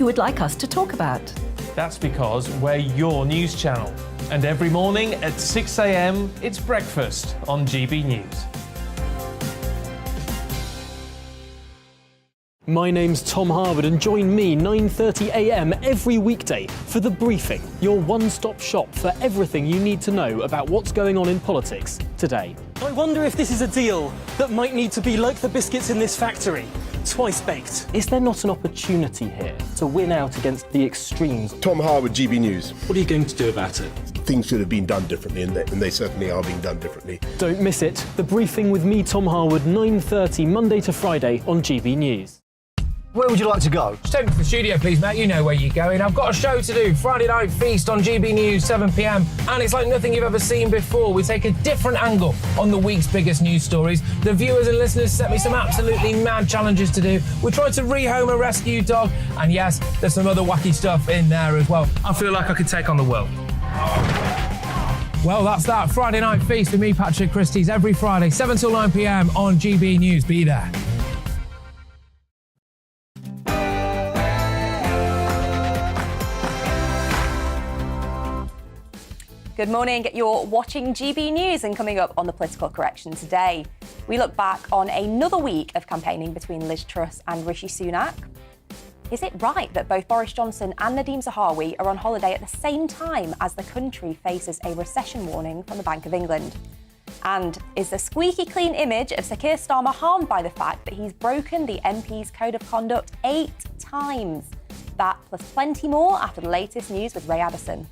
you would like us to talk about. That's because we're your news channel. And every morning at 6 a.m, it's breakfast on GB News. My name's Tom Harwood and join me 9:30 a.m. every weekday for The Briefing, your one-stop shop for everything you need to know about what's going on in politics today. I wonder if this is a deal that might need to be like the biscuits in this factory, twice baked. Is there not an opportunity here to win out against the extremes? Tom Harwood, GB News. What are you going to do about it? Things should have been done differently, and they certainly are being done differently. Don't miss it. The Briefing with me, Tom Harwood, 9:30 Monday to Friday on GB News. Where would you like to go? Just take me to the studio, please, mate. You know where you're going. I've got a show to do. Friday Night Feast on GB News, 7 p.m. And it's like nothing you've ever seen before. We take a different angle on the week's biggest news stories. The viewers and listeners set me some absolutely mad challenges to do. We tried to rehome a rescue dog. And yes, there's some other wacky stuff in there as well. I feel like I could take on the world. Well, that's that. Friday Night Feast with me, Patrick Christie's, every Friday, 7 till 9 p.m. on GB News. Be there. Good morning, you're watching GB News, and coming up on the political correction today, we look back on another week of campaigning between Liz Truss and Rishi Sunak. Is it right that both Boris Johnson and Nadhim Zahawi are on holiday at the same time as the country faces a recession warning from the Bank of England? And is the squeaky clean image of Sir Keir Starmer harmed by the fact that he's broken the MP's code of conduct 8 times? That plus plenty more after the latest news with Ray Addison.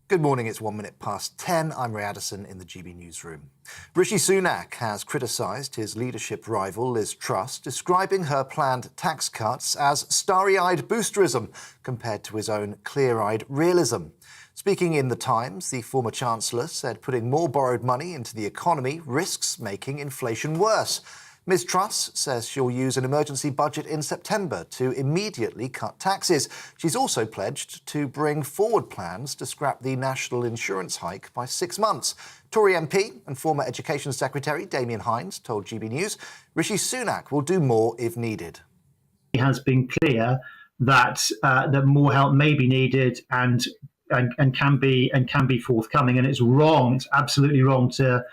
Good morning, it's 1 minute past 10. I'm Ray Addison in the GB newsroom. Rishi Sunak has criticised his leadership rival Liz Truss, describing her planned tax cuts as starry-eyed boosterism compared to his own clear-eyed realism. Speaking in The Times, the former Chancellor said putting more borrowed money into the economy risks making inflation worse. Ms Truss says she'll use an emergency budget in September to immediately cut taxes. She's also pledged to bring forward plans to scrap the national insurance hike by 6 months. Tory MP and former Education Secretary Damien Hinds told GB News Rishi Sunak will do more if needed. He has been clear that that more help may be needed and can be forthcoming, and it's wrong. It's absolutely wrong to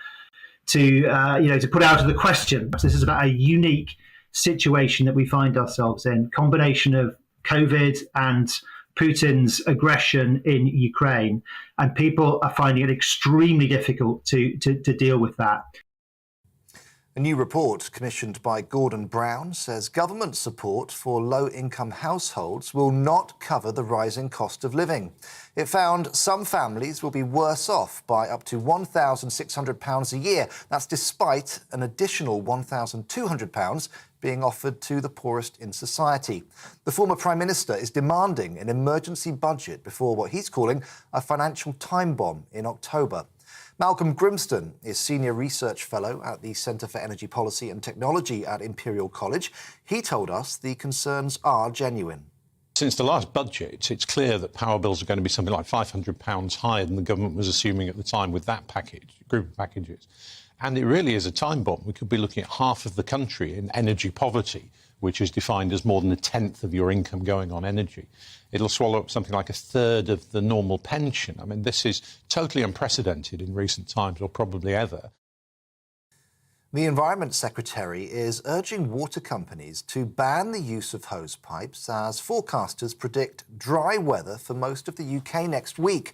put out of the question. This is about a unique situation that we find ourselves in. Combination of COVID and Putin's aggression in Ukraine, and people are finding it extremely difficult to deal with that. A new report commissioned by Gordon Brown says government support for low-income households will not cover the rising cost of living. It found some families will be worse off by up to £1,600 a year. That's despite an additional £1,200 being offered to the poorest in society. The former Prime Minister is demanding an emergency budget before what he's calling a financial time bomb in October. Malcolm Grimston is Senior Research Fellow at the Centre for Energy Policy and Technology at Imperial College. He told us the concerns are genuine. Since the last budget, it's clear that power bills are going to be something like £500 higher than the government was assuming at the time with that group of packages. And it really is a time bomb. We could be looking at half of the country in energy poverty, which is defined as more than a tenth of your income going on energy. It'll swallow up something like a third of the normal pension. I mean, this is totally unprecedented in recent times, or probably ever. The Environment Secretary is urging water companies to ban the use of hose pipes as forecasters predict dry weather for most of the UK next week.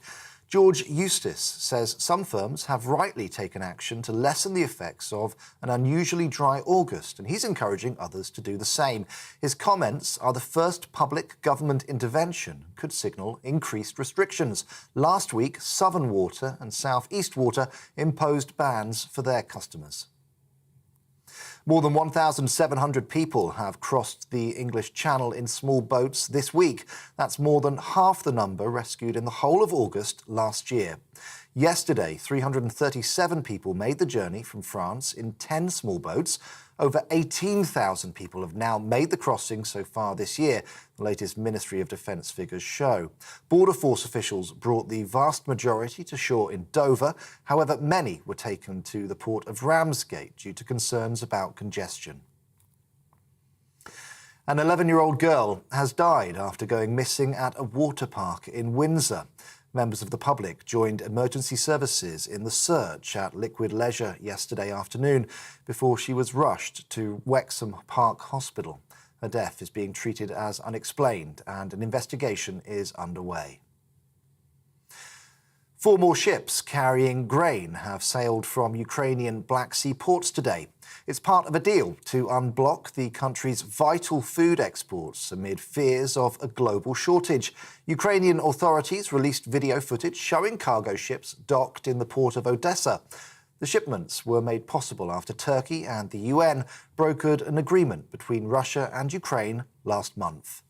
George Eustace says some firms have rightly taken action to lessen the effects of an unusually dry August, and he's encouraging others to do the same. His comments are the first public government intervention could signal increased restrictions. Last week, Southern Water and South East Water imposed bans for their customers. More than 1,700 people have crossed the English Channel in small boats this week. That's more than half the number rescued in the whole of August last year. Yesterday, 337 people made the journey from France in 10 small boats. Over 18,000 people have now made the crossing so far this year, the latest Ministry of Defence figures show. Border Force officials brought the vast majority to shore in Dover. However, many were taken to the port of Ramsgate due to concerns about congestion. An 11-year-old girl has died after going missing at a water park in Windsor. Members of the public joined emergency services in the search at Liquid Leisure yesterday afternoon before she was rushed to Wexham Park Hospital. Her death is being treated as unexplained and an investigation is underway. 4 more ships carrying grain have sailed from Ukrainian Black Sea ports today. It's part of a deal to unblock the country's vital food exports amid fears of a global shortage. Ukrainian authorities released video footage showing cargo ships docked in the port of Odessa. The shipments were made possible after Turkey and the UN brokered an agreement between Russia and Ukraine last month.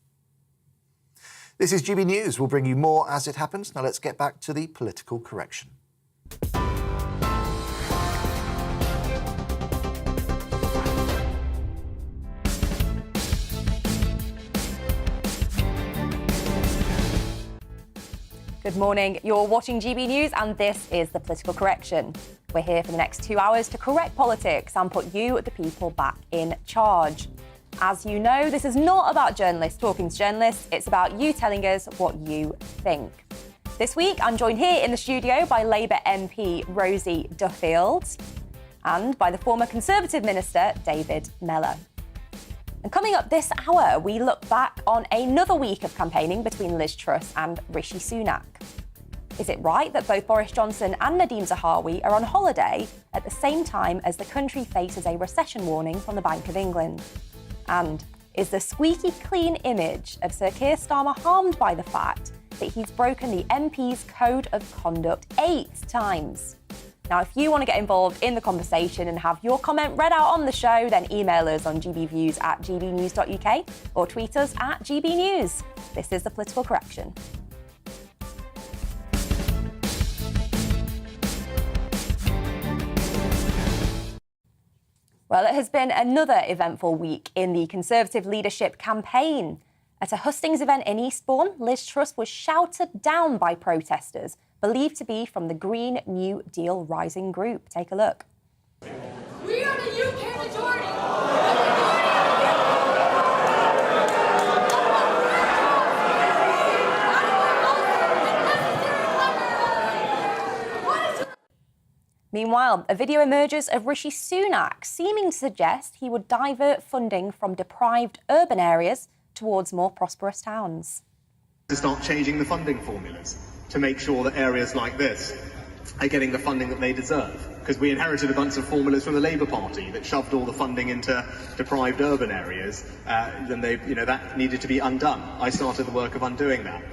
This is GB News. We'll bring you more as it happens. Now let's get back to the political correction. Good morning. You're watching GB News and this is the political correction. We're here for the next 2 hours to correct politics and put you, the people, back in charge. As you know, this is not about journalists talking to journalists. It's about you telling us what you think. This week, I'm joined here in the studio by Labour MP Rosie Duffield and by the former Conservative Minister David Mellor. And coming up this hour, we look back on another week of campaigning between Liz Truss and Rishi Sunak. Is it right that both Boris Johnson and Nadhim Zahawi are on holiday at the same time as the country faces a recession warning from the Bank of England? And is the squeaky clean image of Sir Keir Starmer harmed by the fact that he's broken the MP's code of conduct 8 times? Now, if you want to get involved in the conversation and have your comment read out on the show, then email us on gbviews@gbnews.uk or tweet us at gbnews. This is the political correction. Well, it has been another eventful week in the Conservative leadership campaign. At a hustings event in Eastbourne, Liz Truss was shouted down by protesters, believed to be from the Green New Deal Rising group. Take a look. We are the UK majority. Meanwhile, a video emerges of Rishi Sunak seeming to suggest he would divert funding from deprived urban areas towards more prosperous towns. To start changing the funding formulas to make sure that areas like this are getting the funding that they deserve. Because we inherited a bunch of formulas from the Labour Party that shoved all the funding into deprived urban areas, then that needed to be undone. I started the work of undoing that.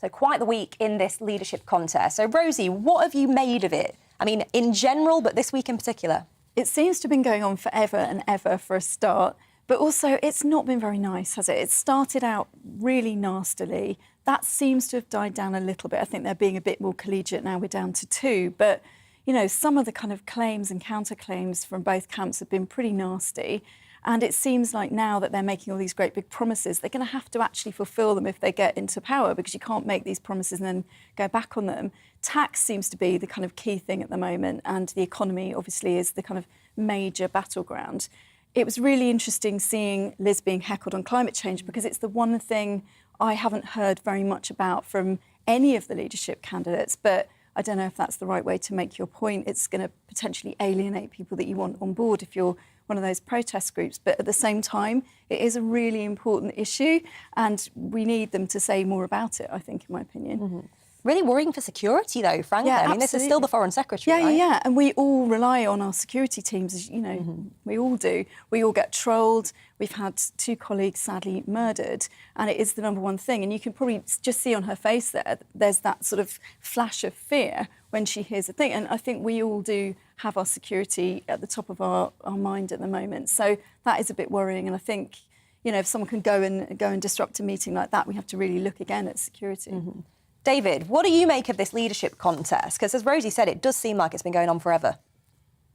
So quite the week in this leadership contest. So Rosie, what have you made of it? I mean, in general, but this week in particular. It seems to have been going on forever and ever for a start, but also it's not been very nice, has it? It started out really nastily. That seems to have died down a little bit. I think they're being a bit more collegiate now. We're down to 2. But, you know, some of the kind of claims and counterclaims from both camps have been pretty nasty. And it seems like now that they're making all these great big promises, they're going to have to actually fulfil them if they get into power, because you can't make these promises and then go back on them. Tax seems to be the kind of key thing at the moment, and the economy obviously is the kind of major battleground. It was really interesting seeing Liz being heckled on climate change, because it's the one thing I haven't heard very much about from any of the leadership candidates, but I don't know if that's the right way to make your point. It's going to potentially alienate people that you want on board if you're one of those protest groups. But at the same time, it is a really important issue and we need them to say more about it, I think, in my opinion. Mm-hmm. Really worrying for security, though, frankly. Yeah, I mean, this is still the Foreign Secretary, yeah, right? Yeah, and we all rely on our security teams, as you know, we all do. We all get trolled. We've had 2 colleagues sadly murdered, and it is the number one thing. And you can probably just see on her face there's that sort of flash of fear when she hears a thing. And I think we all do have our security at the top of our mind at the moment. So that is a bit worrying. And I think, you know, if someone can go and disrupt a meeting like that, we have to really look again at security. Mm-hmm. David, what do you make of this leadership contest? Because as Rosie said, it does seem like it's been going on forever.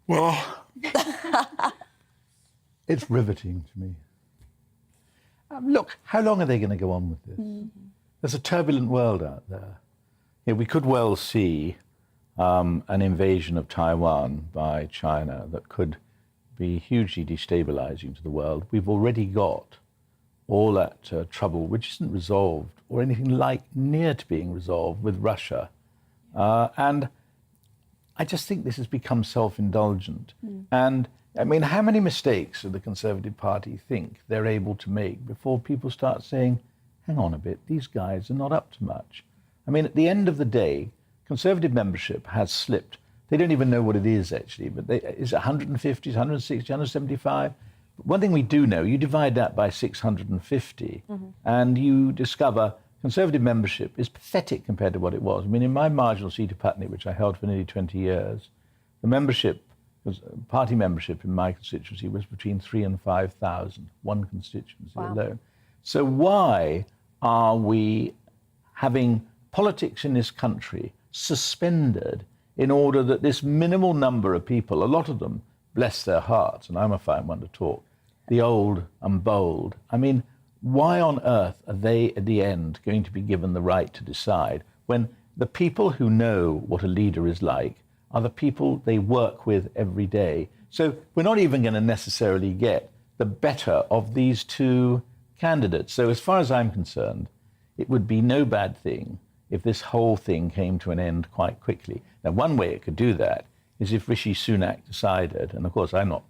Well, it's riveting to me. Look, how long are they going to go on with this? There's a turbulent world out there. We could well see an invasion of Taiwan by China that could be hugely destabilizing to the world. We've already got all that trouble, which isn't resolved or anything like near to being resolved with Russia. And I just think this has become self-indulgent. And I mean, how many mistakes do the Conservative Party think they're able to make before people start saying, hang on a bit, these guys are not up to much? I mean, at the end of the day, Conservative membership has slipped. They don't even know what it is, actually, but is it 150, 160, 175? But one thing we do know, you divide that by 650, and you discover Conservative membership is pathetic compared to what it was. I mean, in my marginal seat of Putney, which I held for nearly 20 years, the membership, party membership in my constituency was between 3,000 and 5,000, one constituency alone. So why are we having politics in this country suspended in order that this minimal number of people, a lot of them, bless their hearts, and I'm a fine one to talk, the old and bold, I mean, why on earth are they at the end going to be given the right to decide when the people who know what a leader is like are the people they work with every day? So we're not even going to necessarily get the better of these two candidates. So as far as I'm concerned, it would be no bad thing if this whole thing came to an end quite quickly. Now, one way it could do that is if Rishi Sunak decided, and of course I'm not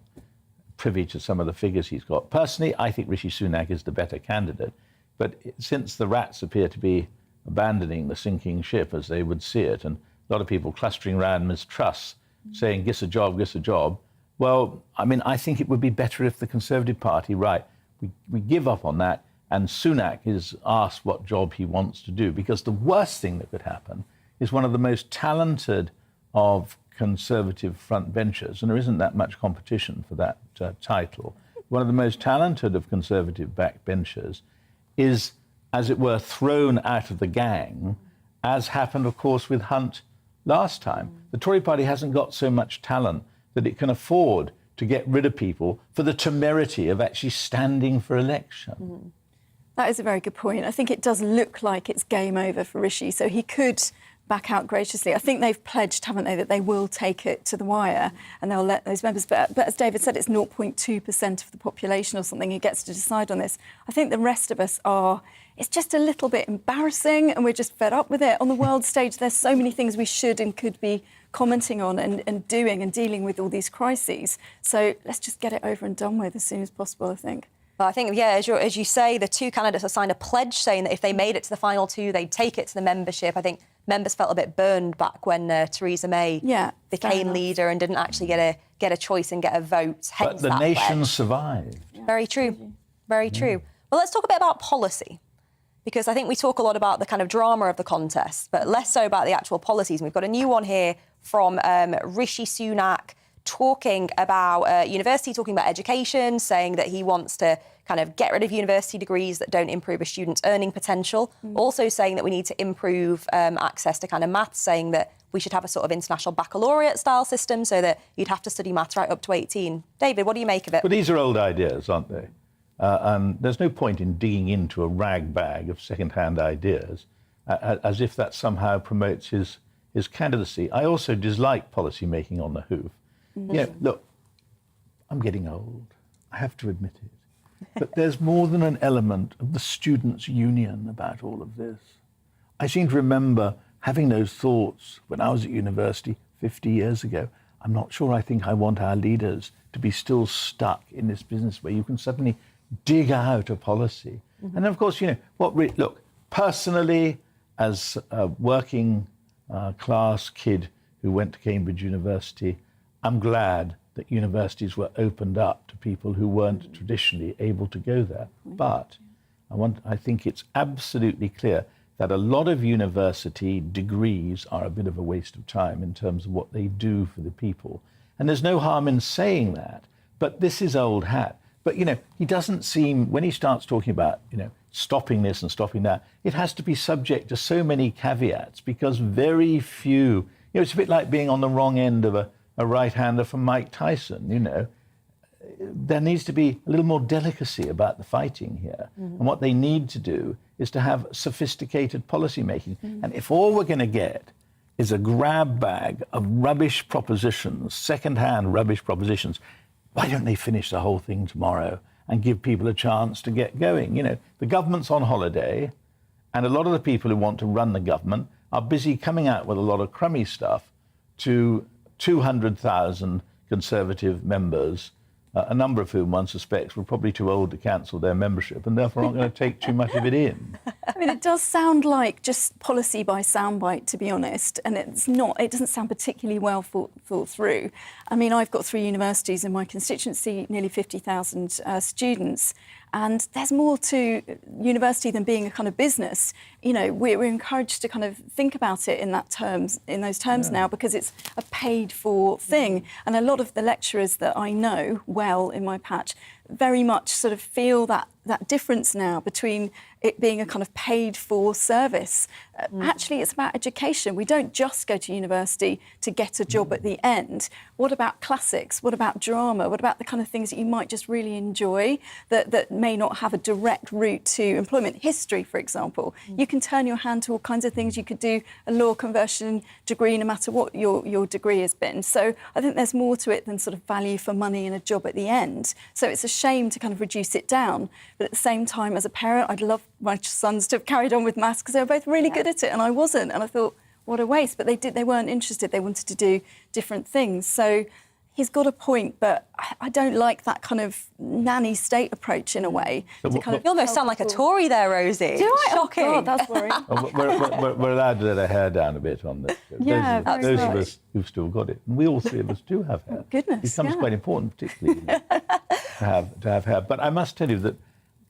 privy to some of the figures he's got. Personally, I think Rishi Sunak is the better candidate. But since the rats appear to be abandoning the sinking ship as they would see it, and a lot of people clustering around Ms. Truss saying, "Giss a job," well, I mean, I think it would be better if the Conservative Party, we give up on that, and Sunak is asked what job he wants to do, because the worst thing that could happen is one of the most talented of Conservative front benchers, and there isn't that much competition for that title, one of the most talented of Conservative backbenchers is, as it were, thrown out of the gang, as happened, of course, with Hunt last time. The Tory party hasn't got so much talent that it can afford to get rid of people for the temerity of actually standing for election. That is a very good point. I think it does look like it's game over for Rishi, so he could back out graciously. I think they've pledged, haven't they, that they will take it to the wire and they'll let those members. But as David said, it's 0.2% of the population or something who gets to decide on this. I think the rest of us are. It's just a little bit embarrassing and we're just fed up with it. On the world stage, there's so many things we should and could be commenting on and doing and dealing with all these crises. So let's just get it over and done with as soon as possible, I think. Well, I think, yeah, as you say, the two candidates have signed a pledge saying that if they made it to the final two, they'd take it to the membership. I think members felt a bit burned back when Theresa May became leader and didn't actually get a choice and get a vote. But the nation survived. Very true. Very true. Well, let's talk a bit about policy, because I think we talk a lot about the kind of drama of the contest, but less so about the actual policies. And we've got a new one here from Rishi Sunak, talking about university, talking about education, saying that he wants to kind of get rid of university degrees that don't improve a student's earning potential. Also saying that we need to improve access to kind of maths, saying that we should have a sort of international baccalaureate style system so that you'd have to study maths right up to 18. David, what do you make of it? Well, these are old ideas, aren't they? And there's no point in digging into a rag bag of second-hand ideas as if that somehow promotes his candidacy. I also dislike policy making on the hoof. Yeah, look, I'm getting old. I have to admit it. But there's more than an element of the students' union about all of this. I seem to remember having those thoughts when I was at university 50 years ago. I'm not sure I think I want our leaders to be still stuck in this business where you can suddenly dig out a policy. And of course, you know, look, personally, as a working class kid who went to Cambridge University, I'm glad that universities were opened up to people who weren't traditionally able to go there. But I think it's absolutely clear that a lot of university degrees are a bit of a waste of time in terms of what they do for the people. And there's no harm in saying that, but this is old hat. But, you know, he doesn't seem, when he starts talking about, you know, stopping this and stopping that. It has to be subject to so many caveats because very few, it's a bit like being on the wrong end of a right-hander from Mike Tyson, There needs to be a little more delicacy about the fighting here. And what they need to do is to have sophisticated policy making. And if all we're going to get is a grab bag of rubbish propositions, second-hand rubbish propositions, why don't they finish the whole thing tomorrow and give people a chance to get going? The government's on holiday, and a lot of the people who want to run the government are busy coming out with a lot of crummy stuff to 200,000 Conservative members, a number of whom one suspects were probably too old to cancel their membership and therefore aren't going to take too much of it in. I mean, it does sound like just policy by soundbite, to be honest, and it doesn't sound particularly well thought through. I mean, I've got 3 universities in my constituency, nearly 50,000 students, and there's more to university than being a kind of business. We're encouraged to kind of think about it in those terms now, because it's a paid-for thing. And a lot of the lecturers that I know well in my patch very much sort of feel that difference now between it being a kind of paid-for service. Actually, it's about education. We don't just go to university to get a job at the end. What about classics? What about drama? What about the kind of things that you might just really enjoy that may not have a direct route to employment? History, for example. You can turn your hand to all kinds of things. You could do a law conversion degree no matter what your degree has been. So I think there's more to it than sort of value for money and a job at the end. So it's a shame to kind of reduce it down. But at the same time, as a parent, I'd love my sons to have carried on with maths because they were both really good at it and I wasn't. And I thought, what a waste. But they weren't interested. They wanted to do different things. So he's got a point, but I don't like that kind of nanny state approach in a way. You almost sound like a Tory there, Rosie. Do I? Shocking. Oh, God, that's worrying. We're allowed to let our hair down a bit on this. Yeah, those of us who've still got it. And we all 3 of us do have hair. Goodness, it becomes quite important, particularly to have hair. But I must tell you that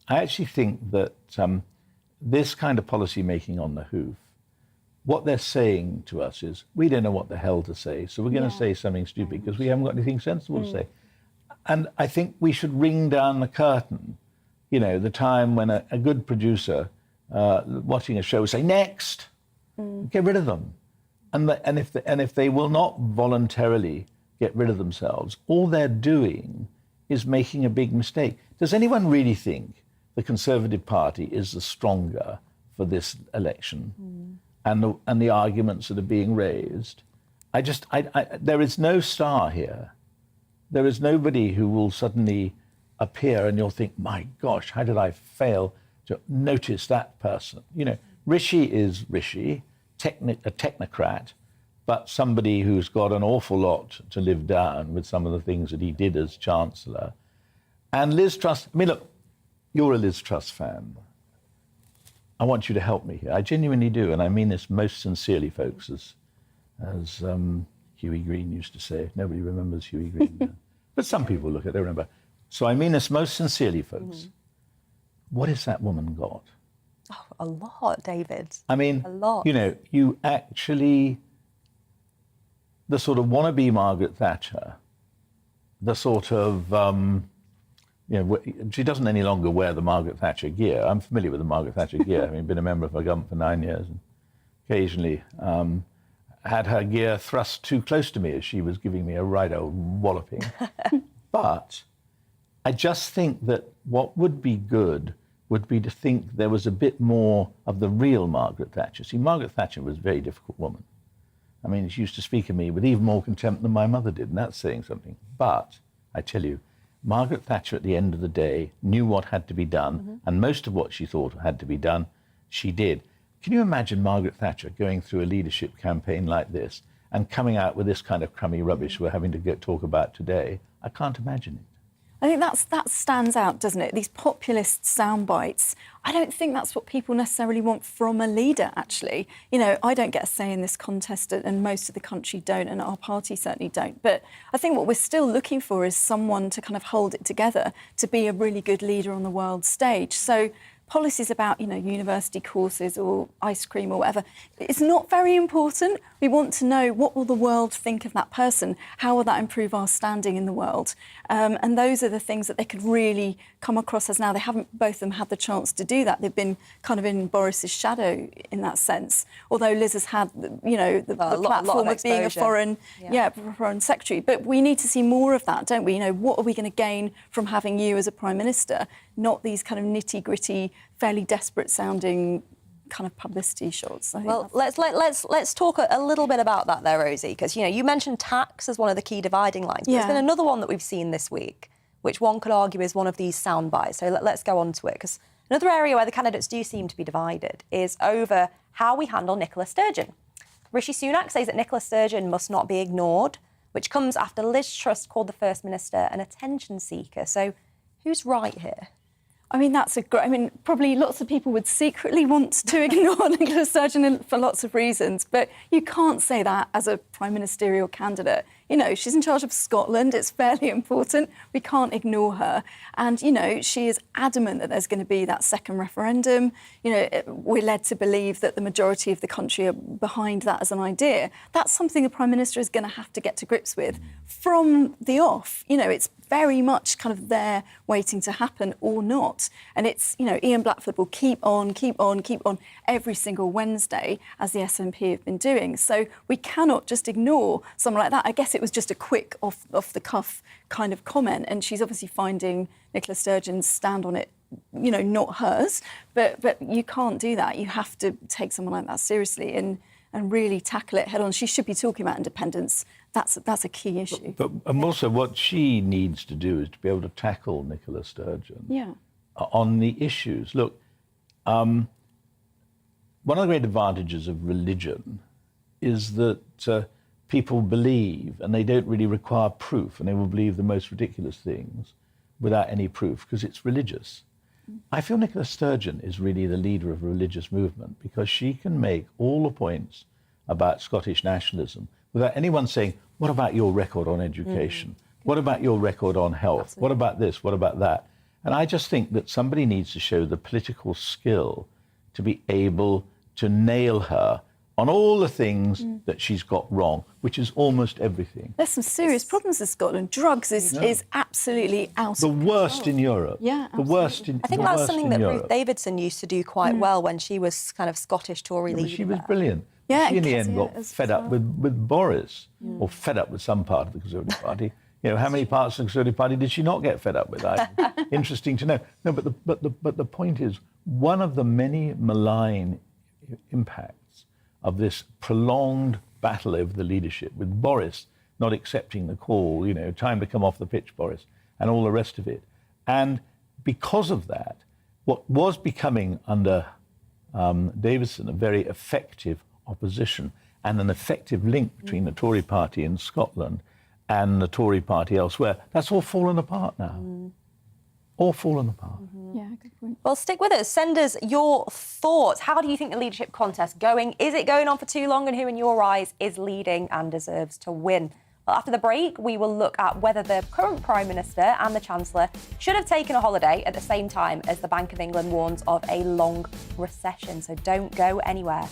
I actually think that this kind of policy making on the hoof, what they're saying to us is, we don't know what the hell to say, so we're going to say something stupid because we haven't got anything sensible to say. And I think we should ring down the curtain, the time when a good producer watching a show would say, next, get rid of them. And if they will not voluntarily get rid of themselves, all they're doing is making a big mistake. Does anyone really think the Conservative Party is the stronger for this election? And the arguments that are being raised, there is no star here. There is nobody who will suddenly appear and you'll think, my gosh, how did I fail to notice that person? Rishi is Rishi, a technocrat, but somebody who's got an awful lot to live down with some of the things that he did as Chancellor. And Liz Truss, look, you're a Liz Truss fan. I want you to help me here. I genuinely do, and I mean this most sincerely, folks, as Huey Green used to say. Nobody remembers Huey Green now. But some people look at it, they remember. So I mean this most sincerely, folks. What has that woman got? Oh, a lot, David. I mean, a lot. You actually, the sort of wannabe Margaret Thatcher, the sort of... she doesn't any longer wear the Margaret Thatcher gear. I'm familiar with the Margaret Thatcher gear, having been a member of her government for 9 years, and occasionally had her gear thrust too close to me as she was giving me a right old walloping. But I just think that what would be good would be to think there was a bit more of the real Margaret Thatcher. See, Margaret Thatcher was a very difficult woman. I mean, she used to speak of me with even more contempt than my mother did, and that's saying something. But I tell you, Margaret Thatcher, at the end of the day, knew what had to be done, and most of what she thought had to be done, she did. Can you imagine Margaret Thatcher going through a leadership campaign like this and coming out with this kind of crummy rubbish we're having to talk about today? I can't imagine it. I think that stands out, doesn't it? These populist sound bites. I don't think that's what people necessarily want from a leader, actually. I don't get a say in this contest, and most of the country don't, and our party certainly don't. But I think what we're still looking for is someone to kind of hold it together, to be a really good leader on the world stage. So policies about, university courses or ice cream or whatever, it's not very important. We want to know, what will the world think of that person? How will that improve our standing in the world? And those are the things that they could really come across as now. They haven't, both of them, had the chance to do that. They've been kind of in Boris's shadow in that sense, although Liz has had, the platform of being a foreign secretary. But we need to see more of that, don't we? What are we going to gain from having you as a Prime Minister, not these kind of nitty-gritty, fairly desperate-sounding kind of publicity shots. Well, let's talk a little bit about that there, Rosie, because you mentioned tax as one of the key dividing lines. But there's been another one that we've seen this week, which one could argue is one of these sound bites. So let's go on to it, because another area where the candidates do seem to be divided is over how we handle Nicola Sturgeon. Rishi Sunak says that Nicola Sturgeon must not be ignored, which comes after Liz Truss called the First Minister an attention seeker. So who's right here? I mean, probably lots of people would secretly want to ignore Nicola Sturgeon for lots of reasons, but you can't say that as a prime ministerial candidate. She's in charge of Scotland. It's fairly important. We can't ignore her. And, she is adamant that there's going to be that second referendum. We're led to believe that the majority of the country are behind that as an idea. That's something the Prime Minister is going to have to get to grips with from the off. It's very much kind of there waiting to happen or not. And it's, Ian Blackford will keep on every single Wednesday, as the SNP have been doing. So we cannot just ignore someone like that. I guess it was just a quick off-the-cuff kind of comment, and she's obviously finding Nicola Sturgeon's stand on it, not hers. But you can't do that. You have to take someone like that seriously and really tackle it head on. She should be talking about independence. That's a key issue. But also what she needs to do is to be able to tackle Nicola Sturgeon on the issues. Look, one of the great advantages of religion is that people believe, and they don't really require proof, and they will believe the most ridiculous things without any proof, because it's religious. I feel Nicola Sturgeon is really the leader of a religious movement, because she can make all the points about Scottish nationalism without anyone saying, what about your record on education? What about your record on health? Absolutely. What about this? What about that? And I just think that somebody needs to show the political skill to be able to nail her on all the things that she's got wrong, which is almost everything. There's some serious problems in Scotland. Drugs is absolutely out of control. The worst in Europe. Yeah, the worst in I think that's something that Ruth Davidson used to do quite well when she was kind of Scottish Tory leader. She was brilliant. Yeah, she in the end got fed up with Boris, or fed up with some part of the Conservative Party. How many parts of the Conservative Party did she not get fed up with? Interesting to know. No, but the point is, one of the many malign impacts of this prolonged battle over the leadership, with Boris not accepting the call, time to come off the pitch, Boris, and all the rest of it. And because of that, what was becoming under Davison a very effective opposition and an effective link between the Tory party in Scotland and the Tory party elsewhere, that's all fallen apart now. All fallen apart. Yeah, good point. Well, stick with us. Send us your thoughts. How do you think the leadership contest going? Is it going on for too long? And who, in your eyes, is leading and deserves to win? Well, after the break, we will look at whether the current Prime Minister and the Chancellor should have taken a holiday at the same time as the Bank of England warns of a long recession. So don't go anywhere.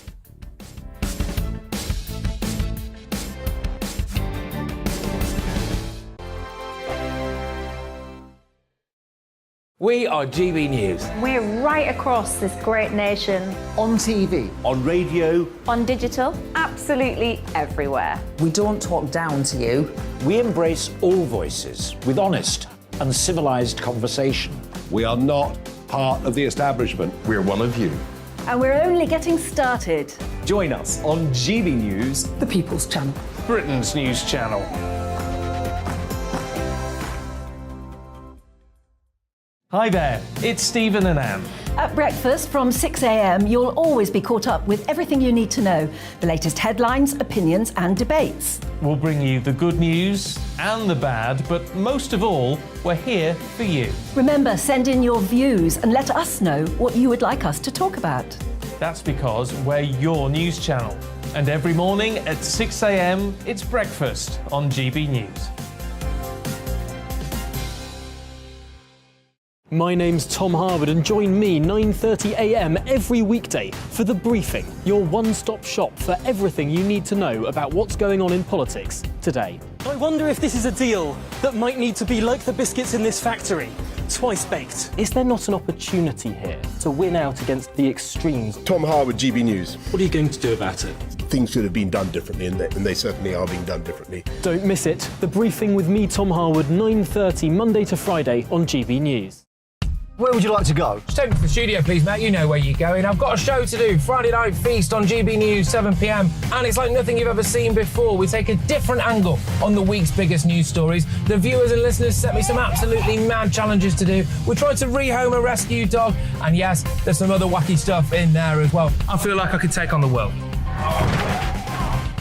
We are GB News. We're right across this great nation. On TV. On radio. On digital. Absolutely everywhere. We don't talk down to you. We embrace all voices with honest and civilised conversation. We are not part of the establishment. We're one of you. And we're only getting started. Join us on GB News, the People's Channel. Britain's news channel. Hi there, it's Stephen and Anne. At breakfast from 6 a.m, you'll always be caught up with everything you need to know, the latest headlines, opinions and debates. We'll bring you the good news and the bad, but most of all, we're here for you. Remember, send in your views and let us know what you would like us to talk about. That's because we're your news channel. And every morning at 6 a.m, it's breakfast on GB News. My name's Tom Harwood and join me 9:30 a.m. every weekday for The Briefing, your one-stop shop for everything you need to know about what's going on in politics today. I wonder if this is a deal that might need to be like the biscuits in this factory, twice baked. Is there not an opportunity here to win out against the extremes? Tom Harwood, GB News. What are you going to do about it? Things should have been done differently, and they certainly are being done differently. Don't miss it. The Briefing with me, Tom Harwood, 9:30 Monday to Friday on GB News. Where would you like to go? Just take me to the studio, please, mate. You know where you're going. I've got a show to do. Friday Night Feast on GB News, 7 p.m. And it's like nothing you've ever seen before. We take a different angle on the week's biggest news stories. The viewers and listeners set me some absolutely mad challenges to do. We tried to rehome a rescue dog. And yes, there's some other wacky stuff in there as well. I feel like I could take on the world.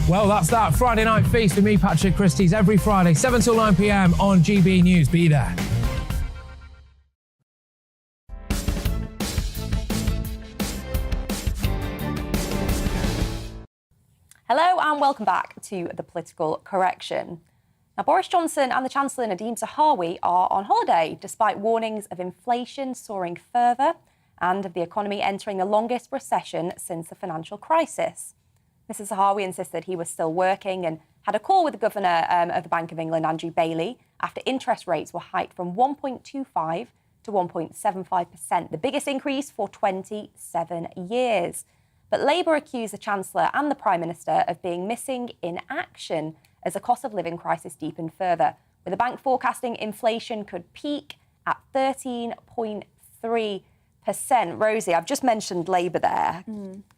Well, that's that. Friday Night Feast with me, Patrick Christie's, every Friday, 7 till 9 p.m. on GB News. Be there. Hello and welcome back to The Political Correction. Now, Boris Johnson and the Chancellor Nadhim Zahawi are on holiday, despite warnings of inflation soaring further and of the economy entering the longest recession since the financial crisis. Mr Zahawi insisted he was still working and had a call with the Governor of the Bank of England, Andrew Bailey, after interest rates were hiked from 1.25 to 1.75%, the biggest increase for 27 years. But Labour accused the Chancellor and the Prime Minister of being missing in action as the cost of living crisis deepened further, with the bank forecasting inflation could peak at 13.3%. Rosie, I've just mentioned Labour there.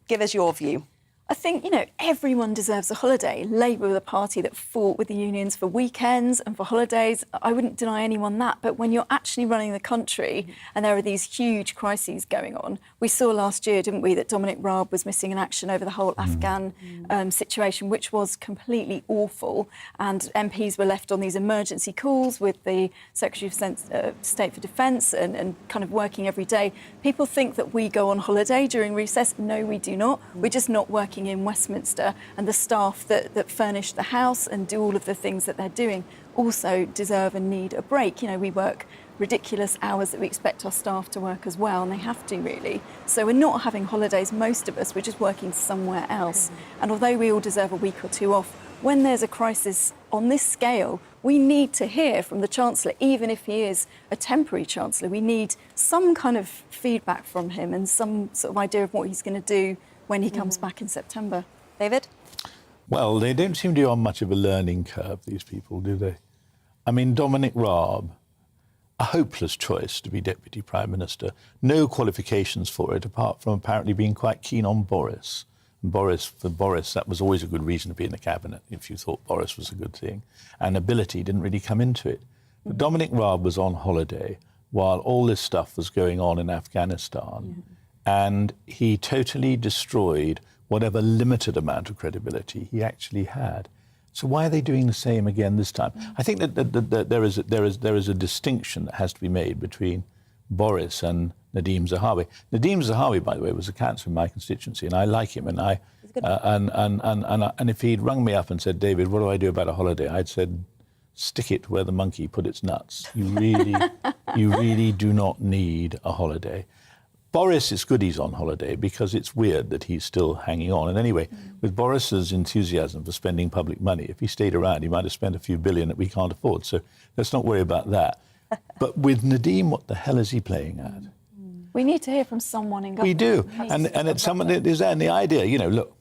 Give us your view. I think, everyone deserves a holiday. Labour were the party that fought with the unions for weekends and for holidays. I wouldn't deny anyone that. But when you're actually running the country and there are these huge crises going on, we saw last year, didn't we, that Dominic Raab was missing in action over the whole Afghan situation, which was completely awful. And MPs were left on these emergency calls with the Secretary of State for Defence and kind of working every day. People think that we go on holiday during recess. No, we do not. We're just not working in Westminster, and the staff that furnish the House and do all of the things that they're doing also deserve and need a break. We work ridiculous hours that we expect our staff to work as well, and they have to really. So we're not having holidays, most of us, we're just working somewhere else. And although we all deserve a week or two off, when there's a crisis on this scale, we need to hear from the Chancellor, even if he is a temporary Chancellor. We need some kind of feedback from him and some sort of idea of what he's going to do when he comes back in September. David? Well, they don't seem to be on much of a learning curve, these people, do they? I mean, Dominic Raab, a hopeless choice to be Deputy Prime Minister. No qualifications for it, apart from apparently being quite keen on Boris. And for Boris, that was always a good reason to be in the cabinet, if you thought Boris was a good thing. And ability didn't really come into it. But Dominic Raab was on holiday while all this stuff was going on in Afghanistan. And he totally destroyed whatever limited amount of credibility he actually had. So why are they doing the same again this time? I think that there is a distinction that has to be made between Boris and Nadhim Zahawi. Nadhim Zahawi, by the way, was a councillor in my constituency, and I like him. And if he'd rung me up and said, "David, what do I do about a holiday?" I'd said, "Stick it where the monkey put its nuts. You really do not need a holiday." Boris, it's good he's on holiday because it's weird that he's still hanging on. And anyway, with Boris's enthusiasm for spending public money, if he stayed around, he might have spent a few billion that we can't afford. So let's not worry about that. But with Nadhim, what the hell is he playing at? We need to hear from someone in government. We do. And it's someone that is there. And the idea, look,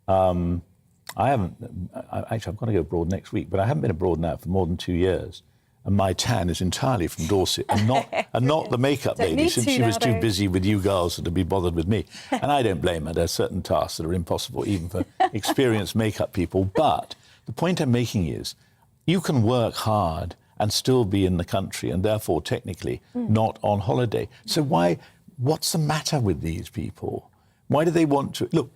I've got to go abroad next week, but I haven't been abroad now for more than 2 years. And my tan is entirely from Dorset and not the makeup lady, since she was too busy with you girls to be bothered with me. And I don't blame her. There's certain tasks that are impossible even for experienced makeup people. But the point I'm making is you can work hard and still be in the country and therefore technically not on holiday. So what's the matter with these people? Why do they want to... Look,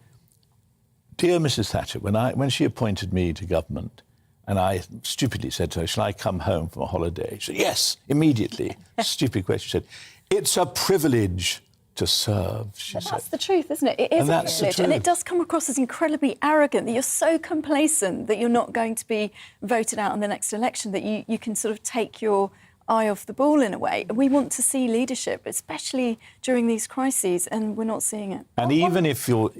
dear Mrs Thatcher, when she appointed me to government, and I stupidly said to her, "Shall I come home from a holiday?" She said, "Yes," immediately. Stupid question. She said, "It's a privilege to serve," she said. That's the truth, isn't it? It is a privilege. And it does come across as incredibly arrogant, that you're so complacent that you're not going to be voted out in the next election, that you can sort of take your eye off the ball in a way. We want to see leadership, especially during these crises, and we're not seeing it. And even if what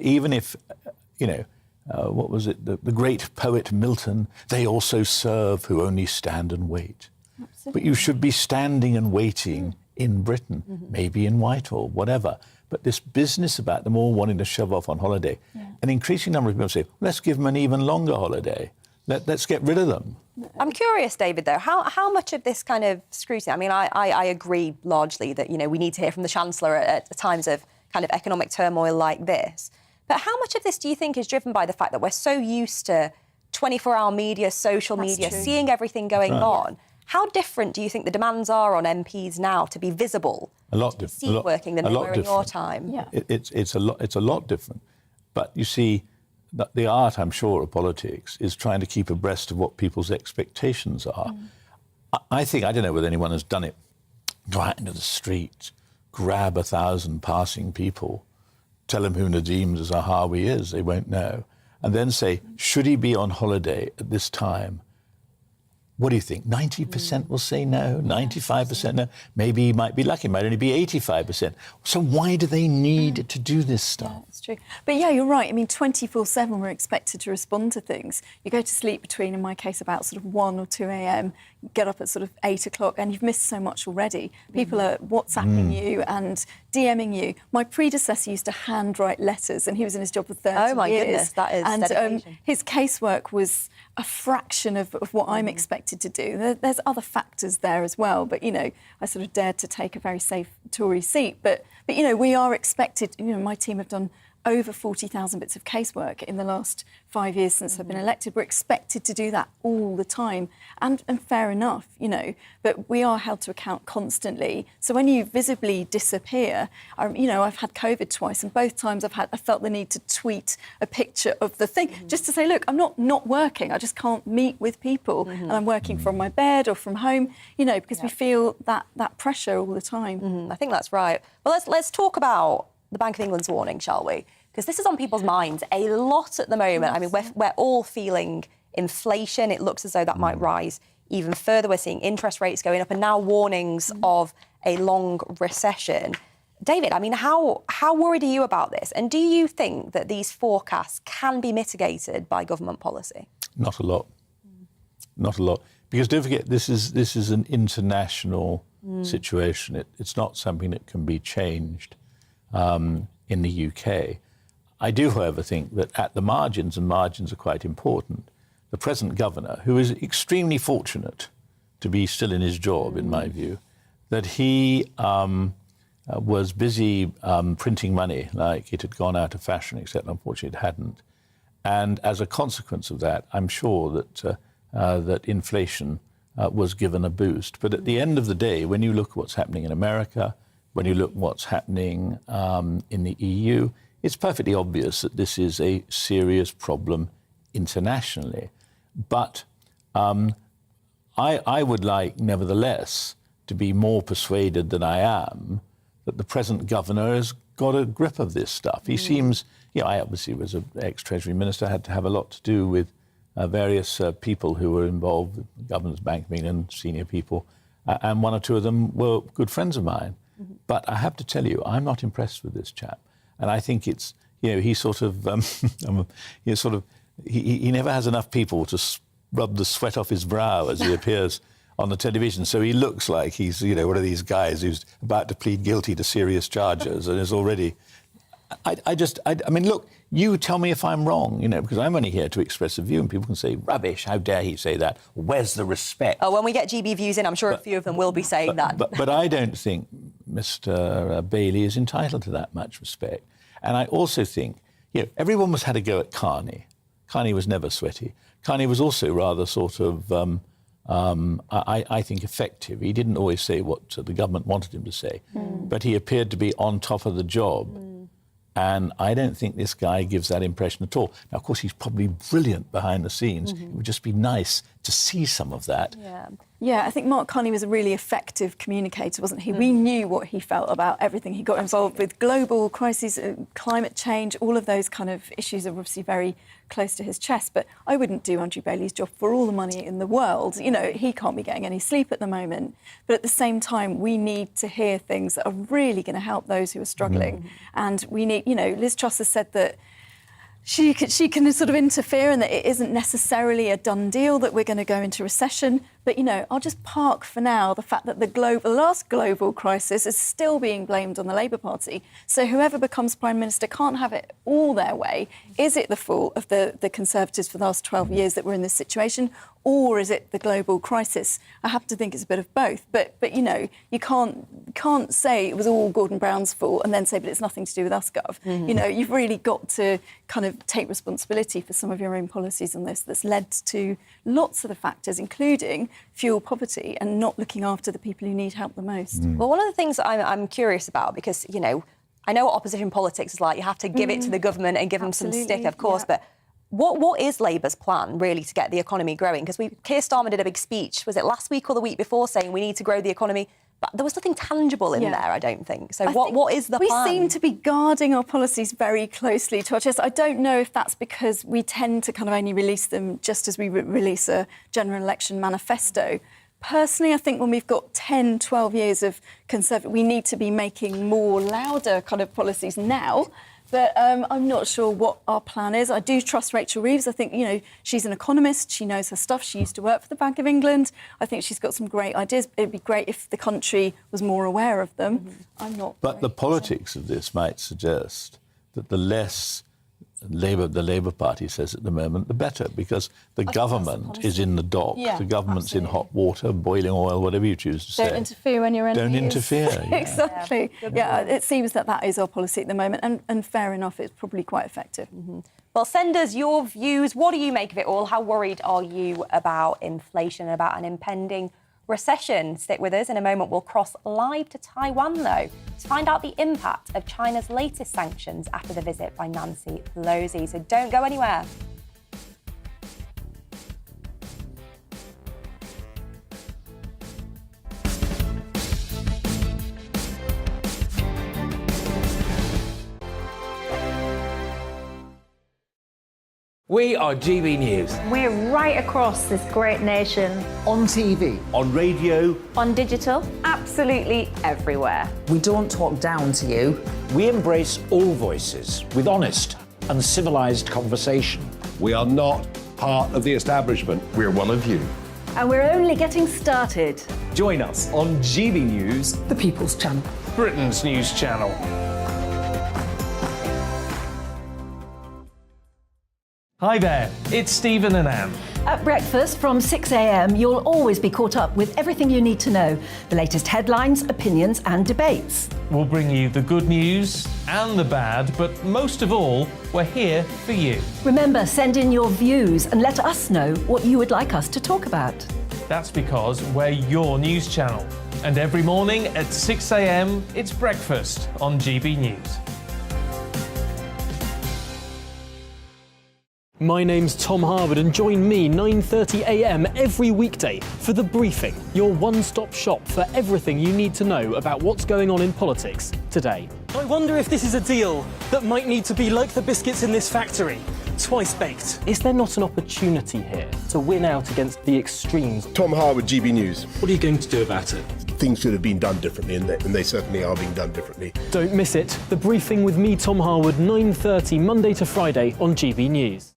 was it? The great poet Milton, they also serve who only stand and wait. Absolutely. But you should be standing and waiting in Britain, maybe in Whitehall, whatever. But this business about them all wanting to shove off on holiday, an increasing number of people say, let's give them an even longer holiday. Let's get rid of them. I'm curious, David, though, how much of this kind of scrutiny, I mean, I agree largely that, we need to hear from the Chancellor at times of kind of economic turmoil like this. But how much of this do you think is driven by the fact that we're so used to 24-hour media, social media, seeing everything going on? How different do you think the demands are on MPs now to be visible, a lot different, working than they were in your time? Yeah. It's a lot different. But you see, the art, I'm sure, of politics is trying to keep abreast of what people's expectations are. I think, I don't know whether anyone has done it, go out into the street, grab 1,000 passing people, tell them who Nadeem Zahawi is, they won't know, and then say, should he be on holiday at this time? What do you think? 90% will say no, 95% no. Maybe he might be lucky, it might only be 85%. So why do they need to do this stuff? Yeah, it's true. But yeah, you're right. I mean, 24/7 we're expected to respond to things. You go to sleep between, in my case, about sort of 1 or 2 a.m, get up at sort of 8 o'clock, and you've missed so much already. People are WhatsApping you and DMing you. My predecessor used to handwrite letters, and he was in his job for 30 years. Oh, my goodness, that is dedication. His casework was a fraction of what I'm expected to do. There's other factors there as well, but, I sort of dared to take a very safe Tory seat. But we are expected, my team have done over 40,000 bits of casework in the last 5 years since I've been elected. We're expected to do that all the time, and fair enough, but we are held to account constantly. So when you visibly disappear, I've had COVID twice, and both times I felt the need to tweet a picture of the thing, just to say, look, I'm not working, I just can't meet with people, and I'm working from my bed or from home, because we feel that pressure all the time. I think that's right. Well, let's talk about the Bank of England's warning, shall we? Because this is on people's minds a lot at the moment. I mean, we're all feeling inflation. It looks as though that might rise even further. We're seeing interest rates going up and now warnings of a long recession. David, I mean, how worried are you about this? And do you think that these forecasts can be mitigated by government policy? Not a lot. Not a lot. Because don't forget, this is an international situation. It's not something that can be changed in the UK. I do, however, think that at the margins, and margins are quite important, the present governor, who is extremely fortunate to be still in his job, in my view, that he was busy printing money like it had gone out of fashion, except unfortunately it hadn't. And as a consequence of that, I'm sure that inflation was given a boost. But at the end of the day, when you look at what's happening in America, when you look at what's happening in the EU, it's perfectly obvious that this is a serious problem internationally. But I would like, nevertheless, to be more persuaded than I am that the present governor has got a grip of this stuff. He seems, I obviously was an ex-Treasury Minister, had to have a lot to do with various people who were involved, the Governor's Bank of England, senior people, and one or two of them were good friends of mine. But I have to tell you, I'm not impressed with this chap. And I think it's, he sort of, he never has enough people to rub the sweat off his brow as he appears on the television. So he looks like he's, one of these guys who's about to plead guilty to serious charges and is already... I mean, look, you tell me if I'm wrong, because I'm only here to express a view, and people can say, rubbish, how dare he say that? Where's the respect? Oh, when we get GB views in, I'm sure a few of them will be saying that. But I don't think Mr. Bailey is entitled to that much respect. And I also think, everyone has had a go at Carney. Carney was never sweaty. Carney was also rather sort of, I think, effective. He didn't always say what the government wanted him to say, but he appeared to be on top of the job. And I don't think this guy gives that impression at all. Now, of course, he's probably brilliant behind the scenes. It would just be nice to see some of that. Yeah. Yeah, I think Mark Carney was a really effective communicator, wasn't he? We knew what he felt about everything. He got involved with global crises, climate change, all of those kind of issues are obviously very close to his chest. But I wouldn't do Andrew Bailey's job for all the money in the world. You know, he can't be getting any sleep at the moment. But at the same time, we need to hear things that are really going to help those who are struggling. And we need, you know, Liz Truss has said that she can sort of interfere and that it isn't necessarily a done deal that we're going to go into recession. But, you know, I'll just park for now the fact that the last global crisis is still being blamed on the Labour Party. So whoever becomes Prime Minister can't have it all their way. Is it the fault of the Conservatives for the last 12 years that we're in this situation? Or is it the global crisis? I have to think it's a bit of both. But you know, you can't say it was all Gordon Brown's fault and then say, but it's nothing to do with us, Gov. You know, you've really got to kind of take responsibility for some of your own policies on this that's led to lots of the factors, including fuel poverty and not looking after the people who need help the most. Well, one of the things that I'm curious about, because, you know, I know what opposition politics is like. You have to give it to the government and give them some stick, of course, but what is Labour's plan, really, to get the economy growing? Because Keir Starmer did a big speech, was it last week or the week before, saying we need to grow the economy, but there was nothing tangible in there, I don't think. So what is the plan? We seem to be guarding our policies very closely to our chest. I don't know if that's because we tend to kind of only release them just as we release a general election manifesto. Personally, I think when we've got 10, 12 years of Conservative, we need to be making more louder kind of policies now. But I'm not sure what our plan is. I do trust Rachel Reeves. I think, you know, she's an economist. She knows her stuff. She used to work for the Bank of England. I think she's got some great ideas. It'd be great if the country was more aware of them. I'm not. But the politics of this might suggest that the less the Labour Party says at the moment, the better, because the government is in the dock. Yeah, the government's in hot water, boiling oil, whatever you choose to say. Don't interfere when you're Don't interfere. Exactly. Yeah, it seems that is our policy at the moment, and fair enough, it's probably quite effective. Well, send us your views. What do you make of it all? How worried are you about inflation, about an impending recession? Stick with us. In a moment, we'll cross live to Taiwan, though, to find out the impact of China's latest sanctions after the visit by Nancy Pelosi. So don't go anywhere. We are GB News. We're right across this great nation. On TV. On radio. On digital. Absolutely everywhere. We don't talk down to you. We embrace all voices with honest and civilised conversation. We are not part of the establishment. We're one of you. And we're only getting started. Join us on GB News, the People's Channel. Britain's news channel. Hi there, it's Stephen and Anne. At breakfast from 6 a.m, you'll always be caught up with everything you need to know, the latest headlines, opinions and debates. We'll bring you the good news and the bad, but most of all, we're here for you. Remember, send in your views and let us know what you would like us to talk about. That's because we're your news channel. And every morning at 6 a.m, it's breakfast on GB News. My name's Tom Harwood, and join me 9:30 a.m. every weekday for The Briefing, your one-stop shop for everything you need to know about what's going on in politics today. I wonder if this is a deal that might need to be like the biscuits in this factory, twice baked. Is there not an opportunity here to win out against the extremes? Tom Harwood, GB News. What are you going to do about it? Things should have been done differently, and they certainly are being done differently. Don't miss it. The Briefing with me, Tom Harwood, 9:30 Monday to Friday on GB News.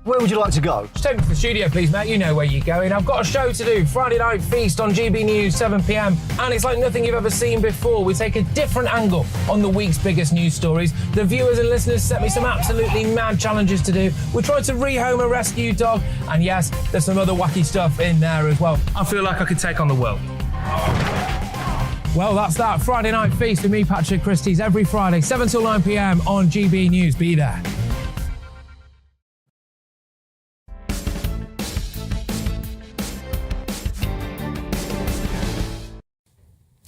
Where would you like to go? Just take me to the studio, please, mate. You know where you're going. I've got a show to do. Friday Night Feast on GB News, 7 p.m. And it's like nothing you've ever seen before. We take a different angle on the week's biggest news stories. The viewers and listeners set me some absolutely mad challenges to do. We tried to rehome a rescue dog. And yes, there's some other wacky stuff in there as well. I feel like I could take on the world. Well, that's that. Friday Night Feast with me, Patrick Christie's, every Friday, 7 till 9 p.m. on GB News. Be there.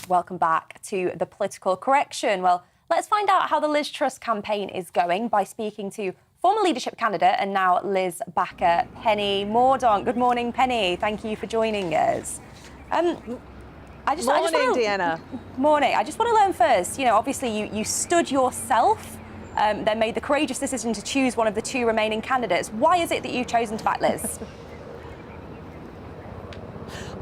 Welcome back to The Political Correction. Well, let's find out how the Liz Truss campaign is going by speaking to former leadership candidate and now Liz backer, Penny Mordaunt. Good morning, Penny. Thank you for joining us. Morning, Deanna. Morning. I just want to learn first, obviously you stood yourself, then made the courageous decision to choose one of the two remaining candidates. Why is it that you've chosen to back Liz?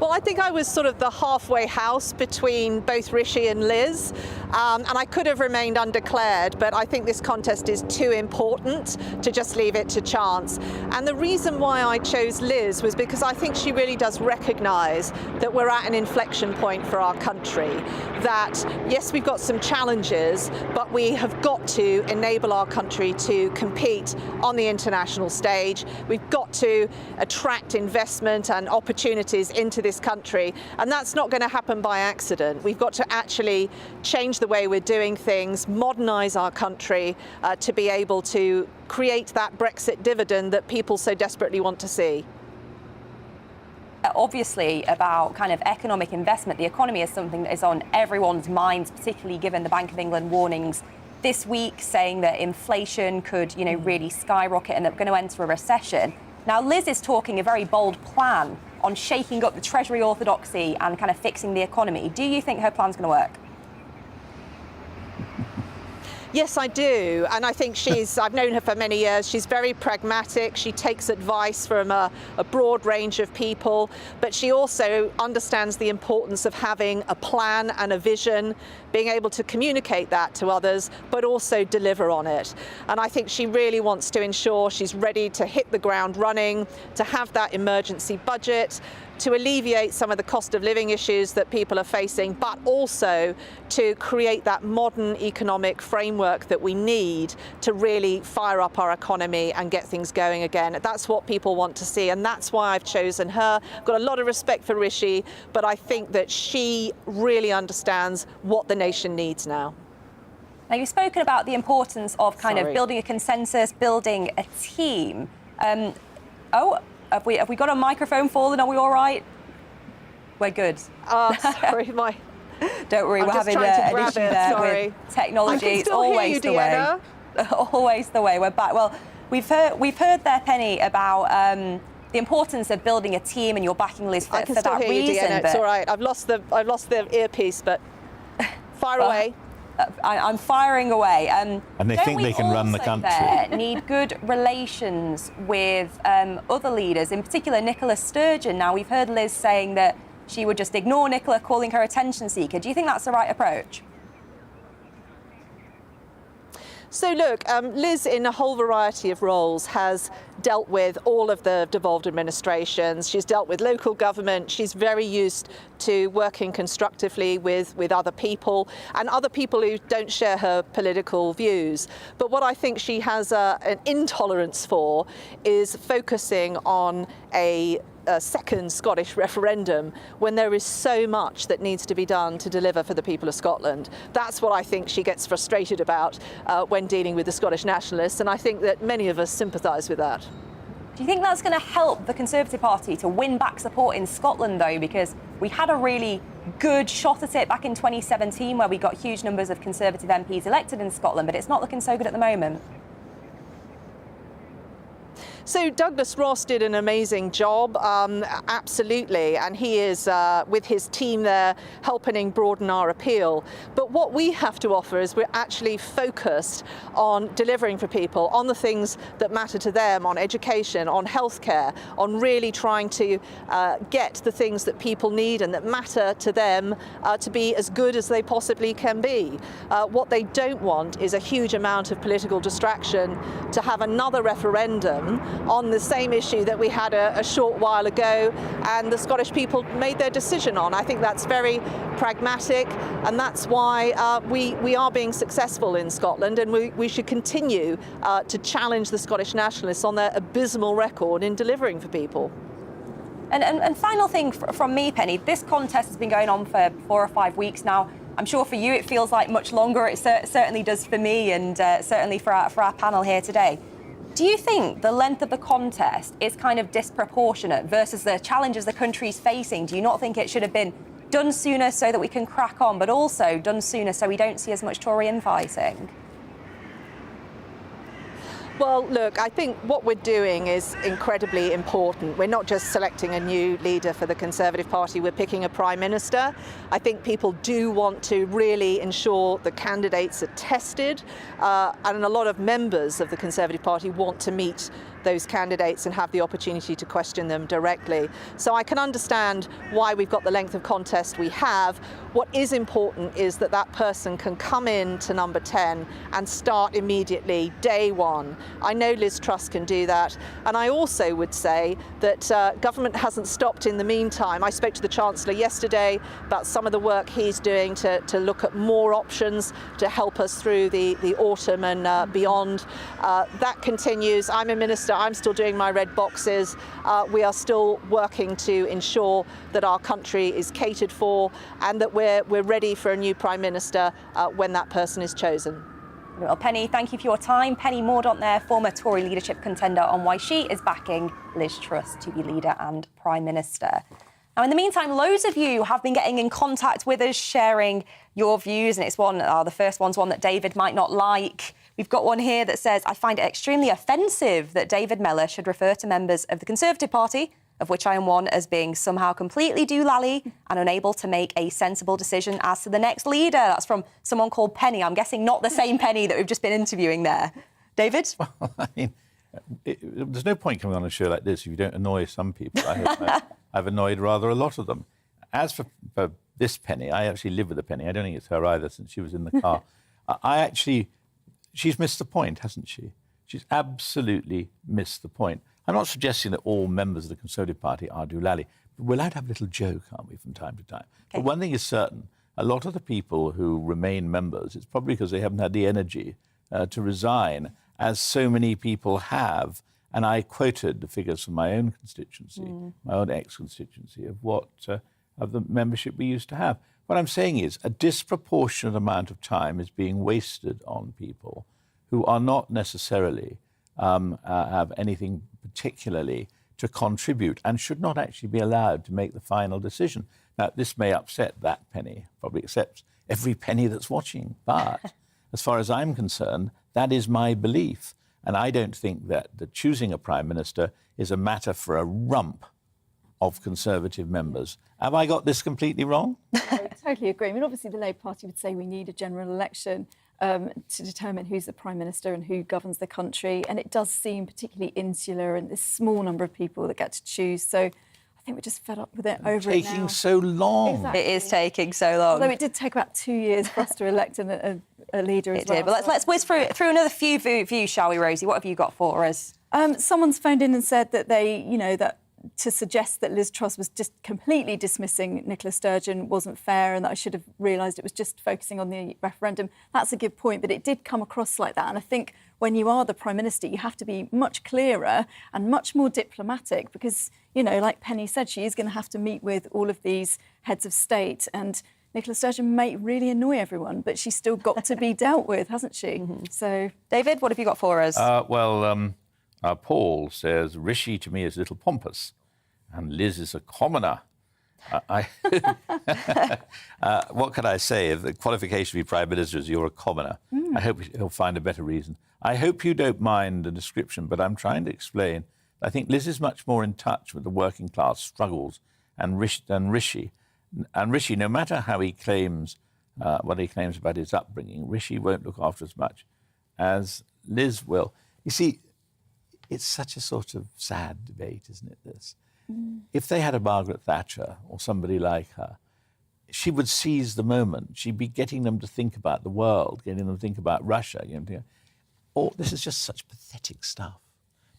Well, I think I was sort of the halfway house between both Rishi and Liz, and I could have remained undeclared, but I think this contest is too important to just leave it to chance. And the reason why I chose Liz was because I think she really does recognise that we're at an inflection point for our country, that yes, we've got some challenges, but we have got to enable our country to compete on the international stage. We've got to attract investment and opportunities into this country, and that's not going to happen by accident. We've got to actually change the way we're doing things, modernise our country to be able to create that Brexit dividend that people so desperately want to see. Obviously, about kind of economic investment, the economy is something that is on everyone's minds, particularly given the Bank of England warnings this week saying that inflation could, really skyrocket and that we're going to enter a recession. Now, Liz is talking a very bold plan on shaking up the Treasury orthodoxy and kind of fixing the economy. Do you think her plan's going to work? Yes, I do. And I think I've known her for many years. She's very pragmatic. She takes advice from a broad range of people, but she also understands the importance of having a plan and a vision, being able to communicate that to others, but also deliver on it. And I think she really wants to ensure she's ready to hit the ground running, to have that emergency budget, to alleviate some of the cost of living issues that people are facing, but also to create that modern economic framework that we need to really fire up our economy and get things going again. That's what people want to see, and that's why I've chosen her. I've got a lot of respect for Rishi, but I think that she really understands what the nation needs now. Now, you've spoken about the importance of kind of building a consensus, building a team. Have we got a microphone falling? Are we all right? We're good. Sorry, Don't worry, we're having an issue there with technology. It's always the way. Always the way. We're back. Well, we've heard there, Penny, about the importance of building a team, and you're backing Liz for that reason. I can still hear you, Deanna. It's all right. I've lost the earpiece, but fire away. I'm firing away. And they think they can run the country. Need good relations with other leaders, in particular Nicola Sturgeon. Now, we've heard Liz saying that she would just ignore Nicola, calling her attention seeker. Do you think that's the right approach? So look, Liz, in a whole variety of roles, has dealt with all of the devolved administrations. She's dealt with local government. She's very used to working constructively with other people and other people who don't share her political views. But what I think she has an intolerance for is focusing on a second Scottish referendum when there is so much that needs to be done to deliver for the people of Scotland. That's what I think she gets frustrated about when dealing with the Scottish nationalists, and I think that many of us sympathise with that. Do you think that's going to help the Conservative Party to win back support in Scotland, though? Because we had a really good shot at it back in 2017 where we got huge numbers of Conservative MPs elected in Scotland, but it's not looking so good at the moment. So Douglas Ross did an amazing job, absolutely, and he is, with his team there, helping broaden our appeal. But what we have to offer is we're actually focused on delivering for people, on the things that matter to them, on education, on healthcare, on really trying to get the things that people need and that matter to them to be as good as they possibly can be. What they don't want is a huge amount of political distraction to have another referendum on the same issue that we had a short while ago and the Scottish people made their decision on. I think that's very pragmatic, and that's why we are being successful in Scotland, and we should continue to challenge the Scottish nationalists on their abysmal record in delivering for people. And final thing from me, Penny, this contest has been going on for 4 or 5 weeks now. I'm sure for you it feels like much longer. It certainly does for me, and certainly for our panel here today. Do you think the length of the contest is kind of disproportionate versus the challenges the country's facing? Do you not think it should have been done sooner so that we can crack on, but also done sooner so we don't see as much Tory infighting? Well, look, I think what we're doing is incredibly important. We're not just selecting a new leader for the Conservative Party, we're picking a Prime Minister. I think people do want to really ensure the candidates are tested, and a lot of members of the Conservative Party want to meet those candidates and have the opportunity to question them directly. So I can understand why we've got the length of contest we have. What is important is that that person can come in to number 10 and start immediately, day one. I know Liz Truss can do that. And I also would say that government hasn't stopped in the meantime. I spoke to the Chancellor yesterday about some of the work he's doing to look at more options to help us through the autumn and beyond. That continues. I'm a minister. I'm still doing my red boxes. We are still working to ensure that our country is catered for and that we're ready for a new Prime Minister when that person is chosen. Well, Penny, thank you for your time. Penny Mordaunt there, former Tory leadership contender, on why she is backing Liz Truss to be leader and Prime Minister. Now, in the meantime, loads of you have been getting in contact with us, sharing your views, and it's the first one's one that David might not like. We've got one here that says, I find it extremely offensive that David Mellor should refer to members of the Conservative Party, of which I am one, as being somehow completely doolally and unable to make a sensible decision as to the next leader. That's from someone called Penny. I'm guessing not the same Penny that we've just been interviewing there. David? Well, I mean, there's no point coming on a show like this if you don't annoy some people. I've annoyed rather a lot of them. As for this Penny, I actually live with a Penny. I don't think it's her either, since she was in the car. She's missed the point, hasn't she? She's absolutely missed the point. I'm not suggesting that all members of the Conservative Party are doolally, but we're allowed to have a little joke, aren't we, from time to time? Okay. But one thing is certain, a lot of the people who remain members, it's probably because they haven't had the energy to resign, as so many people have. And I quoted the figures from my own constituency, my own ex-constituency, of the membership we used to have. What I'm saying is a disproportionate amount of time is being wasted on people who are not necessarily have anything particularly to contribute and should not actually be allowed to make the final decision. Now, this may upset that Penny, probably upsets every Penny that's watching, but as far as I'm concerned, that is my belief. And I don't think that choosing a Prime Minister is a matter for a rump of Conservative members. Have I got this completely wrong? I totally agree. I mean, obviously, the Labour Party would say we need a general election to determine who's the Prime Minister and who governs the country. And it does seem particularly insular and this small number of people that get to choose. So I think we're just fed up with it over it now. Taking so long. Exactly. It is taking so long. Although it did take about 2 years for us to elect a leader as well. It did, but let's whiz through another few views, shall we, Rosie? What have you got for us? Someone's phoned in and said that that to suggest that Liz Truss was just completely dismissing Nicola Sturgeon wasn't fair and that I should have realised it was just focusing on the referendum. That's a good point, but it did come across like that. And I think when you are the Prime Minister, you have to be much clearer and much more diplomatic because, like Penny said, she is going to have to meet with all of these heads of state and Nicola Sturgeon may really annoy everyone, but she's still got to be dealt with, hasn't she? Mm-hmm. So, David, what have you got for us? Paul says, Rishi to me is a little pompous and Liz is a commoner. What can I say? If the qualification to be Prime Minister is you're a commoner, I hope he'll find a better reason. I hope you don't mind the description, but I'm trying to explain. I think Liz is much more in touch with the working class struggles than Rishi. And Rishi, no matter how he claims, what he claims about his upbringing, Rishi won't look after as much as Liz will. You see, it's such a sort of sad debate, isn't it, this? If they had a Margaret Thatcher or somebody like her, she would seize the moment. She'd be getting them to think about the world, getting them to think about Russia. This is just such pathetic stuff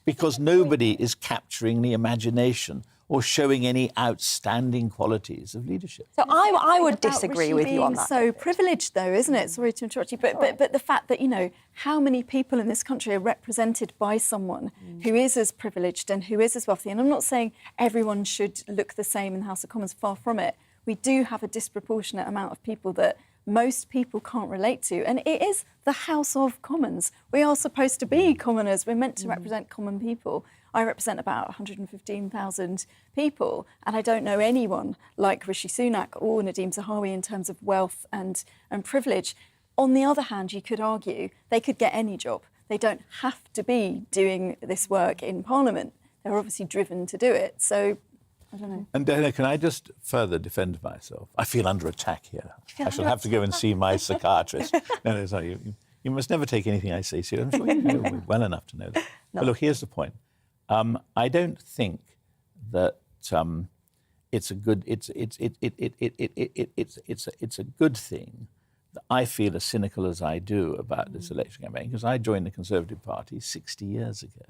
because nobody is capturing the imagination or showing any outstanding qualities of leadership. So I would disagree with you on that. So privileged, though, isn't it? Sorry to interrupt you, but the fact that, how many people in this country are represented by someone who is as privileged and who is as wealthy, and I'm not saying everyone should look the same in the House of Commons, far from it. We do have a disproportionate amount of people that most people can't relate to, and it is the House of Commons. We are supposed to be commoners. We're meant to represent common people. I represent about 115,000 people, and I don't know anyone like Rishi Sunak or Nadhim Zahawi in terms of wealth and privilege. On the other hand, you could argue they could get any job. they don't have to be doing this work in Parliament. They're obviously driven to do it. So, I don't know. And Dana, can I just further defend myself? I feel under attack here. I shall have to go and see my psychiatrist. No, sorry. You must never take anything I say seriously. I'm sure you know me well enough to know that. No. But look, here's the point. I don't think that it's a good thing that I feel as cynical as I do about this election campaign, because I joined the Conservative Party 60 years ago.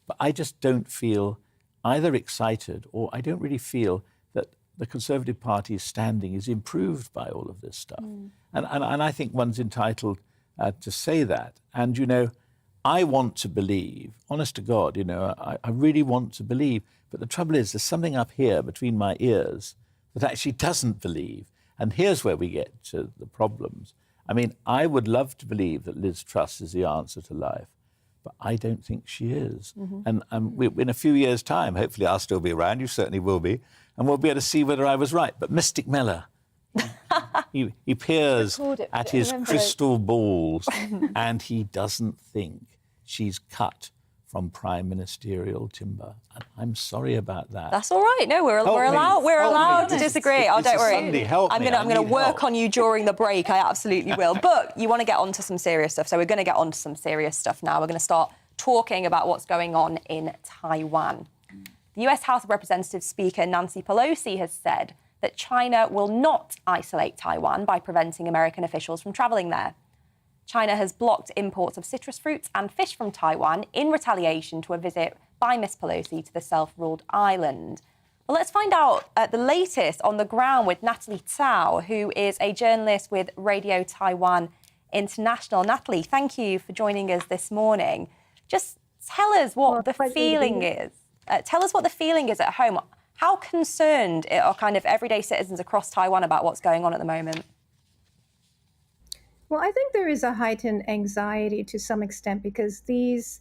But I just don't feel either excited, or I don't really feel that the Conservative Party's standing is improved by all of this stuff. And I think one's entitled to say that. And, you know, I want to believe, honest to God, you know, I really want to believe. But the trouble is, there's something up here between my ears that actually doesn't believe. And here's where we get to the problems. I mean, I would love to believe that Liz Truss is the answer to life, but I don't think she is. And in a few years' time, hopefully I'll still be around, you certainly will be, and we'll be able to see whether I was right. But Mystic Miller, he peers at his crystal balls and he doesn't think she's cut from prime ministerial timber. And I'm sorry about that. That's all right. No, we're allowed to disagree. Oh, don't worry. I'm going to work on you during the break. I absolutely will. But you want to get onto some serious stuff. So we're going to get onto some serious stuff now. We're going to start talking about what's going on in Taiwan. The US House of Representatives Speaker Nancy Pelosi has said that China will not isolate Taiwan by preventing American officials from travelling there. China has blocked imports of citrus fruits and fish from Taiwan in retaliation to a visit by Miss Pelosi to the self-ruled island. Well, let's find out the latest on the ground with Natalie Tsao, who is a journalist with Radio Taiwan International. Natalie, thank you for joining us this morning. Just tell us what the feeling is. Tell us what the feeling is at home. How concerned are kind of everyday citizens across Taiwan about what's going on at the moment? Well, I think there is a heightened anxiety to some extent because these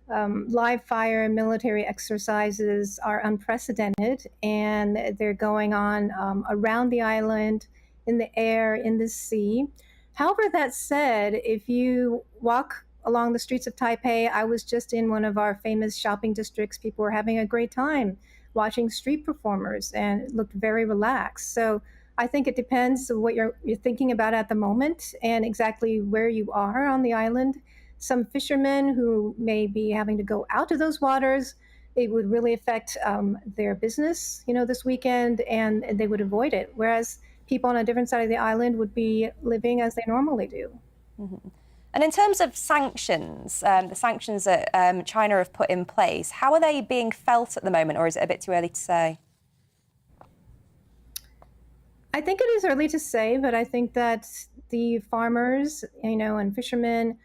live fire military exercises are unprecedented, and they're going on around the island, in the air, in the sea. However, that said, if you walk along the streets of Taipei, I was just in one of our famous shopping districts. People were having a great time watching street performers, and it looked very relaxed. So I think it depends on what you're thinking about at the moment and exactly where you are on the island. Some fishermen who may be having to go out to those waters, it would really affect their business, you know, this weekend, and they would avoid it. Whereas people on a different side of the island would be living as they normally do. And in terms of sanctions, the sanctions that China have put in place, how are they being felt at the moment, or is it a bit too early to say? I think it is early to say, but I think that the farmers, you know, and fishermen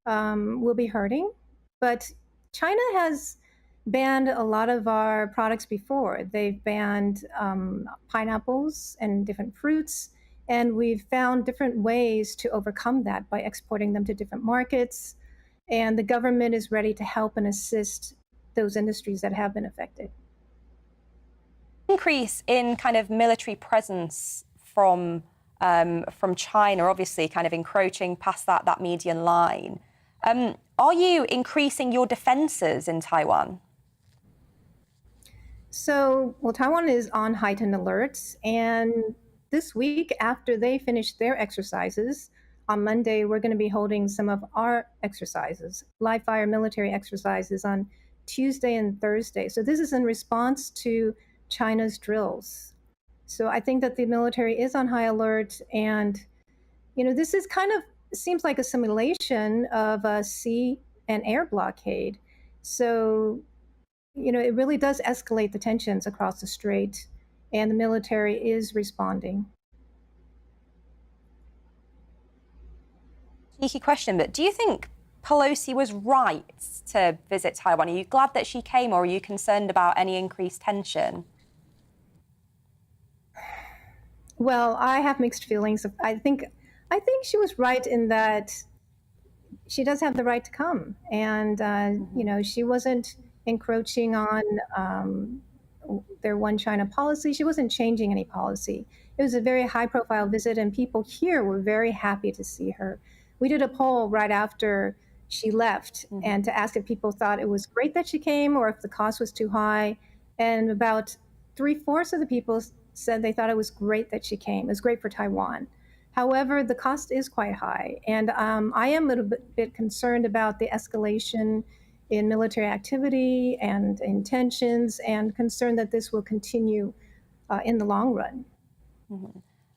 will be hurting. But China has banned a lot of our products before. They've banned pineapples and different fruits, and we've found different ways to overcome that by exporting them to different markets. And the government is ready to help and assist those industries that have been affected. Increase in kind of military presence from China, obviously kind of encroaching past that median line. Are you increasing your defences in Taiwan? So, well, Taiwan is on heightened alert, and this week, after they finish their exercises, on Monday, we're going to be holding some of our exercises, live fire military exercises, on Tuesday and Thursday. So this is in response to China's drills. So I think that the military is on high alert, and, you know, this is kind of seems like a simulation of a sea and air blockade. So, you know, it really does escalate the tensions across the strait, and the military is responding. Cheeky question, but do you think Pelosi was right to visit Taiwan? Are you glad that she came, or are you concerned about any increased tension? Well, I have mixed feelings. I think she was right in that she does have the right to come, and you know, she wasn't encroaching on their one China policy. She wasn't changing any policy. It was a very high-profile visit, and people here were very happy to see her. We did a poll right after she left, and to ask if people thought it was great that she came or if the cost was too high. And about 3/4 of the people said they thought it was great that she came. It was great for Taiwan. However, the cost is quite high. And I am a little bit concerned about the escalation in military activity and intentions, and concerned that this will continue in the long run.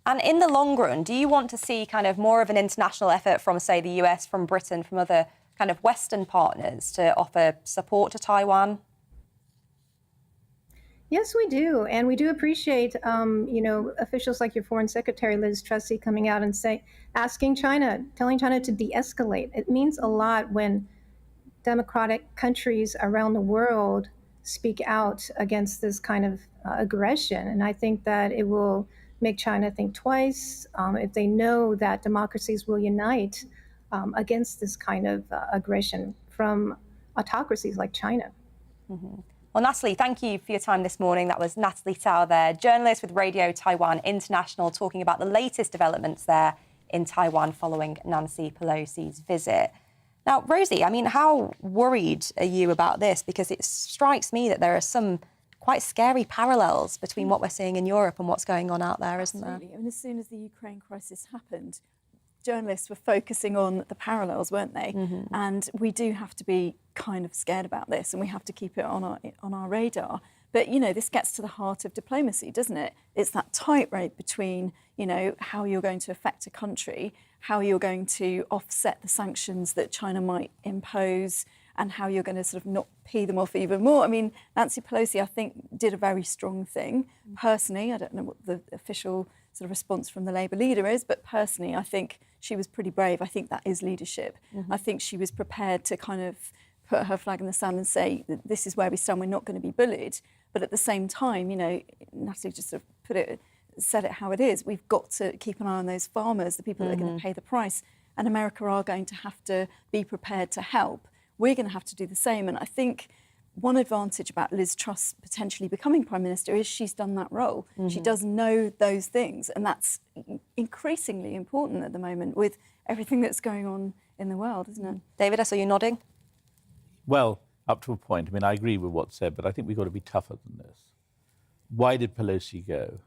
And in the long run, do you want to see kind of more of an international effort from, say, the US, from Britain, from other kind of Western partners to offer support to Taiwan? Yes, we do. And we do appreciate, officials like your Foreign Secretary, Liz Truss, coming out and asking China, telling China to de-escalate. It means a lot when democratic countries around the world speak out against this kind of aggression. And I think that it will make China think twice if they know that democracies will unite against this kind of aggression from autocracies like China. Well, Natalie, thank you for your time this morning. That was Natalie Tsao there, journalist with Radio Taiwan International, talking about the latest developments there in Taiwan following Nancy Pelosi's visit. Now, Rosie, I mean, how worried are you about this? Because it strikes me that there are some quite scary parallels between what we're seeing in Europe and what's going on out there, isn't there? Absolutely. I mean, as soon as the Ukraine crisis happened, journalists were focusing on the parallels, weren't they? And we do have to be kind of scared about this, and we have to keep it on our radar. But, this gets to the heart of diplomacy, doesn't it? It's that tightrope between, how you're going to affect a country, how you're going to offset the sanctions that China might impose, and how you're going to sort of not pee them off even more. I mean, Nancy Pelosi, I think, did a very strong thing. Personally, I don't know what the official sort of response from the Labour leader is, but personally, I think she was pretty brave. I think that is leadership. I think she was prepared to kind of put her flag in the sand and say, this is where we stand, we're not going to be bullied. But at the same time, Natalie just sort of said it how it is. We've got to keep an eye on those farmers, the people that are going to pay the price. And America are going to have to be prepared to help. We're going to have to do the same. And I think one advantage about Liz Truss potentially becoming Prime Minister is she's done that role. She does know those things. And that's increasingly important at the moment with everything that's going on in the world, isn't it? David, I saw you nodding. Well, up to a point. I mean, I agree with what's said, but I think we've got to be tougher than this. Why did Pelosi go?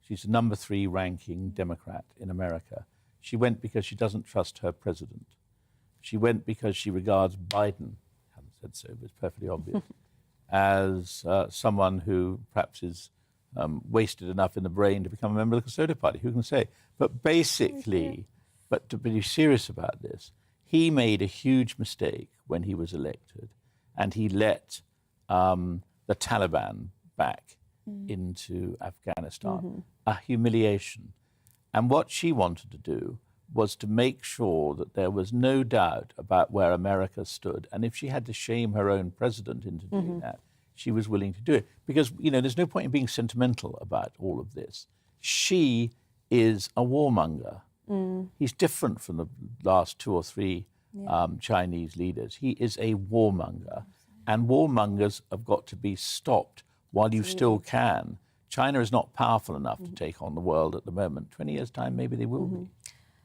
She's the number 3 ranking Democrat in America. She went because she doesn't trust her president. She went because she regards Biden, I haven't said so, but it's perfectly obvious, as someone who perhaps is wasted enough in the brain to become a member of the Conservative Party. Who can say? But basically, but to be serious about this, he made a huge mistake when he was elected, and he let the Taliban back into Afghanistan. A humiliation. And what she wanted to do was to make sure that there was no doubt about where America stood. And if she had to shame her own president into doing that, she was willing to do it. Because, there's no point in being sentimental about all of this. She is a warmonger. He's different from the last 2 or 3 Chinese leaders. He is a warmonger. And warmongers have got to be stopped while you still can. China is not powerful enough to take on the world at the moment. 20 years' time, maybe they will be.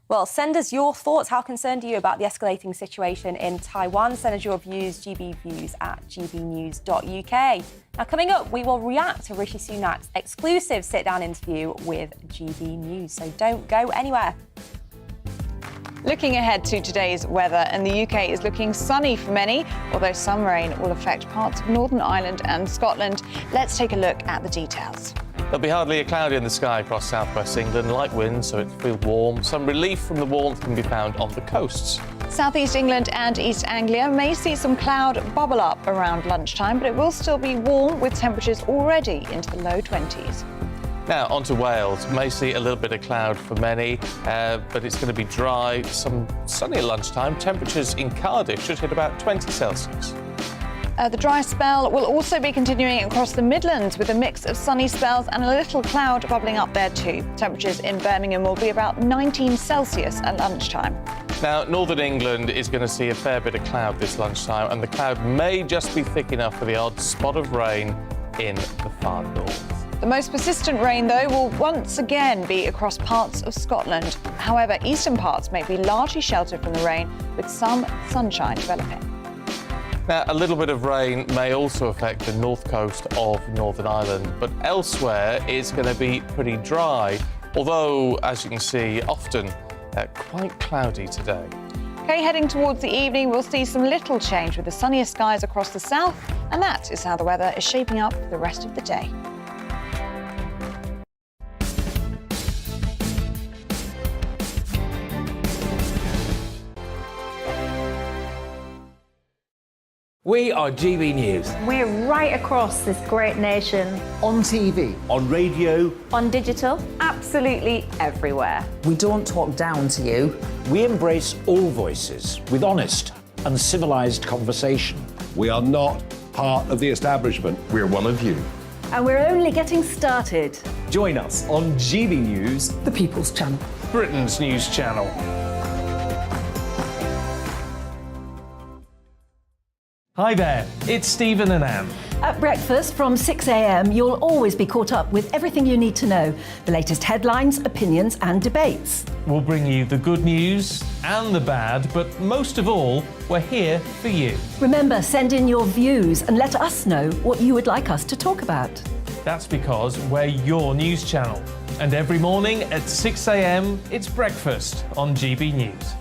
Well, send us your thoughts. How concerned are you about the escalating situation in Taiwan? Send us your views, GBviews at gbnews.uk. Now, coming up, we will react to Rishi Sunak's exclusive sit-down interview with GB News. So don't go anywhere. Looking ahead to today's weather, and the UK is looking sunny for many, although some rain will affect parts of Northern Ireland and Scotland. Let's take a look at the details. There'll be hardly a cloud in the sky across southwest England, light winds, so it feels warm. Some relief from the warmth can be found on the coasts. Southeast England and East Anglia may see some cloud bubble up around lunchtime, but it will still be warm with temperatures already into the low 20s. Now, on to Wales. May see a little bit of cloud for many, but it's going to be dry. Some sunny at lunchtime. Temperatures in Cardiff should hit about 20 Celsius. The dry spell will also be continuing across the Midlands with a mix of sunny spells and a little cloud bubbling up there too. Temperatures in Birmingham will be about 19 Celsius at lunchtime. Now, Northern England is going to see a fair bit of cloud this lunchtime, and the cloud may just be thick enough for the odd spot of rain in the far north. The most persistent rain, though, will once again be across parts of Scotland. However, eastern parts may be largely sheltered from the rain, with some sunshine developing. Now, a little bit of rain may also affect the north coast of Northern Ireland, but elsewhere it's going to be pretty dry, although, as you can see, often quite cloudy today. OK, heading towards the evening, we'll see some little change with the sunnier skies across the south, and that is how the weather is shaping up for the rest of the day. We are GB News. We're right across this great nation. On TV. On radio. On digital. Absolutely everywhere. We don't talk down to you. We embrace all voices with honest and civilised conversation. We are not part of the establishment. We're one of you. And we're only getting started. Join us on GB News, The People's Channel. Britain's news channel. Hi there, it's Stephen and Anne. At breakfast from 6 a.m, you'll always be caught up with everything you need to know, the latest headlines, opinions and debates. We'll bring you the good news and the bad, but most of all, we're here for you. Remember, send in your views and let us know what you would like us to talk about. That's because we're your news channel. And every morning at 6 a.m, it's breakfast on GB News.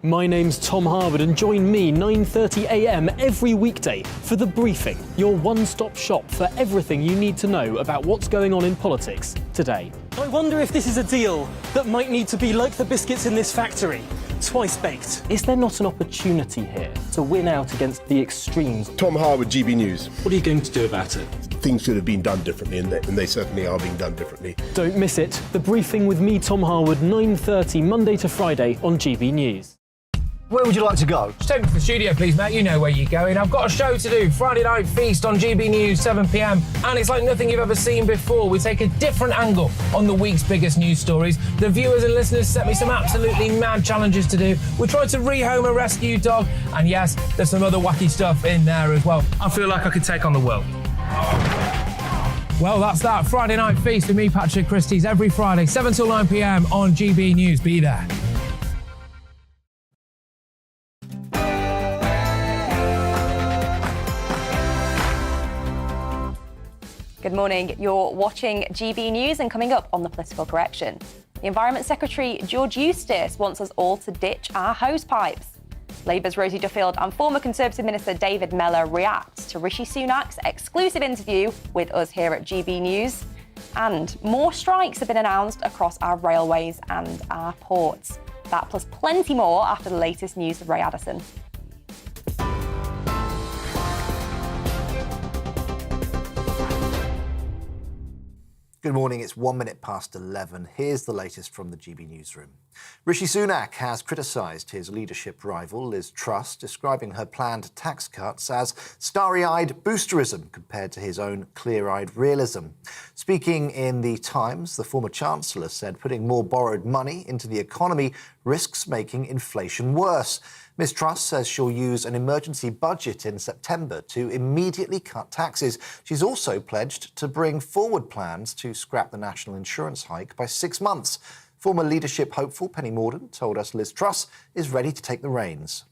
My name's Tom Harwood and join me 9:30 a.m. every weekday for The Briefing, your one-stop shop for everything you need to know about what's going on in politics today. I wonder if this is a deal that might need to be like the biscuits in this factory, twice baked. Is there not an opportunity here to win out against the extremes? Tom Harwood, GB News. What are you going to do about it? Things should have been done differently, and they certainly are being done differently. Don't miss it. The Briefing with me, Tom Harwood, 9:30 Monday to Friday on GB News. Where would you like to go? Just take me to the studio, please, mate. You know where you're going. I've got a show to do. Friday Night Feast on GB News, 7 p.m. And it's like nothing you've ever seen before. We take a different angle on the week's biggest news stories. The viewers and listeners set me some absolutely mad challenges to do. We tried to rehome a rescue dog. And yes, there's some other wacky stuff in there as well. I feel like I could take on the world. Well, that's that. Friday Night Feast with me, Patrick Christie's, every Friday, 7 till 9 p.m. on GB News. Be there. Good morning. You're watching GB News, and coming up on the political correction, the Environment Secretary George Eustice wants us all to ditch our hosepipes. Labour's Rosie Duffield and former Conservative Minister David Mellor react to Rishi Sunak's exclusive interview with us here at GB News. And more strikes have been announced across our railways and our ports. That plus plenty more after the latest news with Ray Addison. Good morning, it's 1 minute past 11. Here's the latest from the GB newsroom. Rishi Sunak has criticised his leadership rival Liz Truss, describing her planned tax cuts as starry-eyed boosterism compared to his own clear-eyed realism. Speaking in The Times, the former Chancellor said putting more borrowed money into the economy risks making inflation worse. Ms Truss says she'll use an emergency budget in September to immediately cut taxes. She's also pledged to bring forward plans to scrap the national insurance hike by 6 months. Former leadership hopeful Penny Mordaunt told us Liz Truss is ready to take the reins.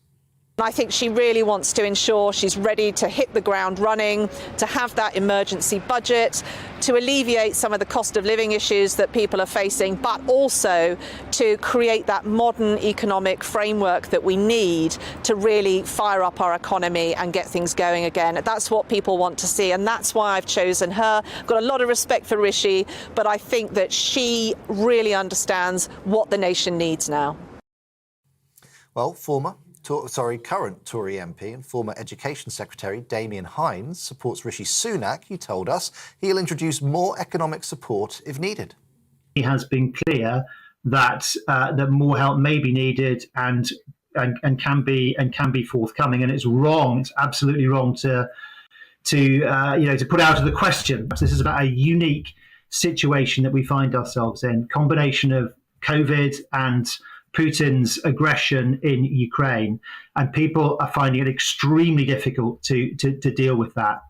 I think she really wants to ensure she's ready to hit the ground running, to have that emergency budget, to alleviate some of the cost of living issues that people are facing, but also to create that modern economic framework that we need to really fire up our economy and get things going again. That's what people want to see, and that's why I've chosen her. I've got a lot of respect for Rishi, but I think that she really understands what the nation needs now. Well, current Tory MP and former Education Secretary Damien Hinds supports Rishi Sunak. He told us he'll introduce more economic support if needed. He has been clear that that more help may be needed and can be forthcoming. And it's wrong. It's absolutely wrong to put out of the question. This is about a unique situation that we find ourselves in. Combination of COVID and Putin's aggression in Ukraine, and people are finding it extremely difficult to deal with that.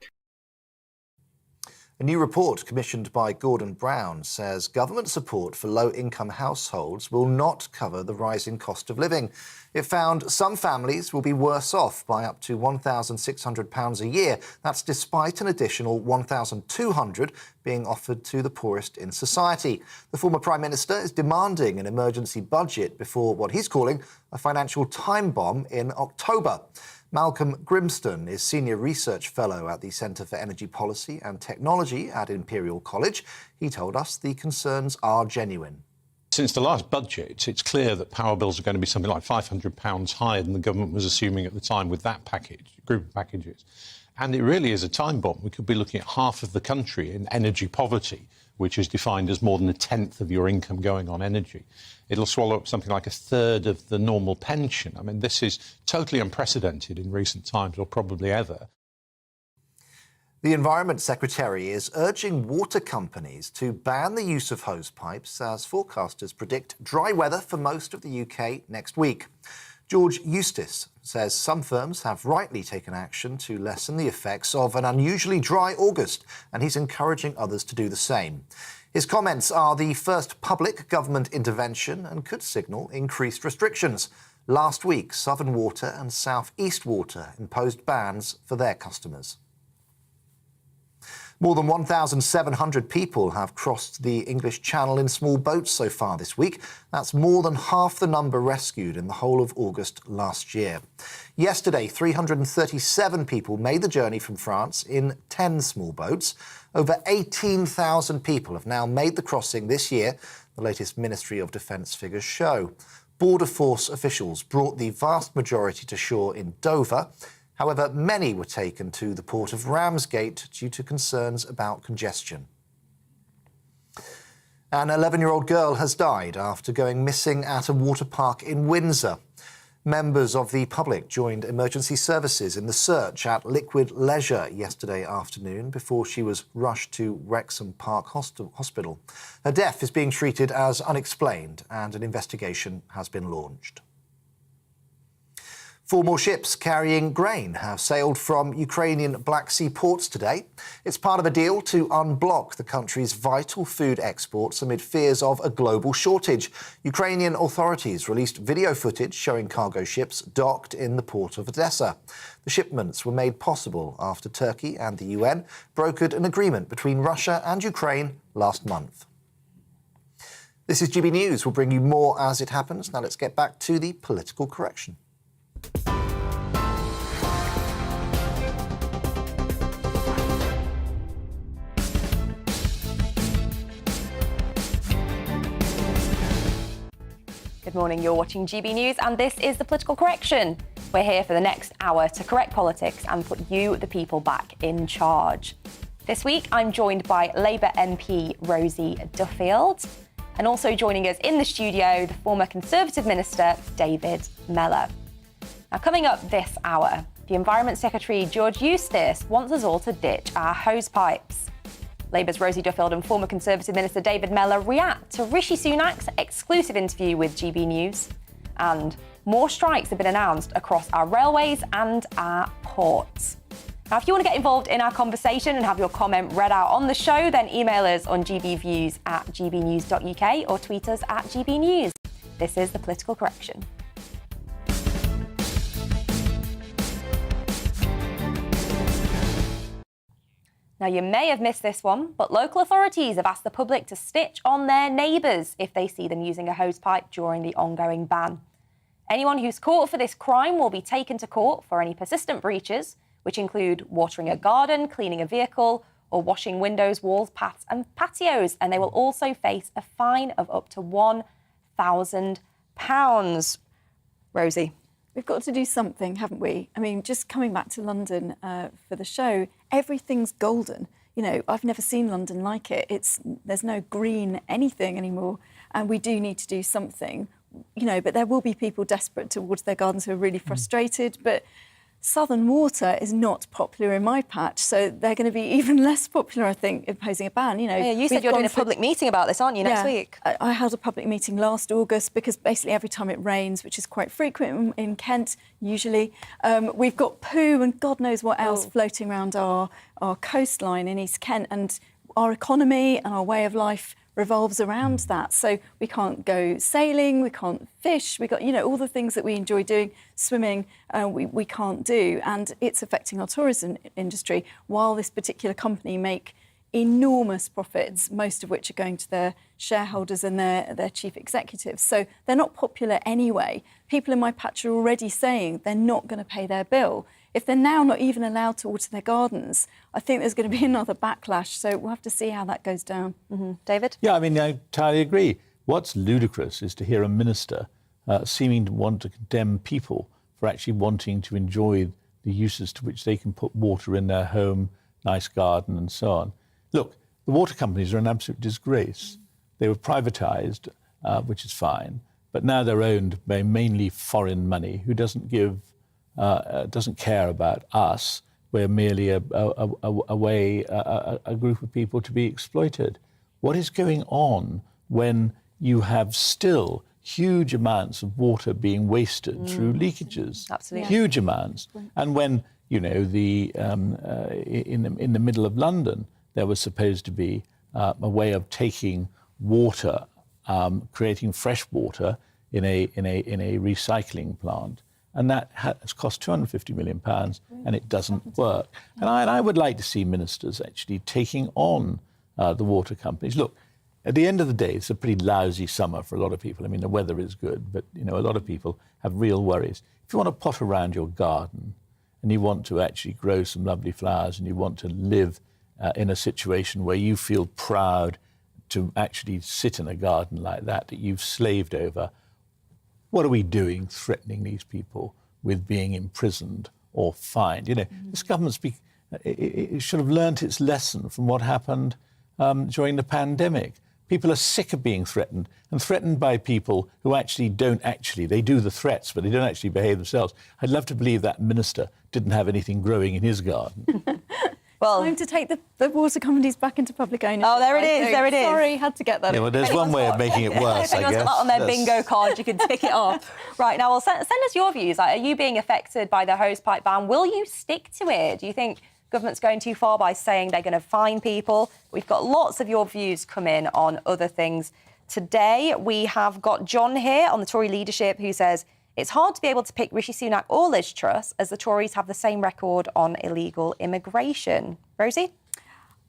A new report commissioned by Gordon Brown says government support for low-income households will not cover the rising cost of living. It found some families will be worse off by up to £1,600 a year. That's despite an additional £1,200 being offered to the poorest in society. The former Prime Minister is demanding an emergency budget before what he's calling a financial time bomb in October. Malcolm Grimston is Senior Research Fellow at the Centre for Energy Policy and Technology at Imperial College. He told us the concerns are genuine. Since the last budget, it's clear that power bills are going to be something like £500 higher than the government was assuming at the time with that group of packages. And it really is a time bomb. We could be looking at half of the country in energy poverty, which is defined as more than a tenth of your income going on energy. It'll swallow up something like a third of the normal pension. I mean, this is totally unprecedented in recent times, or probably ever. The Environment Secretary is urging water companies to ban the use of hose pipes as forecasters predict dry weather for most of the UK next week. George Eustace says some firms have rightly taken action to lessen the effects of an unusually dry August, and he's encouraging others to do the same. His comments are the first public government intervention and could signal increased restrictions. Last week, Southern Water and South East Water imposed bans for their customers. More than 1,700 people have crossed the English Channel in small boats so far this week. That's more than half the number rescued in the whole of August last year. Yesterday, 337 people made the journey from France in 10 small boats. Over 18,000 people have now made the crossing this year, the latest Ministry of Defence figures show. Border Force officials brought the vast majority to shore in Dover. However, many were taken to the port of Ramsgate due to concerns about congestion. An 11-year-old girl has died after going missing at a water park in Windsor. Members of the public joined emergency services in the search at Liquid Leisure yesterday afternoon before she was rushed to Wrexham Park Hospital. Her death is being treated as unexplained and an investigation has been launched. 4 more ships carrying grain have sailed from Ukrainian Black Sea ports today. It's part of a deal to unblock the country's vital food exports amid fears of a global shortage. Ukrainian authorities released video footage showing cargo ships docked in the port of Odessa. The shipments were made possible after Turkey and the UN brokered an agreement between Russia and Ukraine last month. This is GB News. We'll bring you more as it happens. Now let's get back to the political correction. Good morning, you're watching GB News and this is the Political Correction. We're here for the next hour to correct politics and put you, the people, back in charge. This week, I'm joined by Labour MP Rosie Duffield, and also joining us in the studio, the former Conservative Minister, David Mellor. Now, coming up this hour, the Environment Secretary, George Eustace, wants us all to ditch our hose pipes. Labour's Rosie Duffield and former Conservative Minister David Mellor react to Rishi Sunak's exclusive interview with GB News. And more strikes have been announced across our railways and our ports. Now, if you want to get involved in our conversation and have your comment read out on the show, then email us on gbviews@gbnews.uk or tweet us at gbnews. This is the Political Correction. Now, you may have missed this one, but local authorities have asked the public to stitch on their neighbours if they see them using a hosepipe during the ongoing ban. Anyone who's caught for this crime will be taken to court for any persistent breaches, which include watering a garden, cleaning a vehicle, or washing windows, walls, paths and patios. And they will also face a fine of up to £1,000. Rosie. We've got to do something, haven't we? I mean, just coming back to London for the show, everything's golden. You know, I've never seen London like it. There's no green anything anymore, and we do need to do something. You know, but there will be people desperate towards their gardens who are really frustrated. But Southern Water is not popular in my patch, so they're going to be even less popular, I think, imposing a ban. You know, you said you're doing a public meeting about this, aren't you, next week? I held a public meeting last August because basically every time it rains, which is quite frequent in Kent, usually, we've got poo and God knows what else floating around our coastline in East Kent, and our economy and our way of life revolves around that. So we can't go sailing, we can't fish, we got, you know, all the things that we enjoy doing, swimming, we can't do. And it's affecting our tourism industry, while this particular company make enormous profits, most of which are going to their shareholders and their chief executives. So they're not popular anyway. People in my patch are already saying they're not going to pay their bill. If they're now not even allowed to water their gardens, I think there's going to be another backlash. So we'll have to see how that goes down. David? Yeah, I mean, I entirely agree. What's ludicrous is to hear a minister seeming to want to condemn people for actually wanting to enjoy the uses to which they can put water in their home, nice garden and so on. Look, the water companies are an absolute disgrace. They were privatised, which is fine, but now they're owned by mainly foreign money who doesn't care about us. We're merely a group of people to be exploited. What is going on when you have still huge amounts of water being wasted through leakages? Absolutely. Huge amounts. And when, you know, in the middle of London, there was supposed to be a way of taking water, creating fresh water in a recycling plant. And that has cost £250 million, and it doesn't work. And I would like to see ministers actually taking on the water companies. Look, at the end of the day, it's a pretty lousy summer for a lot of people. I mean, the weather is good, but, you know, a lot of people have real worries. If you want to pot around your garden and you want to actually grow some lovely flowers and you want to live in a situation where you feel proud to actually sit in a garden like that you've slaved over, what are we doing threatening these people with being imprisoned or fined? You know, this government it should have learnt its lesson from what happened during the pandemic. People are sick of being threatened, and threatened by people who they do the threats, but they don't actually behave themselves. I'd love to believe that minister didn't have anything growing in his garden. Well, time to take the water companies back into public ownership. Oh, there it is, there it is. Sorry, had to get that. Yeah, well, there's one way of making it worse, I guess. Got that on their bingo card, you can tick it off. Right, now, well, send us your views. Are you being affected by the hosepipe ban? Will you stick to it? Do you think government's going too far by saying they're going to fine people? We've got lots of your views come in on other things. Today, we have got John here on the Tory leadership who says, it's hard to be able to pick Rishi Sunak or Liz Truss as the Tories have the same record on illegal immigration. Rosie?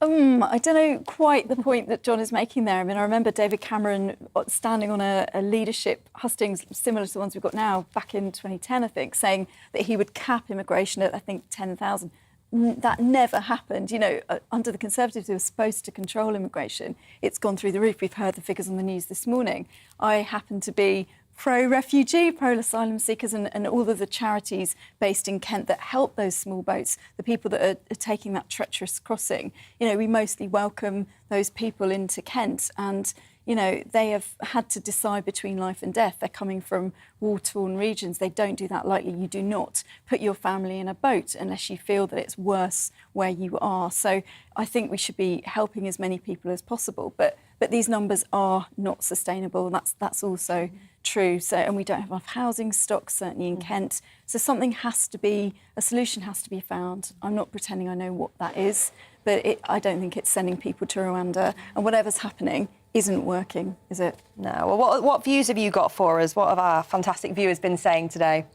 I don't know quite the point that John is making there. I mean, I remember David Cameron standing on a leadership hustings similar to the ones we've got now back in 2010, I think, saying that he would cap immigration at, I think, 10,000. That never happened. You know, under the Conservatives, who were supposed to control immigration, it's gone through the roof. We've heard the figures on the news this morning. I happen to be pro-refugee, pro-asylum seekers and all of the charities based in Kent that help those small boats, the people that are taking that treacherous crossing. You know, we mostly welcome those people into Kent and, you know, they have had to decide between life and death. They're coming from war-torn regions. They don't do that lightly. You do not put your family in a boat unless you feel that it's worse where you are. So I think we should be helping as many people as possible. But these numbers are not sustainable. That's also true. So, and we don't have enough housing stock, certainly in Kent. So a solution has to be found. I'm not pretending I know what that is, but I don't think it's sending people to Rwanda. And whatever's happening isn't working, is it? No. Well, what views have you got for us? What have our fantastic viewers been saying today?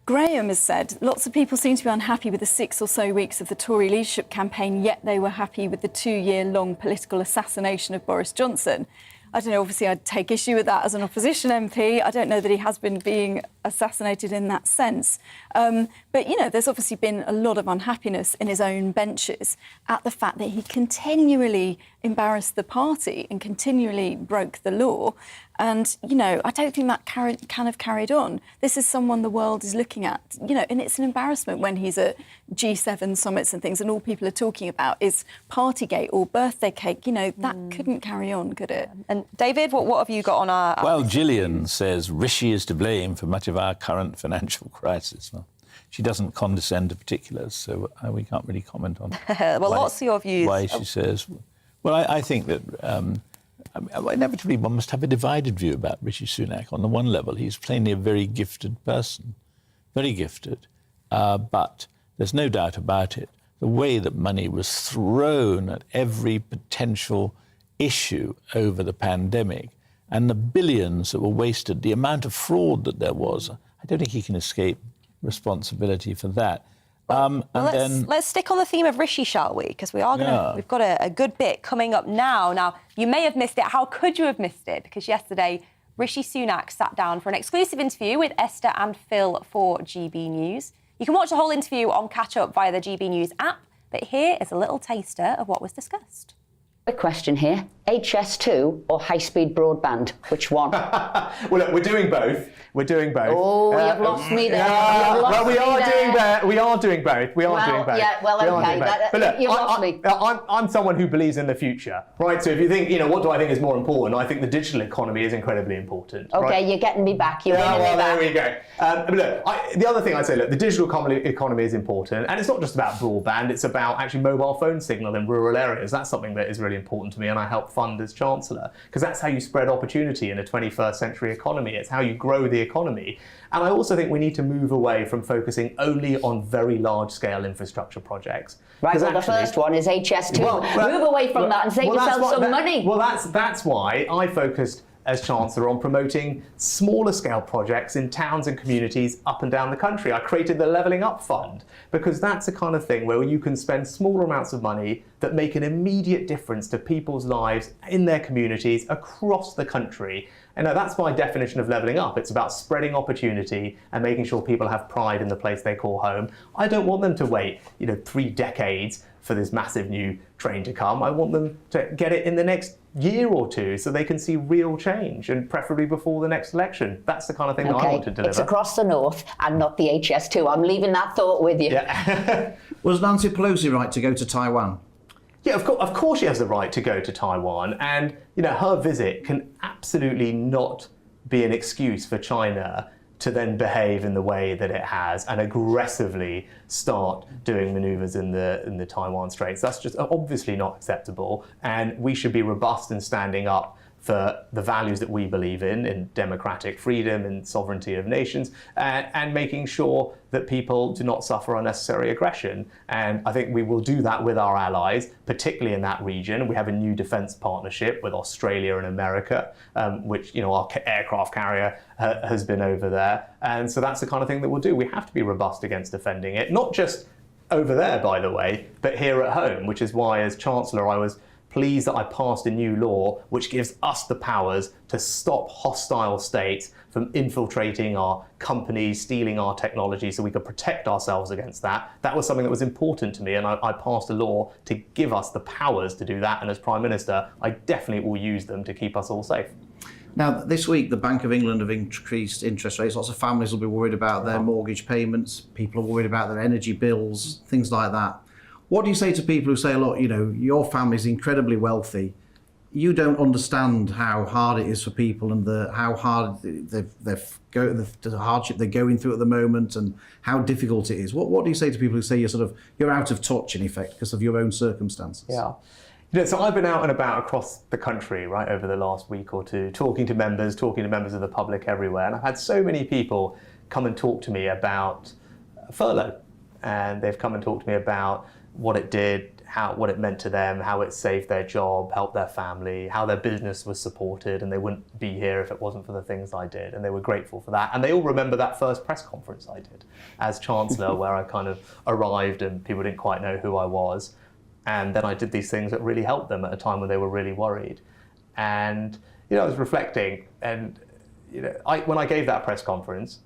Graham has said, lots of people seem to be unhappy with the 6 or so weeks of the Tory leadership campaign, yet they were happy with the 2-year-long political assassination of Boris Johnson. I don't know, obviously I'd take issue with that as an opposition MP. I don't know that he has been being assassinated in that sense. But, you know, there's obviously been a lot of unhappiness in his own benches at the fact that he continually embarrassed the party and continually broke the law. And, you know, I don't think that can have carried on. This is someone the world is looking at, you know, and it's an embarrassment when he's at G7 summits and things and all people are talking about is Partygate or birthday cake. You know, that couldn't carry on, could it? And David, what have you got on our... Well, Gillian says Rishi is to blame for much of our current financial crisis. Well, she doesn't condescend to particulars, so we can't really comment on. Well, lots of your views. Why she says. Well, I think that inevitably one must have a divided view about Rishi Sunak. On the one level, he's plainly a very gifted person, very gifted, but there's no doubt about it. The way that money was thrown at every potential issue over the pandemic and the billions that were wasted, the amount of fraud that there was, I don't think he can escape responsibility for that. Let's stick on the theme of Rishi, shall we? Because we've got a good bit coming up now. Now, you may have missed it. How could you have missed it? Because yesterday, Rishi Sunak sat down for an exclusive interview with Esther and Phil for GB News. You can watch the whole interview on Catch Up via the GB News app, but here is a little taster of what was discussed. Quick question here. HS2 or high-speed broadband? Which one? Well, look, we're doing both. Oh, you've lost me there. We are doing both. Yeah, well, OK. But look, you've lost me. I'm someone who believes in the future, right? So if you think, what do I think is more important? I think the digital economy is incredibly important. OK, right? you're getting me back. You're winning me back. There we go. But look, the other thing I'd say, look, the digital economy is important. And it's not just about broadband. It's about actually mobile phone signal in rural areas. That's something that is really important to me, and I help fund as Chancellor, because that's how you spread opportunity in a 21st century economy. It's how you grow the economy. And I also think we need to move away from focusing only on very large-scale infrastructure projects. Right, well, the first one is HS2. Move away from that and save yourself some money. Well, that's why I focused as Chancellor on promoting smaller scale projects in towns and communities up and down the country. I created the Levelling Up Fund because that's the kind of thing where you can spend smaller amounts of money that make an immediate difference to people's lives in their communities across the country. And that's my definition of levelling up. It's about spreading opportunity and making sure people have pride in the place they call home. I don't want them to wait, 3 decades for this massive new train to come. I want them to get it in the next year or two so they can see real change, and preferably before the next election. That's the kind of thing that I want to deliver. It's across the north and not the HS2. I'm leaving that thought with you. Yeah. Was Nancy Pelosi right to go to Taiwan? Yeah, of course she has the right to go to Taiwan, and her visit can absolutely not be an excuse for China to then behave in the way that it has and aggressively start doing manoeuvres in the Taiwan Straits. That's just obviously not acceptable, and we should be robust in standing up for the values that we believe in democratic freedom and sovereignty of nations, and making sure that people do not suffer unnecessary aggression. And I think we will do that with our allies, particularly in that region. We have a new defence partnership with Australia and America, which our aircraft carrier has been over there. And so that's the kind of thing that we'll do. We have to be robust against defending it, not just over there, by the way, but here at home, which is why, as Chancellor, I was pleased that I passed a new law which gives us the powers to stop hostile states from infiltrating our companies, stealing our technology, so we could protect ourselves against that. That was something that was important to me, and I passed a law to give us the powers to do that. And as Prime Minister, I definitely will use them to keep us all safe. Now, this week, the Bank of England have increased interest rates. Lots of families will be worried about their mortgage payments. People are worried about their energy bills, things like that. What do you say to people who say, look, your family's incredibly wealthy. You don't understand how hard it is for people and how hard the hardship they're going through at the moment and how difficult it is. What do you say to people who say you're out of touch, in effect, because of your own circumstances? Yeah. So I've been out and about across the country, right, over the last week or two, talking to members of the public everywhere. And I've had so many people come and talk to me about furlough. And they've come and talked to me about what it did, what it meant to them, how it saved their job, helped their family, how their business was supported, and they wouldn't be here if it wasn't for the things I did. And they were grateful for that. And they all remember that first press conference I did as Chancellor, where I kind of arrived and people didn't quite know who I was. And then I did these things that really helped them at a time when they were really worried. And I was reflecting, and when I gave that press conference,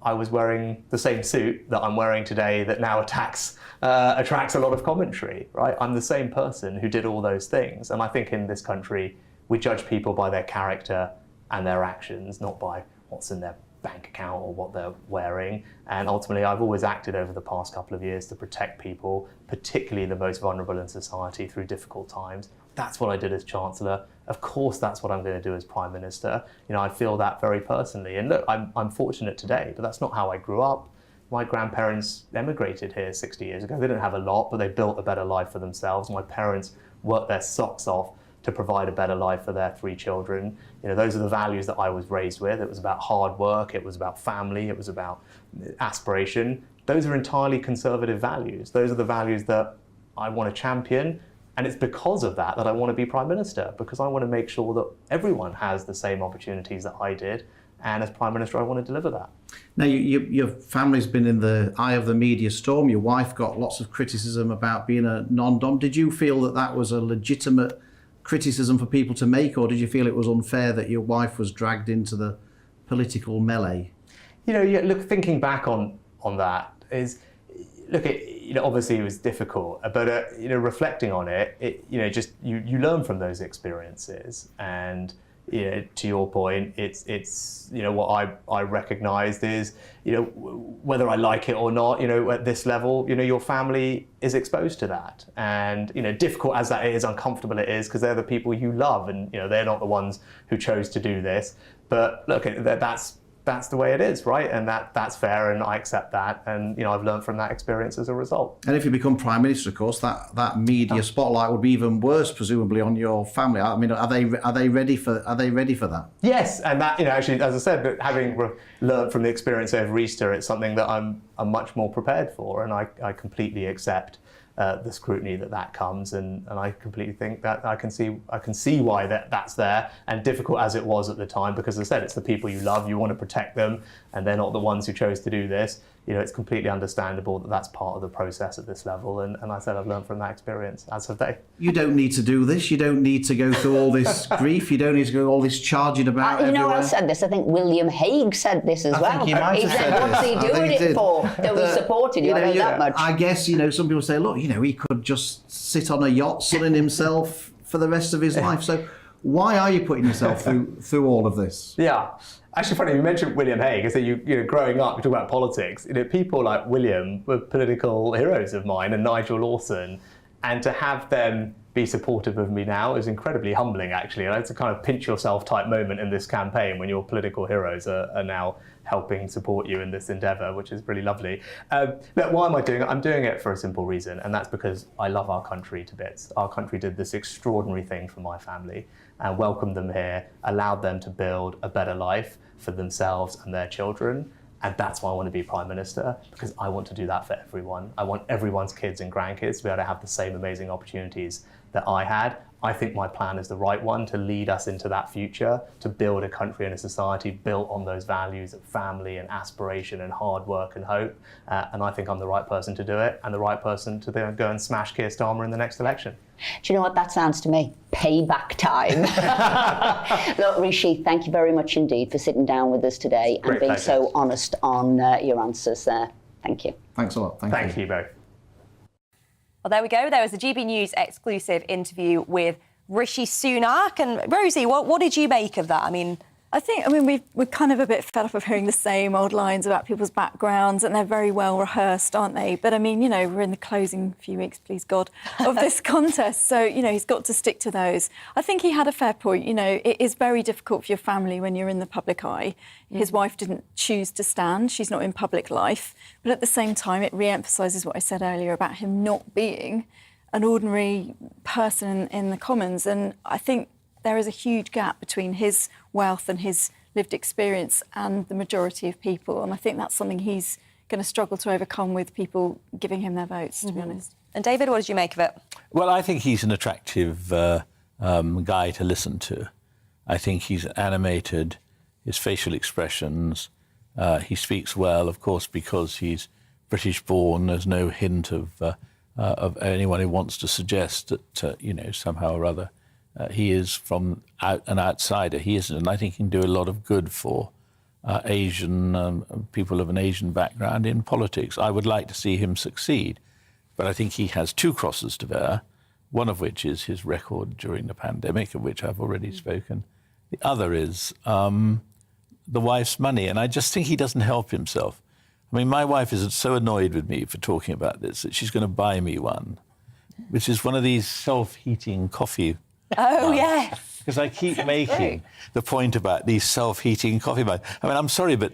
I was wearing the same suit that I'm wearing today that now attracts a lot of commentary, right? I'm the same person who did all those things. And I think in this country, we judge people by their character and their actions, not by what's in their bank account or what they're wearing. And ultimately, I've always acted over the past couple of years to protect people, particularly the most vulnerable in society, through difficult times. That's what I did as Chancellor. Of course, that's what I'm going to do as Prime Minister. I feel that very personally. And look, I'm fortunate today, but that's not how I grew up. my grandparents emigrated here 60 years ago. They didn't have a lot, but they built a better life for themselves. My parents worked their socks off to provide a better life for their 3 children. You know, those are the values that I was raised with. It was about hard work, it was about family, it was about aspiration. Those are entirely conservative values. Those are the values that I want to champion. And it's because of that that I want to be Prime Minister, because I want to make sure that everyone has the same opportunities that I did. And as Prime Minister, I want to deliver that. Now, your family's been in the eye of the media storm. Your wife got lots of criticism about being a non-dom. Did you feel that that was a legitimate criticism for people to make, or did you feel it was unfair that your wife was dragged into the political melee? You know, look, thinking back on that is, look, obviously it was difficult, but reflecting on it, you learn from those experiences, and to your point, it's what I recognised is, whether I like it or not, at this level, your family is exposed to that, and difficult as that is, uncomfortable it is, because they're the people you love, and they're not the ones who chose to do this. But look, that's the way it is, right? And that's fair, and I accept that. And I've learned from that experience as a result. And if you become Prime Minister, of course, that media spotlight would be even worse, presumably, on your family. I mean, are they ready for that? Yes, and that actually, as I said, having learned from the experience over Easter, it's something that I'm much more prepared for, and I completely accept the scrutiny that comes, and I completely think that I can see why that's there, and difficult as it was at the time, because as I said, it's the people you love, you want to protect them, and they're not the ones who chose to do this. It's completely understandable that that's part of the process at this level, and I said I've learned from that experience, as have they. You don't need to do this. You don't need to go through all this grief. You don't need to go all this charging about You know everywhere. who said this? I think William Hague said this as well. I think he might have said what's this. he I doing think he it did. for? That we supported you, I know that much. I guess, some people say, look, he could just sit on a yacht sunning himself for the rest of his life. So why are you putting yourself through all of this? Yeah. Actually, funny, you mentioned William Hague. I said, growing up, you talk about politics. People like William were political heroes of mine, and Nigel Lawson, and to have them be supportive of me now is incredibly humbling, actually. And it's a kind of pinch yourself type moment in this campaign when your political heroes are now helping support you in this endeavour, which is really lovely. Look, why am I doing it? I'm doing it for a simple reason, and that's because I love our country to bits. Our country did this extraordinary thing for my family and welcomed them here, allowed them to build a better life for themselves and their children. And that's why I want to be Prime Minister, because I want to do that for everyone. I want everyone's kids and grandkids to be able to have the same amazing opportunities that I had. I think my plan is the right one to lead us into that future, to build a country and a society built on those values of family and aspiration and hard work and hope. And I think I'm the right person to do it, and the right person to then go and smash Keir Starmer in the next election. Do you know what that sounds to me? Payback time. Look, Rishi, thank you very much indeed for sitting down with us today and being so honest on your answers there. Thank you. Thanks a lot. Thank you both. Well, there we go. There was a GB News exclusive interview with Rishi Sunak. And Rosie, what did you make of that? I mean, we're kind of a bit fed up of hearing the same old lines about people's backgrounds, and they're very well rehearsed, aren't they? But I mean, we're in the closing few weeks, please God, of this contest. So, he's got to stick to those. I think he had a fair point. It is very difficult for your family when you're in the public eye. His wife didn't choose to stand. She's not in public life. But at the same time, it re-emphasises what I said earlier about him not being an ordinary person in the Commons. And I think there is a huge gap between his wealth and his lived experience and the majority of people. And I think that's something he's going to struggle to overcome with people giving him their votes, to be honest. And David, what did you make of it? Well, I think he's an attractive guy to listen to. I think he's animated, his facial expressions. He speaks well, of course, because he's British-born. There's no hint of anyone who wants to suggest that, somehow or other, he is from an outsider. He isn't, and I think he can do a lot of good for Asian people of an Asian background in politics. I would like to see him succeed, but I think he has 2 crosses to bear, one of which is his record during the pandemic, of which I've already spoken. The other is the wife's money, and I just think he doesn't help himself. I mean, my wife is so annoyed with me for talking about this that she's going to buy me one, which is one of these self-heating coffee. Oh, yes. because I keep making the point about these self-heating coffee mugs. I mean, I'm sorry, but,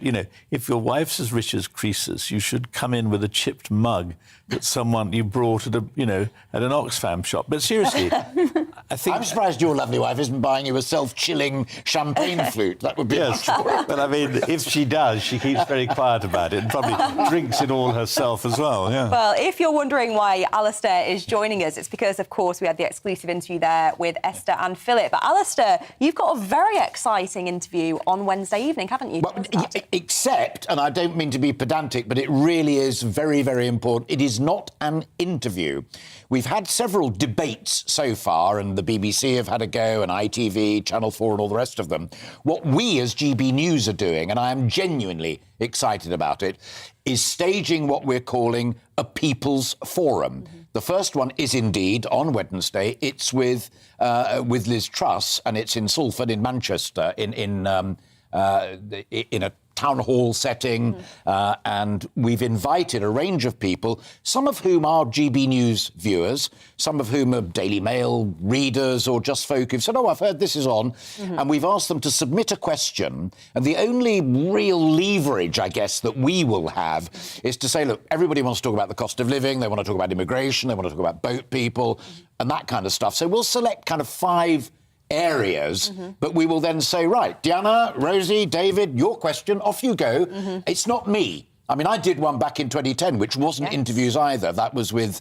if your wife's as rich as Croesus, you should come in with a chipped mug that someone you brought at an Oxfam shop. But seriously, I think... I'm surprised your lovely wife isn't buying you a self-chilling champagne flute. That would be much more. But I mean, if she does, she keeps very quiet about it and probably drinks it all herself as well, yeah. Well, if you're wondering why Alistair is joining us, it's because, of course, we had the exclusive interview there with Esther and Philip. But Alistair, you've got a very exciting interview on Wednesday evening, haven't you? Well, except, and I don't mean to be pedantic, but it really is very, very important, it is not an interview. We've had several debates so far, and the BBC have had a go, and ITV, Channel 4 and all the rest of them. What we as GB News are doing, and I am genuinely excited about it, is staging what we're calling a People's Forum. The first one is indeed on Wednesday. It's with Liz Truss, and it's in Salford in Manchester, in a town hall setting, and we've invited a range of people, some of whom are GB News viewers, some of whom are Daily Mail readers, or just folk who've said, oh, I've heard this is on, and we've asked them to submit a question, and the only real leverage, I guess, that we will have is to say, look, everybody wants to talk about the cost of living, they want to talk about immigration, they want to talk about boat people, and that kind of stuff. So we'll select kind of 5 areas, but we will then say, right, Diana, Rosie, David, your question, off you go. It's not me. I mean, I did one back in 2010, which wasn't interviews either. That was with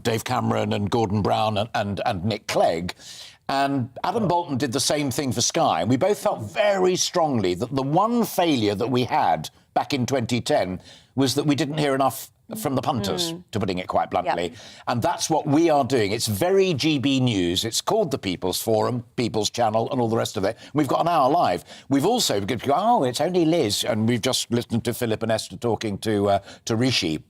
Dave Cameron and Gordon Brown and Nick Clegg. And Adam Bolton did the same thing for Sky. And we both felt very strongly that the one failure that we had back in 2010 was that we didn't hear enough from the punters, to putting it quite bluntly. And that's what we are doing. It's very GB News. It's called the People's Forum, People's Channel, and all the rest of it. We've got an hour live. We've also, it's only Liz, and we've just listened to Philip and Esther talking to Rishi.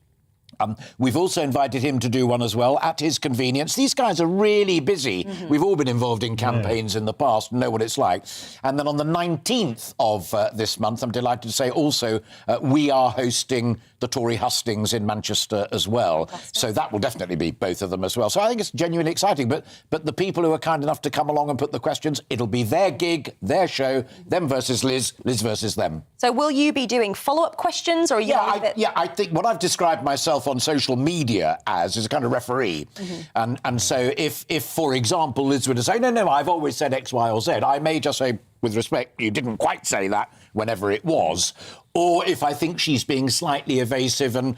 We've also invited him to do one as well, at his convenience. These guys are really busy. We've all been involved in campaigns in the past and know what it's like. And then on the 19th of this month, I'm delighted to say also, we are hosting the Tory hustings in Manchester as well. Fantastic. So that will definitely be both of them as well. So I think it's genuinely exciting. But the people who are kind enough to come along and put the questions, it'll be their gig, their show, them versus Liz, Liz versus them. So will you be doing follow-up questions, or are you I think what I've described myself on social media as is a kind of referee. And so if, for example, Liz were to say, no, I've always said X, Y or Z, I may just say, with respect, you didn't quite say that, whenever it was. Or if I think she's being slightly evasive and,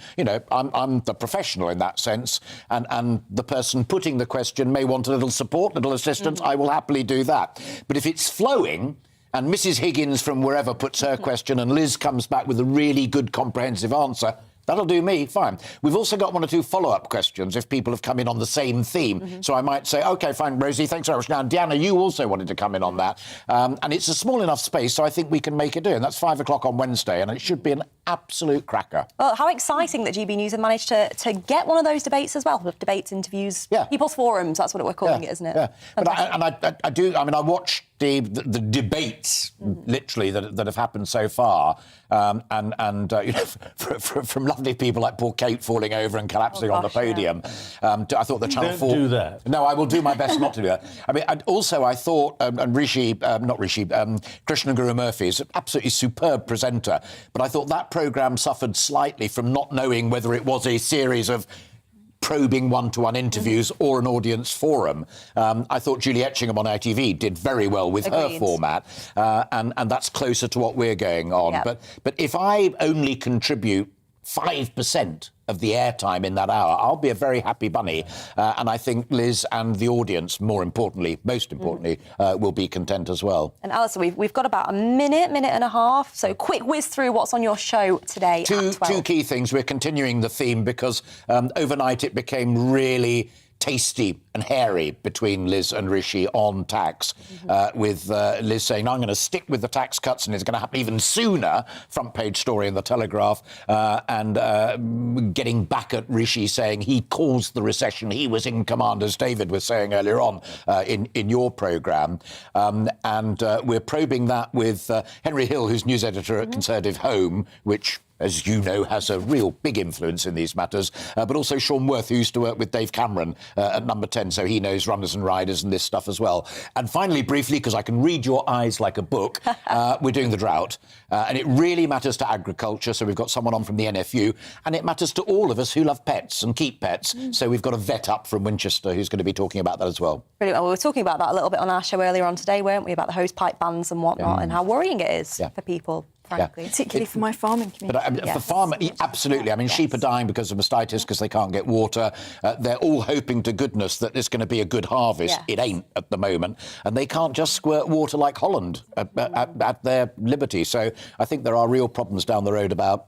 I'm the professional in that sense, and the person putting the question may want a little support, little assistance, I will happily do that. But if it's flowing, and Mrs. Higgins from wherever puts her question and Liz comes back with a really good comprehensive answer, that'll do me, fine. We've also got 1 or 2 follow-up questions if people have come in on the same theme. So I might say, OK, fine, Rosie, thanks very much. Now, Diana, you also wanted to come in on that. And it's a small enough space, so I think we can make it do. And that's 5 o'clock on Wednesday, and it should be an absolute cracker. Well, how exciting that GB News have managed to get one of those debates as well, with debates, interviews, People's Forums, that's what we're calling it, isn't it? Yeah, but I watch the debates, literally, that have happened so far, from lovely people like poor Kate falling over and collapsing on the podium. I thought the Channel 4... Don't do that. No, I will do my best not to do that. I mean, I thought, and Rishi, Krishnan Guru Murphy is an absolutely superb presenter, but I thought that programme suffered slightly from not knowing whether it was a series of probing one-to-one interviews or an audience forum. I thought Julie Etchingham on ITV did very well with her format, and that's closer to what we're going on. Yep. But if I only contribute 5% of the airtime in that hour, I'll be a very happy bunny. And I think Liz and the audience, most importantly, will be content as well. And Alistair, we've got about a minute and a half, so quick whiz through what's on your show today. Two key things. We're continuing the theme because overnight it became really tasty and hairy between Liz and Rishi on tax, with Liz saying, I'm going to stick with the tax cuts and it's going to happen even sooner, front page story in The Telegraph, and getting back at Rishi saying he caused the recession, he was in command, as David was saying earlier on in your programme. And we're probing that with Henry Hill, who's news editor at Conservative Home, which as you know, has a real big influence in these matters, but also Sean Worth, who used to work with Dave Cameron at Number 10, so he knows runners and riders and this stuff as well. And finally, briefly, because I can read your eyes like a book, we're doing the drought, and it really matters to agriculture, so we've got someone on from the NFU, and it matters to all of us who love pets and keep pets, so we've got a vet up from Winchester who's going to be talking about that as well. Brilliant. Well, we were talking about that a little bit on our show earlier on today, weren't we, about the hosepipe bans and whatnot, and how worrying it is for people. Frankly. Particularly for my farming community. But for farmers, absolutely. I mean, sheep are dying because of mastitis because they can't get water. They're all hoping to goodness that it's going to be a good harvest. It ain't at the moment. And they can't just squirt water like Holland at their liberty. So I think there are real problems down the road about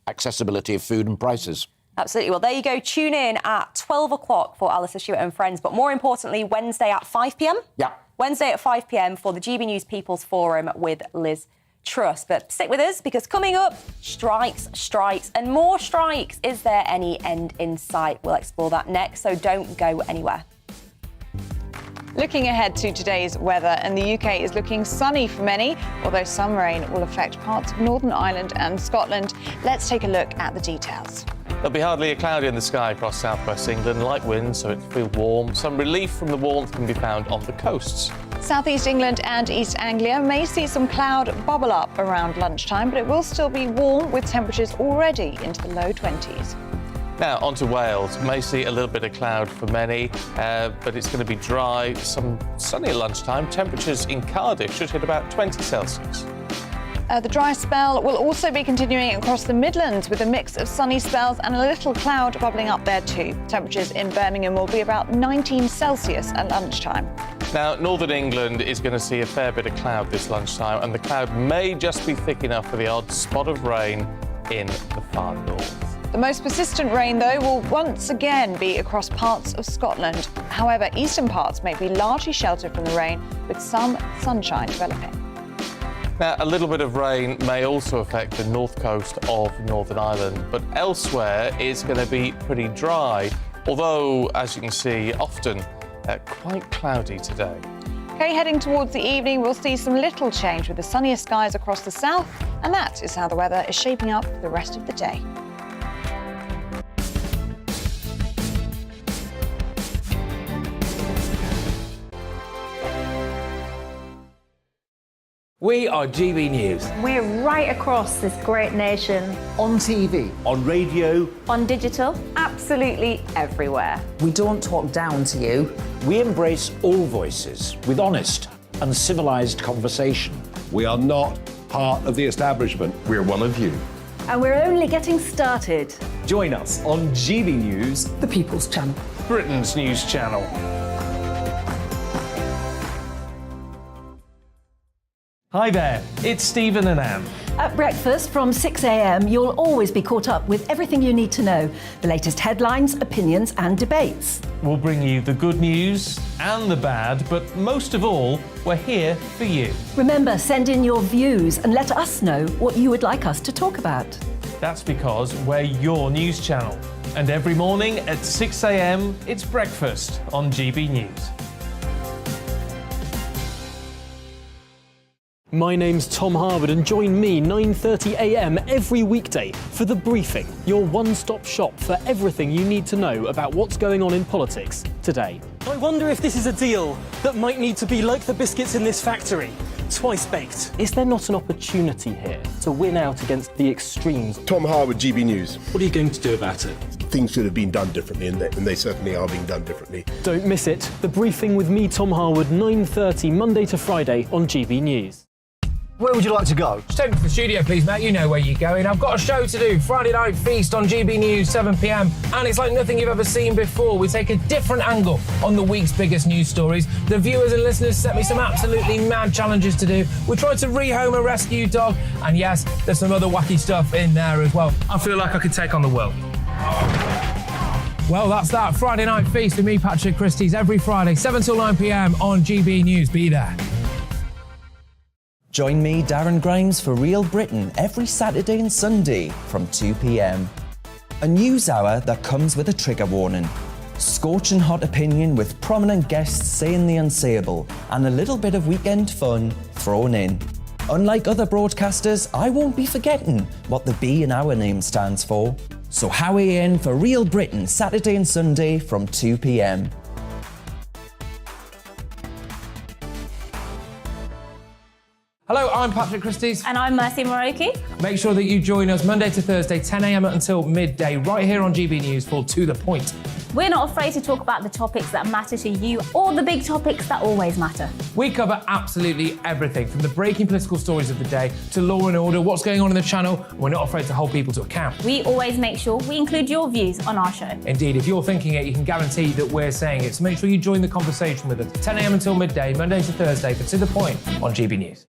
accessibility of food and prices. Absolutely. Well, there you go. Tune in at 12 o'clock for Alistair Stewart and Friends. But more importantly, Wednesday at 5 p.m. Yeah. Wednesday at 5 p.m. for the GB News People's Forum with Liz Truss. But stick with us, because coming up, strikes, and more strikes. Is there any end in sight? We'll explore that next, so don't go anywhere. Looking ahead to today's weather, and the UK is looking sunny for many, although some rain will affect parts of Northern Ireland and Scotland. Let's take a look at the details. There'll be hardly a cloud in the sky across southwest England, light winds, so it feels warm. Some relief from the warmth can be found on the coasts. Southeast England and East Anglia may see some cloud bubble up around lunchtime, but it will still be warm with temperatures already into the low 20s. Now, on to Wales. May see a little bit of cloud for many, but it's going to be dry. Some sunny at lunchtime. Temperatures in Cardiff should hit about 20 Celsius. The dry spell will also be continuing across the Midlands with a mix of sunny spells and a little cloud bubbling up there too. Temperatures in Birmingham will be about 19 Celsius at lunchtime. Now, Northern England is going to see a fair bit of cloud this lunchtime, and the cloud may just be thick enough for the odd spot of rain in the far north. The most persistent rain, though, will once again be across parts of Scotland. However, eastern parts may be largely sheltered from the rain, with some sunshine developing. Now, a little bit of rain may also affect the north coast of Northern Ireland, but elsewhere it's going to be pretty dry, although, as you can see, often quite cloudy today. OK, heading towards the evening, we'll see some little change with the sunnier skies across the south, and that is how the weather is shaping up for the rest of the day. We are GB News. We're right across this great nation. On TV. On radio. On digital. Absolutely everywhere. We don't talk down to you. We embrace all voices with honest and civilised conversation. We are not part of the establishment. We're one of you. And we're only getting started. Join us on GB News, the People's Channel. Britain's news channel. Hi there, it's Stephen and Anne. At breakfast from 6 a.m, you'll always be caught up with everything you need to know, the latest headlines, opinions and debates. We'll bring you the good news and the bad, but most of all, we're here for you. Remember, send in your views and let us know what you would like us to talk about. That's because we're your news channel. And every morning at 6 a.m, it's breakfast on GB News. My name's Tom Harwood, and join me 9:30 a.m. every weekday for The Briefing, your one-stop shop for everything you need to know about what's going on in politics today. I wonder if this is a deal that might need to be like the biscuits in this factory, twice baked. Is there not an opportunity here to win out against the extremes? Tom Harwood, GB News. What are you going to do about it? Things should have been done differently, and they certainly are being done differently. Don't miss it. The Briefing with me, Tom Harwood, 9:30 Monday to Friday on GB News. Where would you like to go? Just take me to the studio, please, mate. You know where you're going. I've got a show to do. Friday Night Feast on GB News, 7 p.m. And it's like nothing you've ever seen before. We take a different angle on the week's biggest news stories. The viewers and listeners set me some absolutely mad challenges to do. We tried to rehome a rescue dog. And yes, there's some other wacky stuff in there as well. I feel like I could take on the world. Well, that's that. Friday Night Feast with me, Patrick Christie's, every Friday, 7 till 9 p.m. on GB News. Be there. Join me, Darren Grimes, for Real Britain every Saturday and Sunday from 2 p.m. A news hour that comes with a trigger warning. Scorching hot opinion with prominent guests saying the unsayable and a little bit of weekend fun thrown in. Unlike other broadcasters, I won't be forgetting what the B in our name stands for. So Howie in for Real Britain, Saturday and Sunday from 2 p.m. Hello, I'm Patrick Christie's. And I'm Mercy Moroki. Make sure that you join us Monday to Thursday, 10 a.m. until midday, right here on GB News for To The Point. We're not afraid to talk about the topics that matter to you or the big topics that always matter. We cover absolutely everything, from the breaking political stories of the day to law and order, what's going on in the channel. We're not afraid to hold people to account. We always make sure we include your views on our show. Indeed, if you're thinking it, you can guarantee that we're saying it. So make sure you join the conversation with us, 10 a.m. until midday, Monday to Thursday, for To The Point on GB News.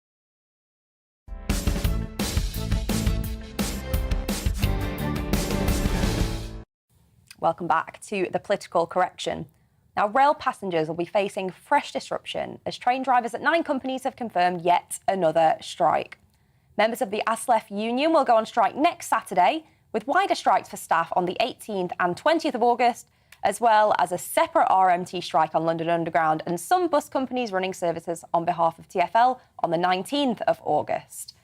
Welcome back to the political correction. Now, rail passengers will be facing fresh disruption as train drivers at 9 companies have confirmed yet another strike. Members of the ASLEF union will go on strike next Saturday, with wider strikes for staff on the 18th and 20th of August, as well as a separate RMT strike on London Underground and some bus companies running services on behalf of TfL on the 19th of August.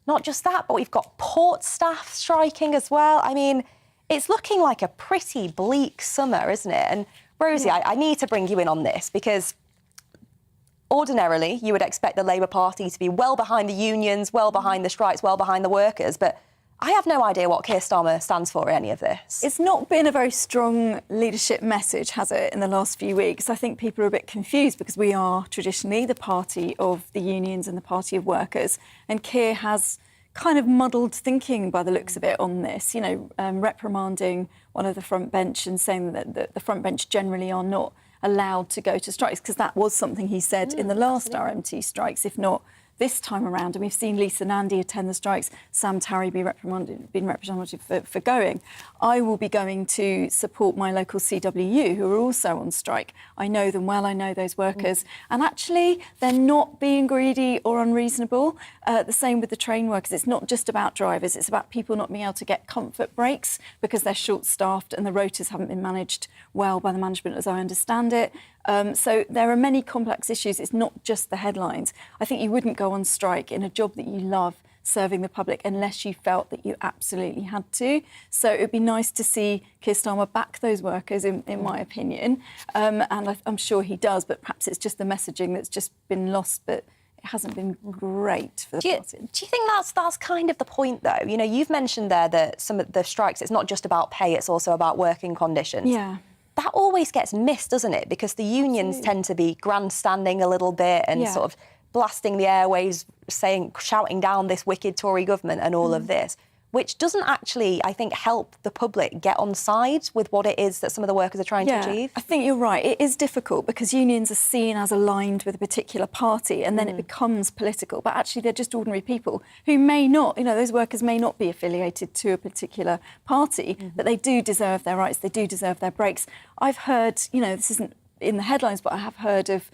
Not just that, but we've got port staff striking as well. I mean, it's looking like a pretty bleak summer, isn't it? And Rosie, I need to bring you in on this because ordinarily you would expect the Labour Party to be well behind the unions, well behind the strikes, well behind the workers, but I have no idea what Keir Starmer stands for in any of this. It's not been a very strong leadership message, has it, in the last few weeks? I think people are a bit confused because we are traditionally the party of the unions and the party of workers, and Keir has kind of muddled thinking by the looks of it on this, you know, reprimanding one of the front bench and saying that the front bench generally are not allowed to go to strikes, because that was something he said in the last RMT strikes, if not this time around. And we've seen Lisa Nandy attend the strikes, Sam Tarry been reprimanded for going. I will be going to support my local CWU, who are also on strike. I know them well, I know those workers. And actually, they're not being greedy or unreasonable. The same with the train workers. It's not just about drivers, it's about people not being able to get comfort breaks because they're short-staffed and the rotas haven't been managed well by the management, as I understand it. So there are many complex issues. It's not just the headlines. I think you wouldn't go on strike in a job that you love, serving the public, unless you felt that you absolutely had to. So it would be nice to see Keir Starmer back those workers, in my opinion. And I'm sure he does, but perhaps it's just the messaging that's just been lost, but it hasn't been great for the party. Do you think that's kind of the point, though? You know, you've mentioned there that some of the strikes, it's not just about pay, it's also about working conditions. Yeah. That always gets missed, doesn't it? Because the unions tend to be grandstanding a little bit and sort of blasting the airwaves, shouting down this wicked Tory government and all of this, which doesn't actually, I think, help the public get on side with what it is that some of the workers are trying to achieve. I think you're right. It is difficult because unions are seen as aligned with a particular party and then it becomes political. But actually, they're just ordinary people who may not, you know, those workers may not be affiliated to a particular party, but they do deserve their rights. They do deserve their breaks. I've heard, you know, this isn't in the headlines, but I have heard of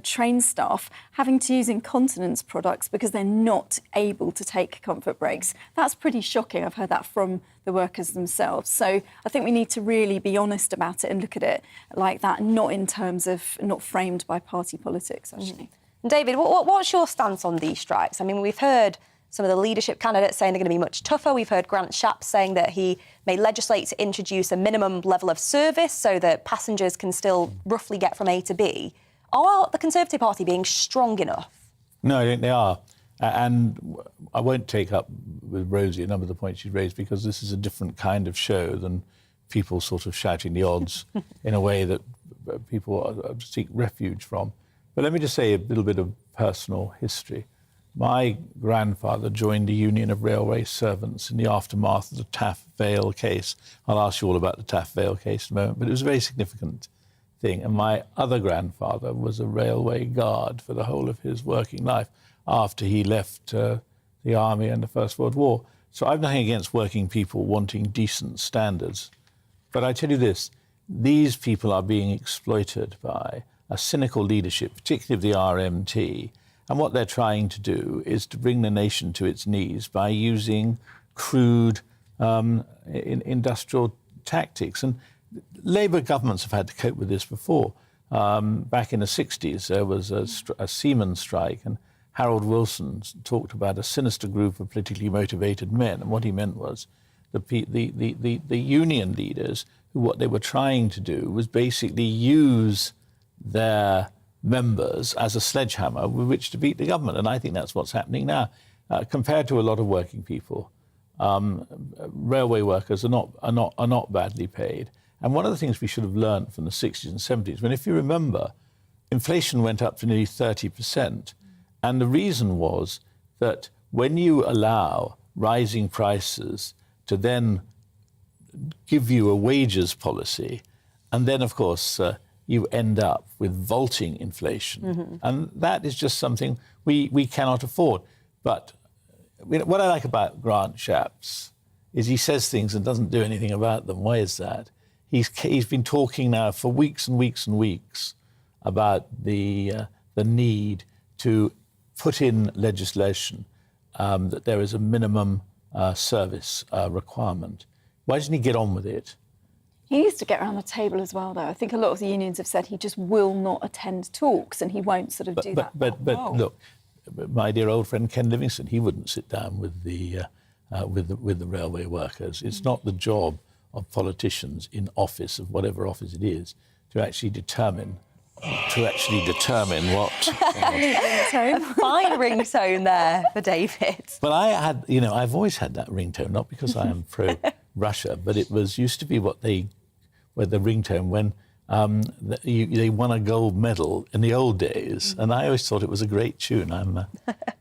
train staff having to use incontinence products because they're not able to take comfort breaks. That's pretty shocking. I've heard that from the workers themselves. So I think we need to really be honest about it and look at it like that, not in terms of, not framed by party politics, actually. David, what's your stance on these strikes? I mean, we've heard some of the leadership candidates saying they're going to be much tougher. We've heard Grant Shapps saying that he may legislate to introduce a minimum level of service so that passengers can still roughly get from A to B. Are the Conservative Party being strong enough? No, I think they are. And I won't take up with Rosie a number of the points she's raised because this is a different kind of show than people sort of shouting the odds in a way that people seek refuge from. But let me just say a little bit of personal history. My grandfather joined the Union of Railway Servants in the aftermath of the Taff Vale case. I'll ask you all about the Taff Vale case in a moment, but it was a very significant thing. And my other grandfather was a railway guard for the whole of his working life after he left the army and the First World War. So I've nothing against working people wanting decent standards. But I tell you this, these people are being exploited by a cynical leadership, particularly of the RMT. And what they're trying to do is to bring the nation to its knees by using crude industrial tactics. And Labour governments have had to cope with this before. Back in the 60s, there was a seaman strike, and Harold Wilson talked about a sinister group of politically motivated men, and what he meant was the union leaders, who what they were trying to do was basically use their members as a sledgehammer with which to beat the government. And I think that's what's happening now. Compared to a lot of working people, railway workers are not badly paid. And one of the things we should have learned from the 60s and 70s, when, if you remember, inflation went up to nearly 30%. And the reason was that when you allow rising prices to then give you a wages policy, and then, of course, you end up with vaulting inflation. Mm-hmm. And that is just something we cannot afford. But what I like about Grant Shapps is he says things and doesn't do anything about them. Why is that? He's been talking now for weeks and weeks and weeks about the need to put in legislation that there is a minimum service requirement. Why doesn't he get on with it? He needs to get around the table as well, though. I think a lot of the unions have said he just will not attend talks and he won't sort of do that. But look, my dear old friend Ken Livingstone, he wouldn't sit down with the railway workers. It's not the job of politicians in office, of whatever office it is, to actually determine what. A fine ringtone there for David. Well, I've always had that ringtone, not because I am pro-Russia, but it used to be the ringtone when they won a gold medal in the old days, and I always thought it was a great tune.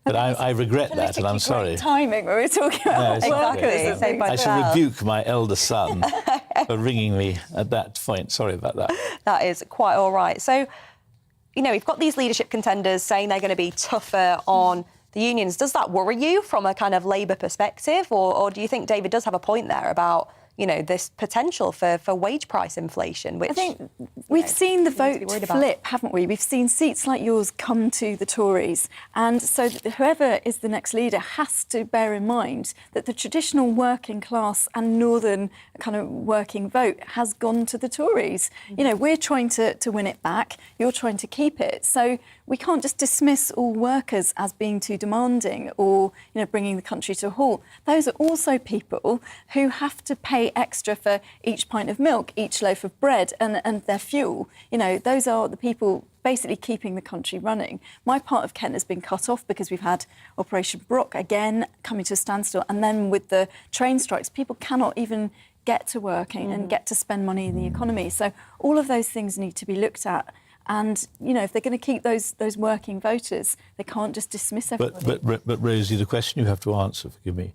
But I regret that, and I'm sorry. Timing when we're talking about exactly. I shall rebuke my elder son for ringing me at that point. Sorry about that. That is quite all right. So, we've got these leadership contenders saying they're going to be tougher on the unions. Does that worry you from a kind of Labour perspective, or do you think David does have a point there about this potential for wage price inflation, which... I think we've seen the vote flip, haven't we? We've seen seats like yours come to the Tories. And so whoever is the next leader has to bear in mind that the traditional working class and northern kind of working vote has gone to the Tories. We're trying to win it back. You're trying to keep it. So we can't just dismiss all workers as being too demanding or, bringing the country to a halt. Those are also people who have to pay extra for each pint of milk, each loaf of bread and their fuel. Those are the people basically keeping the country running. My part of Kent has been cut off because we've had Operation Brock again coming to a standstill, and then with the train strikes, people cannot even get to work and get to spend money in the economy. So all of those things need to be looked at. And, if they're going to keep those working voters, they can't just dismiss everybody. But Rosie, the question you have to answer, forgive me,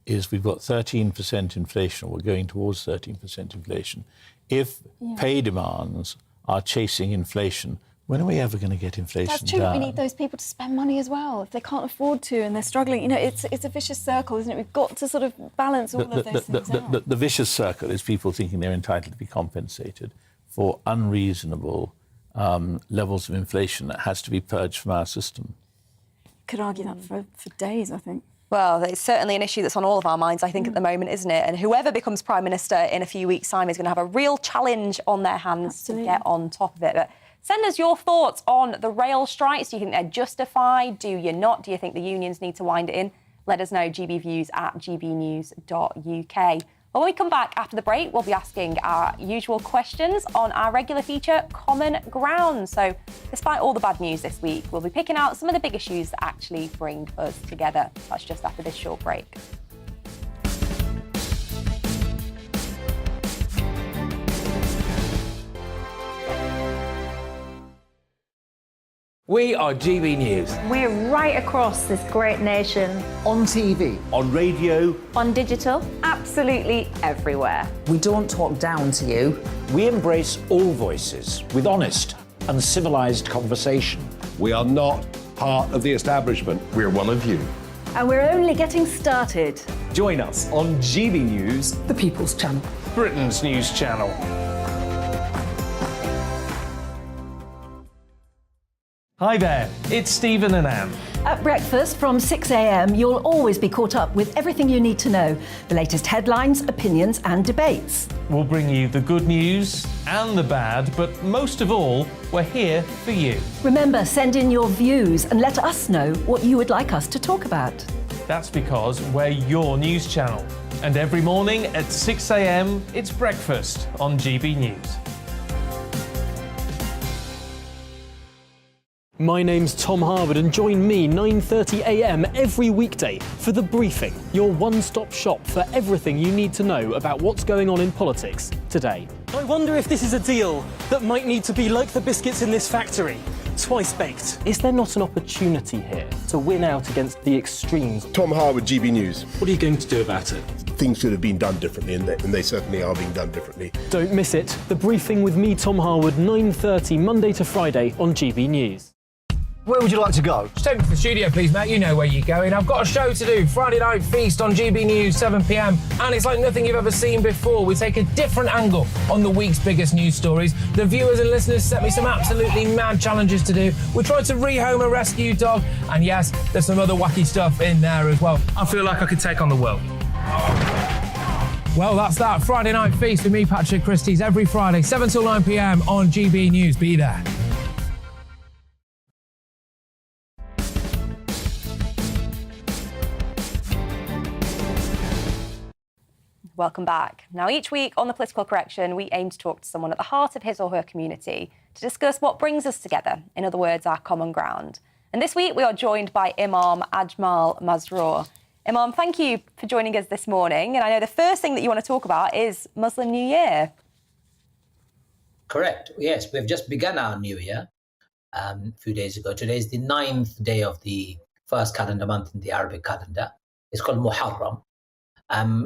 is we've got 13% inflation, or we're going towards 13% inflation. If pay demands are chasing inflation, when are we ever going to get inflation down? That's true, but we need those people to spend money as well. If they can't afford to and they're struggling, it's a vicious circle, isn't it? We've got to sort of balance all of those things out. The vicious circle is people thinking they're entitled to be compensated for unreasonable levels of inflation that has to be purged from our system. Could argue that for days, I think. Well, it's certainly an issue that's on all of our minds, I think, at the moment, isn't it? And whoever becomes Prime Minister in a few weeks' time is going to have a real challenge on their hands to get on top of it. But send us your thoughts on the rail strikes. Do you think they're justified? Do you not? Do you think the unions need to wind it in? Let us know, gbviews@gbnews.uk. Well, when we come back after the break, we'll be asking our usual questions on our regular feature, Common Ground. So, despite all the bad news this week, we'll be picking out some of the big issues that actually bring us together. That's just after this short break. We are GB News. We're right across this great nation. On TV. On radio. On digital. Absolutely everywhere. We don't talk down to you. We embrace all voices with honest and civilised conversation. We are not part of the establishment. We're one of you. And we're only getting started. Join us on GB News, the People's Channel. Britain's news channel. Hi there, it's Stephen and Anne. At breakfast from 6 a.m, you'll always be caught up with everything you need to know, the latest headlines, opinions and debates. We'll bring you the good news and the bad, but most of all, we're here for you. Remember, send in your views and let us know what you would like us to talk about. That's because we're your news channel. And every morning at 6 a.m, it's breakfast on GB News. My name's Tom Harwood and join me 9:30 a.m. every weekday for The Briefing, your one-stop shop for everything you need to know about what's going on in politics today. I wonder if this is a deal that might need to be like the biscuits in this factory, twice baked. Is there not an opportunity here to win out against the extremes? Tom Harwood, GB News. What are you going to do about it? Things should have been done differently, and they certainly are being done differently. Don't miss it. The Briefing with me, Tom Harwood, 9:30 Monday to Friday on GB News. Where would you like to go? Just take me to the studio, please, mate. You know where you're going. I've got a show to do. Friday Night Feast on GB News, 7 p.m. And it's like nothing you've ever seen before. We take a different angle on the week's biggest news stories. The viewers and listeners set me some absolutely mad challenges to do. We tried to rehome a rescue dog. And yes, there's some other wacky stuff in there as well. I feel like I could take on the world. Well, that's that. Friday Night Feast with me, Patrick Christie's, every Friday, 7 till 9 p.m. on GB News. Be there. Welcome back. Now, each week on The Political Correction, we aim to talk to someone at the heart of his or her community to discuss what brings us together, in other words, our common ground. And this week, we are joined by Imam Ajmal Masroor. Imam, thank you for joining us this morning. And I know the first thing that you want to talk about is Muslim New Year. Correct. Yes, we've just begun our New Year a few days ago. Today is the 9th day of the first calendar month in the Arabic calendar. It's called Muharram.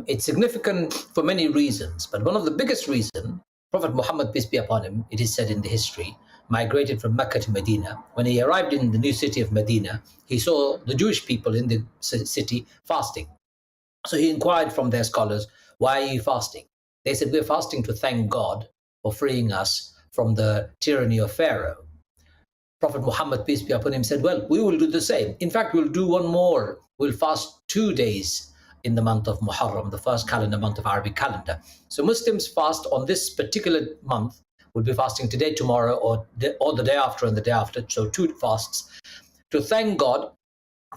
It's significant for many reasons, but one of the biggest reasons, Prophet Muhammad, peace be upon him, it is said in the history, migrated from Mecca to Medina. When he arrived in the new city of Medina, he saw the Jewish people in the city fasting. So he inquired from their scholars, why are you fasting? They said, we're fasting to thank God for freeing us from the tyranny of Pharaoh. Prophet Muhammad, peace be upon him, said, well, we will do the same. In fact, we'll do one more. We'll fast 2 days in the month of Muharram, the first calendar month of Arabic calendar. So Muslims fast on this particular month. We'll be fasting today, tomorrow, or the day after and the day after. So 2 fasts to thank God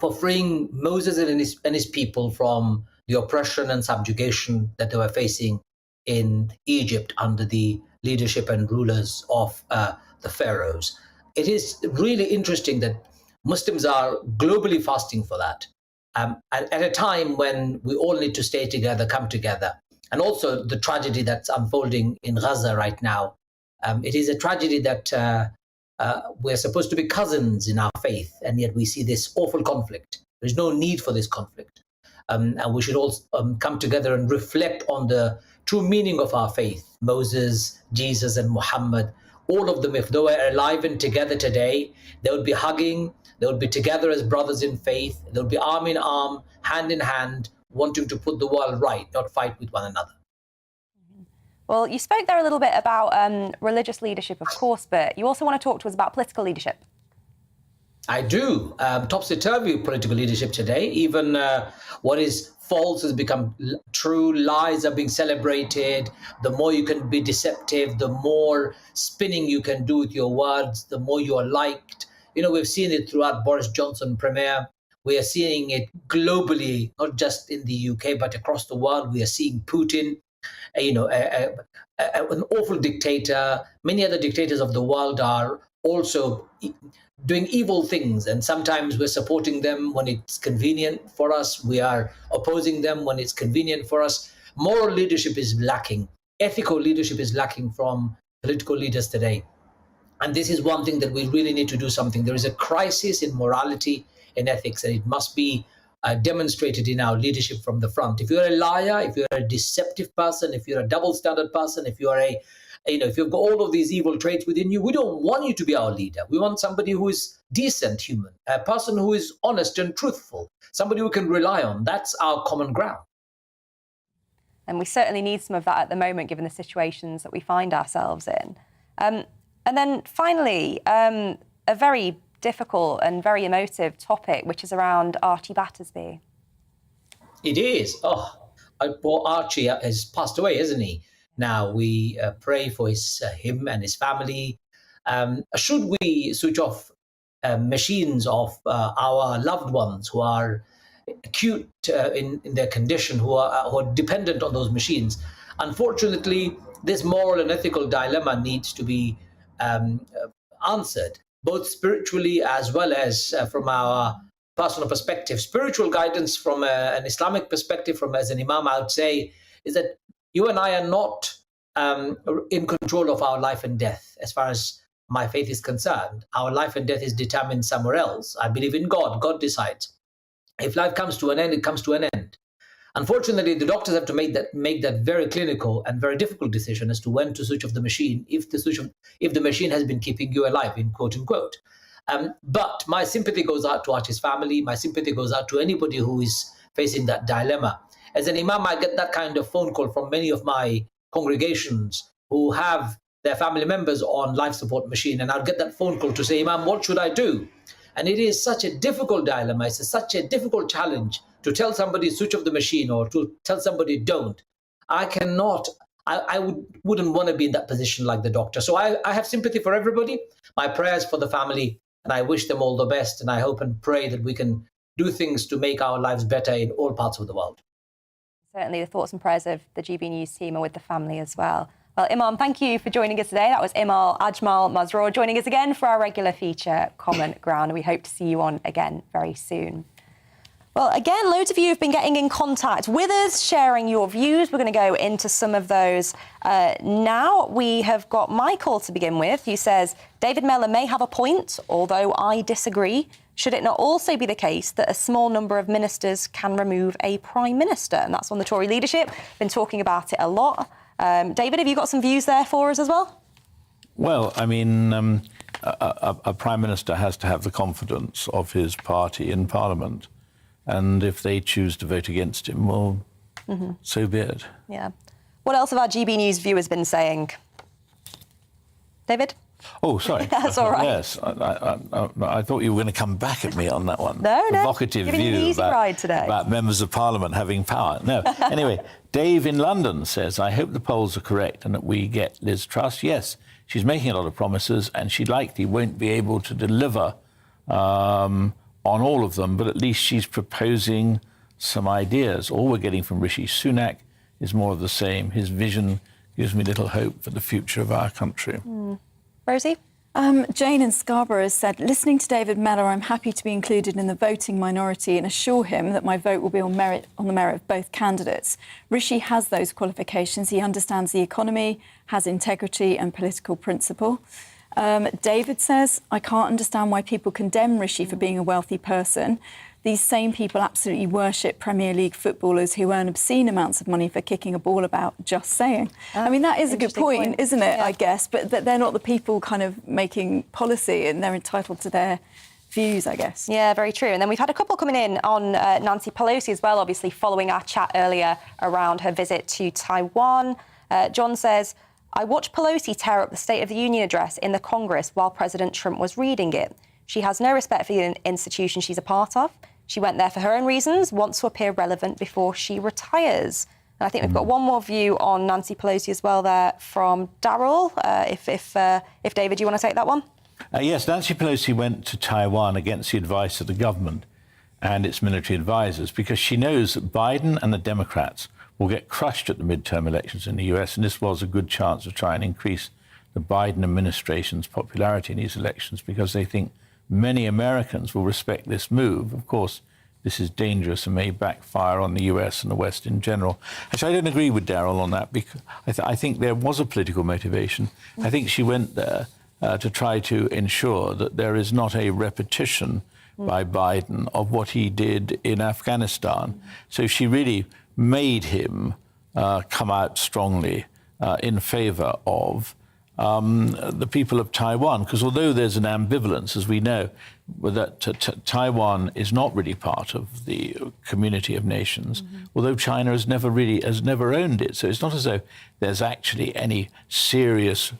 for freeing Moses and his people from the oppression and subjugation that they were facing in Egypt under the leadership and rulers of the pharaohs. It is really interesting that Muslims are globally fasting for that. At a time when we all need to stay together, come together. And also the tragedy that's unfolding in Gaza right now. It is a tragedy that we're supposed to be cousins in our faith, and yet we see this awful conflict. There's no need for this conflict. And we should all come together and reflect on the true meaning of our faith. Moses, Jesus, and Muhammad, all of them, if they were alive and together today, they would be hugging, they would be together as brothers in faith, they would be arm in arm, hand in hand, wanting to put the world right, not fight with one another. Well, you spoke there a little bit about religious leadership, of course, but you also want to talk to us about political leadership. I do. Topsy-turvy political leadership today. Even what is false has become true. Lies are being celebrated. The more you can be deceptive, the more spinning you can do with your words, the more you are liked. You know, we've seen it throughout Boris Johnson Premier. We are seeing it globally, not just in the UK, but across the world. We are seeing Putin, an awful dictator. Many other dictators of the world are also doing evil things, and sometimes we're supporting them when it's convenient for us. We are opposing them when it's convenient for us. Moral leadership is lacking. Ethical leadership is lacking from political leaders today. And this is one thing that we really need to do something. There is a crisis in morality and ethics, and it must be demonstrated in our leadership from the front. If you're a liar, if you're a deceptive person, if you're a double standard person, if you're if you've got all of these evil traits within you, we don't want you to be our leader. We want somebody who is decent human, a person who is honest and truthful, somebody who can rely on. That's our common ground. And we certainly need some of that at the moment, given the situations that we find ourselves in. And then finally, a very difficult and very emotive topic, which is around Archie Battersby. It is. Oh, poor Archie has passed away, hasn't he? Now we pray for him and his family. Should we switch off machines of our loved ones who are acute in their condition, who are dependent on those machines? Unfortunately, this moral and ethical dilemma needs to be answered, both spiritually as well as from our personal perspective. Spiritual guidance from an Islamic perspective, as an imam, I would say, is that you and I are not in control of our life and death. As far as my faith is concerned, our life and death is determined somewhere else. I believe in God. God decides. If life comes to an end, it comes to an end. Unfortunately, the doctors have to make that very clinical and very difficult decision as to when to switch off the machine if the machine has been keeping you alive, in quote unquote. But my sympathy goes out to Archie's family. My sympathy goes out to anybody who is facing that dilemma. As an imam, I get that kind of phone call from many of my congregations who have their family members on life support machine, and I'll get that phone call to say, Imam, what should I do? And it is such a difficult dilemma. It's such a difficult challenge to tell somebody switch off the machine or to tell somebody don't. I cannot. I wouldn't want to be in that position like the doctor. So I have sympathy for everybody. My prayers for the family, and I wish them all the best. And I hope and pray that we can do things to make our lives better in all parts of the world. Certainly the thoughts and prayers of the GB News team are with the family as well. Well, Imam, thank you for joining us today. That was Imam Ajmal Masroor joining us again for our regular feature, Common Ground. And we hope to see you on again very soon. Well, again, loads of you have been getting in contact with us, sharing your views. We're going to go into some of those now. We have got Michael to begin with, who says, David Mellor may have a point, although I disagree. Should it not also be the case that a small number of ministers can remove a prime minister? And that's on the Tory leadership. Been talking about it a lot. David, have you got some views there for us as well? Well, I mean, a prime minister has to have the confidence of his party in Parliament. And if they choose to vote against him, well, so be it. Yeah. What else have our GB News viewers been saying? David? Oh, sorry. That's all right. Yes, I thought you were going to come back at me on that one. No. Provocative Giving you an view easy ride today. about members of Parliament having power. No. Anyway, Dave in London says, I hope the polls are correct and that we get Liz Truss. Yes, she's making a lot of promises and she likely won't be able to deliver on all of them, but at least she's proposing some ideas. All we're getting from Rishi Sunak is more of the same. His vision gives me little hope for the future of our country. Rosie? Jane in Scarborough has said, listening to David Mellor, I'm happy to be included in the voting minority and assure him that my vote will be on the merit of both candidates. Rishi has those qualifications. He understands the economy, has integrity and political principle. David says, I can't understand why people condemn Rishi for being a wealthy person. These same people absolutely worship Premier League footballers who earn obscene amounts of money for kicking a ball about, just saying. I mean, that is a good point, isn't it, I guess? But that they're not the people kind of making policy and they're entitled to their views, I guess. Yeah, very true. And then we've had a couple coming in on Nancy Pelosi as well, obviously following our chat earlier around her visit to Taiwan. John says, I watched Pelosi tear up the State of the Union address in the Congress while President Trump was reading it. She has no respect for the institution she's a part of. She went there for her own reasons, wants to appear relevant before she retires. And I think we've got one more view on Nancy Pelosi as well there from Darryl. If David, you want to take that one? Yes, Nancy Pelosi went to Taiwan against the advice of the government and its military advisors because she knows that Biden and the Democrats will get crushed at the midterm elections in the US, and this was a good chance to try and increase the Biden administration's popularity in these elections because they think many Americans will respect this move. Of course, this is dangerous and may backfire on the US and the West in general. Actually, I don't agree with Darryl on that because I think there was a political motivation. I think she went there to try to ensure that there is not a repetition by Biden of what he did in Afghanistan. So she really made him come out strongly in favour of the people of Taiwan, because although there's an ambivalence, as we know, that Taiwan is not really part of the community of nations, although China has never owned it. So it's not as though there's actually any serious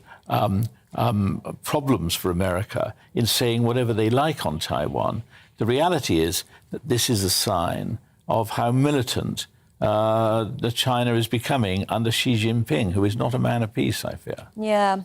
problems for America in saying whatever they like on Taiwan. The reality is that this is a sign of how militant that China is becoming under Xi Jinping, who is not a man of peace, I fear. Yeah.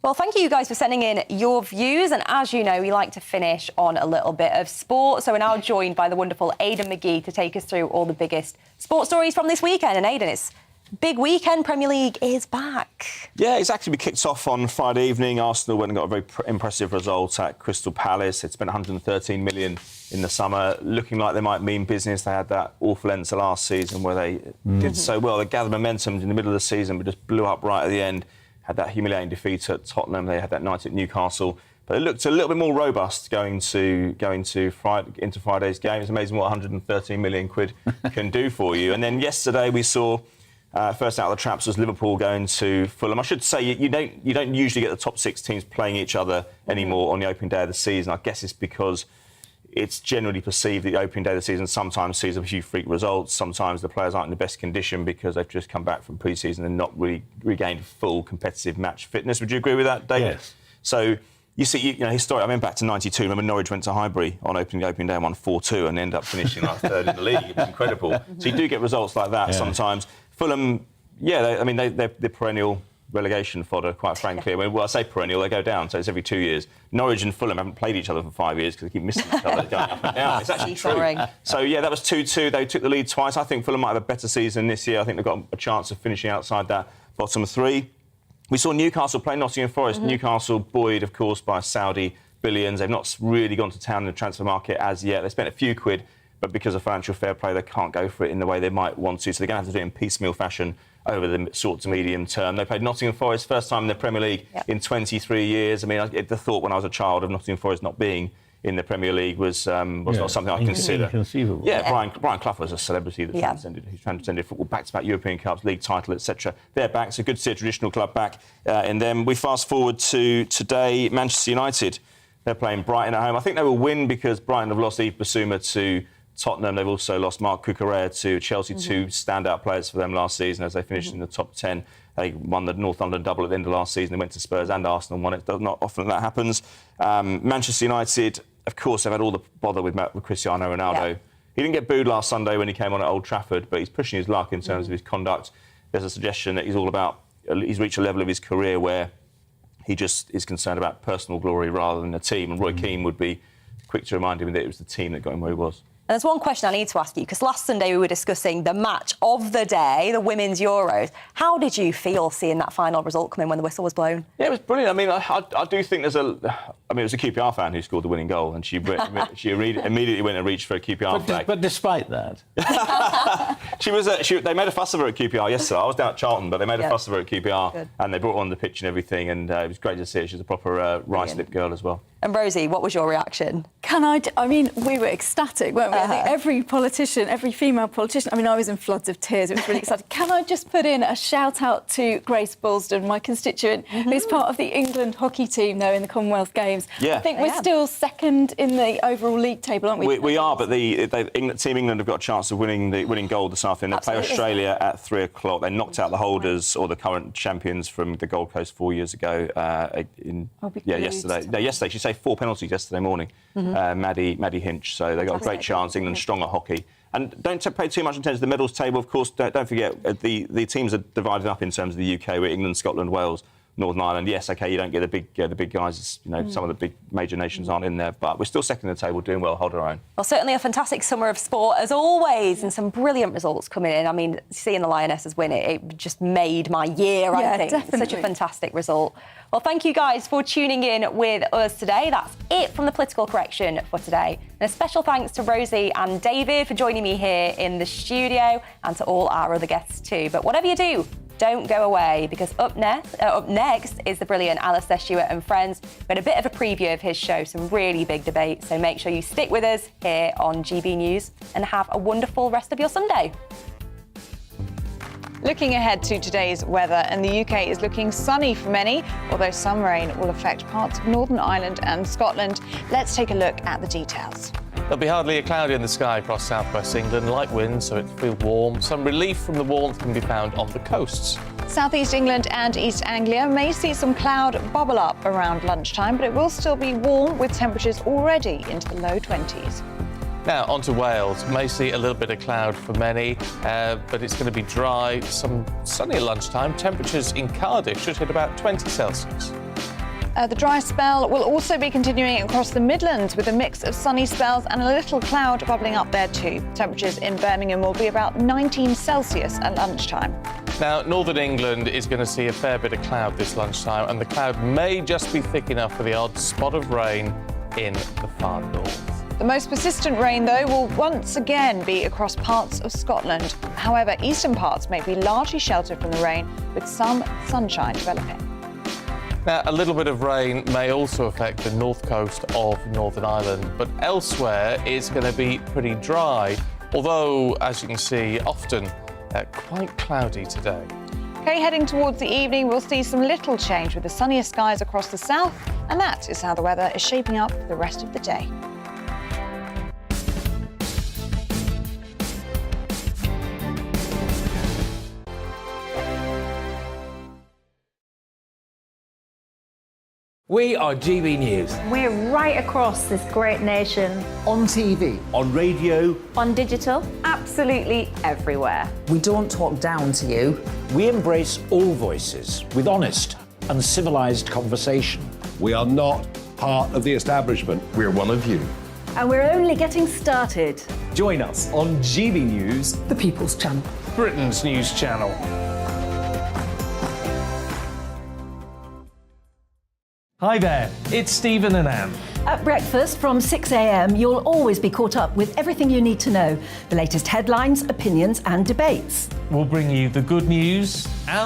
Well, thank you guys for sending in your views. And as you know, we like to finish on a little bit of sport. So we're now joined by the wonderful Aidan McGee to take us through all the biggest sports stories from this weekend. And Aidan, it's big weekend. Premier League is back. Yeah, exactly. We kicked off on Friday evening. Arsenal went and got a very impressive result at Crystal Palace. They spent 113 million in the summer, looking like they might mean business. They had that awful end to last season where they did so well. They gathered momentum in the middle of the season, but just blew up right at the end. Had that humiliating defeat at Tottenham. They had that night at Newcastle. But it looked a little bit more robust going into Friday's game. It's amazing what 113 million quid can do for you. And then yesterday we saw first out of the traps was Liverpool going to Fulham. I should say you don't usually get the top 6 teams playing each other anymore on the opening day of the season. I guess it's because it's generally perceived that the opening day of the season sometimes sees a few freak results. Sometimes the players aren't in the best condition because they've just come back from pre-season and not really regained full competitive match fitness. Would you agree with that, David? Yes. So you see, historically, I mean, back to '92. Remember, Norwich went to Highbury on opening day and won 4-2 and ended up finishing like third in the league. It was incredible. So you do get results like that sometimes. Fulham, they're perennial relegation fodder, quite frankly. I mean, I say perennial, they go down, so it's every 2 years. Norwich and Fulham haven't played each other for 5 years because they keep missing each other going up and down. It's actually true. So, yeah, that was 2-2. They took the lead twice. I think Fulham might have a better season this year. I think they've got a chance of finishing outside that bottom 3. We saw Newcastle play Nottingham Forest. Newcastle buoyed, of course, by Saudi billions. They've not really gone to town in the transfer market as yet. They spent a few quid, but because of financial fair play, they can't go for it in the way they might want to. So they're going to have to do it in piecemeal fashion over the short to medium term. They played Nottingham Forest, first time in the Premier League in 23 years. I mean, the thought when I was a child of Nottingham Forest not being in the Premier League was not something I consider. Inconceivable. Yeah, Brian Clough was a celebrity that transcended football, back-to-back European Cups, league title, etc. They're back. It's good to see a traditional club back in them. We fast forward to today, Manchester United. They're playing Brighton at home. I think they will win because Brighton have lost Yves Bissouma to Tottenham. They've also lost Marc Cucurella to Chelsea, 2 standout players for them last season as they finished in the top 10. They won the North London double at the end of last season. They went to Spurs and Arsenal and won it. Not often that happens. Manchester United, of course, they've had all the bother with Cristiano Ronaldo. Yeah. He didn't get booed last Sunday when he came on at Old Trafford, but he's pushing his luck in terms of his conduct. There's a suggestion that he's reached a level of his career where he just is concerned about personal glory rather than the team. And Roy Keane would be quick to remind him that it was the team that got him where he was. And there's one question I need to ask you, because last Sunday we were discussing the match of the day, the Women's Euros. How did you feel seeing that final result come in when the whistle was blown? Yeah, it was brilliant. I mean, I do think it was a QPR fan who scored the winning goal, and she immediately went and reached for a QPR flag. But despite that... they made a fuss of her at QPR yesterday. I was down at Charlton, but they made a fuss of her at QPR, and they brought her on the pitch and everything, and it was great to see her. She's a proper rice-lipped girl as well. And Rosie, what was your reaction? I mean, we were ecstatic, weren't we? I think every politician, every female politician, I mean, I was in floods of tears. It was really exciting. Can I just put in a shout-out to Grace Bulsden, my constituent, who's part of the England hockey team, though, in the Commonwealth Games. Yeah. I think we're still second in the overall league table, aren't we? We are, but Team England have got a chance of winning gold this afternoon. They play Australia at 3 o'clock. They knocked out the holders, or the current champions from the Gold Coast 4 years ago yesterday. No, yesterday. She saved 4 penalties yesterday morning, Maddie Hinch. So they've got a great chance. England strong at hockey. And don't pay too much attention to the medals table, of course. Don't forget, the teams are divided up in terms of the UK, with England, Scotland, Wales, Northern Ireland. Yes, OK, you don't get the big guys. Some of the big major nations aren't in there, but we're still second in the table, doing well, hold our own. Well, certainly a fantastic summer of sport, as always, and some brilliant results coming in. I mean, seeing the Lionesses win it just made my year, I think. Definitely. Such a fantastic result. Well, thank you guys for tuning in with us today. That's it from the Political Correction for today. And a special thanks to Rosie and David for joining me here in the studio, and to all our other guests too. But whatever you do, don't go away, because up next is the brilliant Alistair Stewart and friends. We had a bit of a preview of his show, some really big debates, so make sure you stick with us here on GB News and have a wonderful rest of your Sunday. Looking ahead to today's weather, and the UK is looking sunny for many, although some rain will affect parts of Northern Ireland and Scotland. Let's take a look at the details. There'll be hardly a cloud in the sky across southwest England. Light winds, so it feels warm. Some relief from the warmth can be found on the coasts. Southeast England and East Anglia may see some cloud bubble up around lunchtime, but it will still be warm with temperatures already into the low 20s. Now, on to Wales. May see a little bit of cloud for many, but it's going to be dry, some sunny at lunchtime. Temperatures in Cardiff should hit about 20 Celsius. The dry spell will also be continuing across the Midlands with a mix of sunny spells and a little cloud bubbling up there too. Temperatures in Birmingham will be about 19 Celsius at lunchtime. Now, Northern England is going to see a fair bit of cloud this lunchtime, and the cloud may just be thick enough for the odd spot of rain in the far north. The most persistent rain, though, will once again be across parts of Scotland. However, eastern parts may be largely sheltered from the rain, with some sunshine developing. Now, a little bit of rain may also affect the north coast of Northern Ireland, but elsewhere it's going to be pretty dry, although, as you can see, often quite cloudy today. OK, heading towards the evening, we'll see some little change with the sunnier skies across the south, and that is how the weather is shaping up for the rest of the day. We are GB News. We're right across this great nation. On TV, on radio, On digital. Absolutely everywhere. We don't talk down to you. We embrace all voices with honest and civilised conversation. We are not part of the establishment. We're one of you. And we're only getting started. Join us on GB News, The People's Channel. Britain's news channel. Hi there, it's Stephen and Anne. At breakfast from 6 a.m, you'll always be caught up with everything you need to know, the latest headlines, opinions and debates. We'll bring you the good news and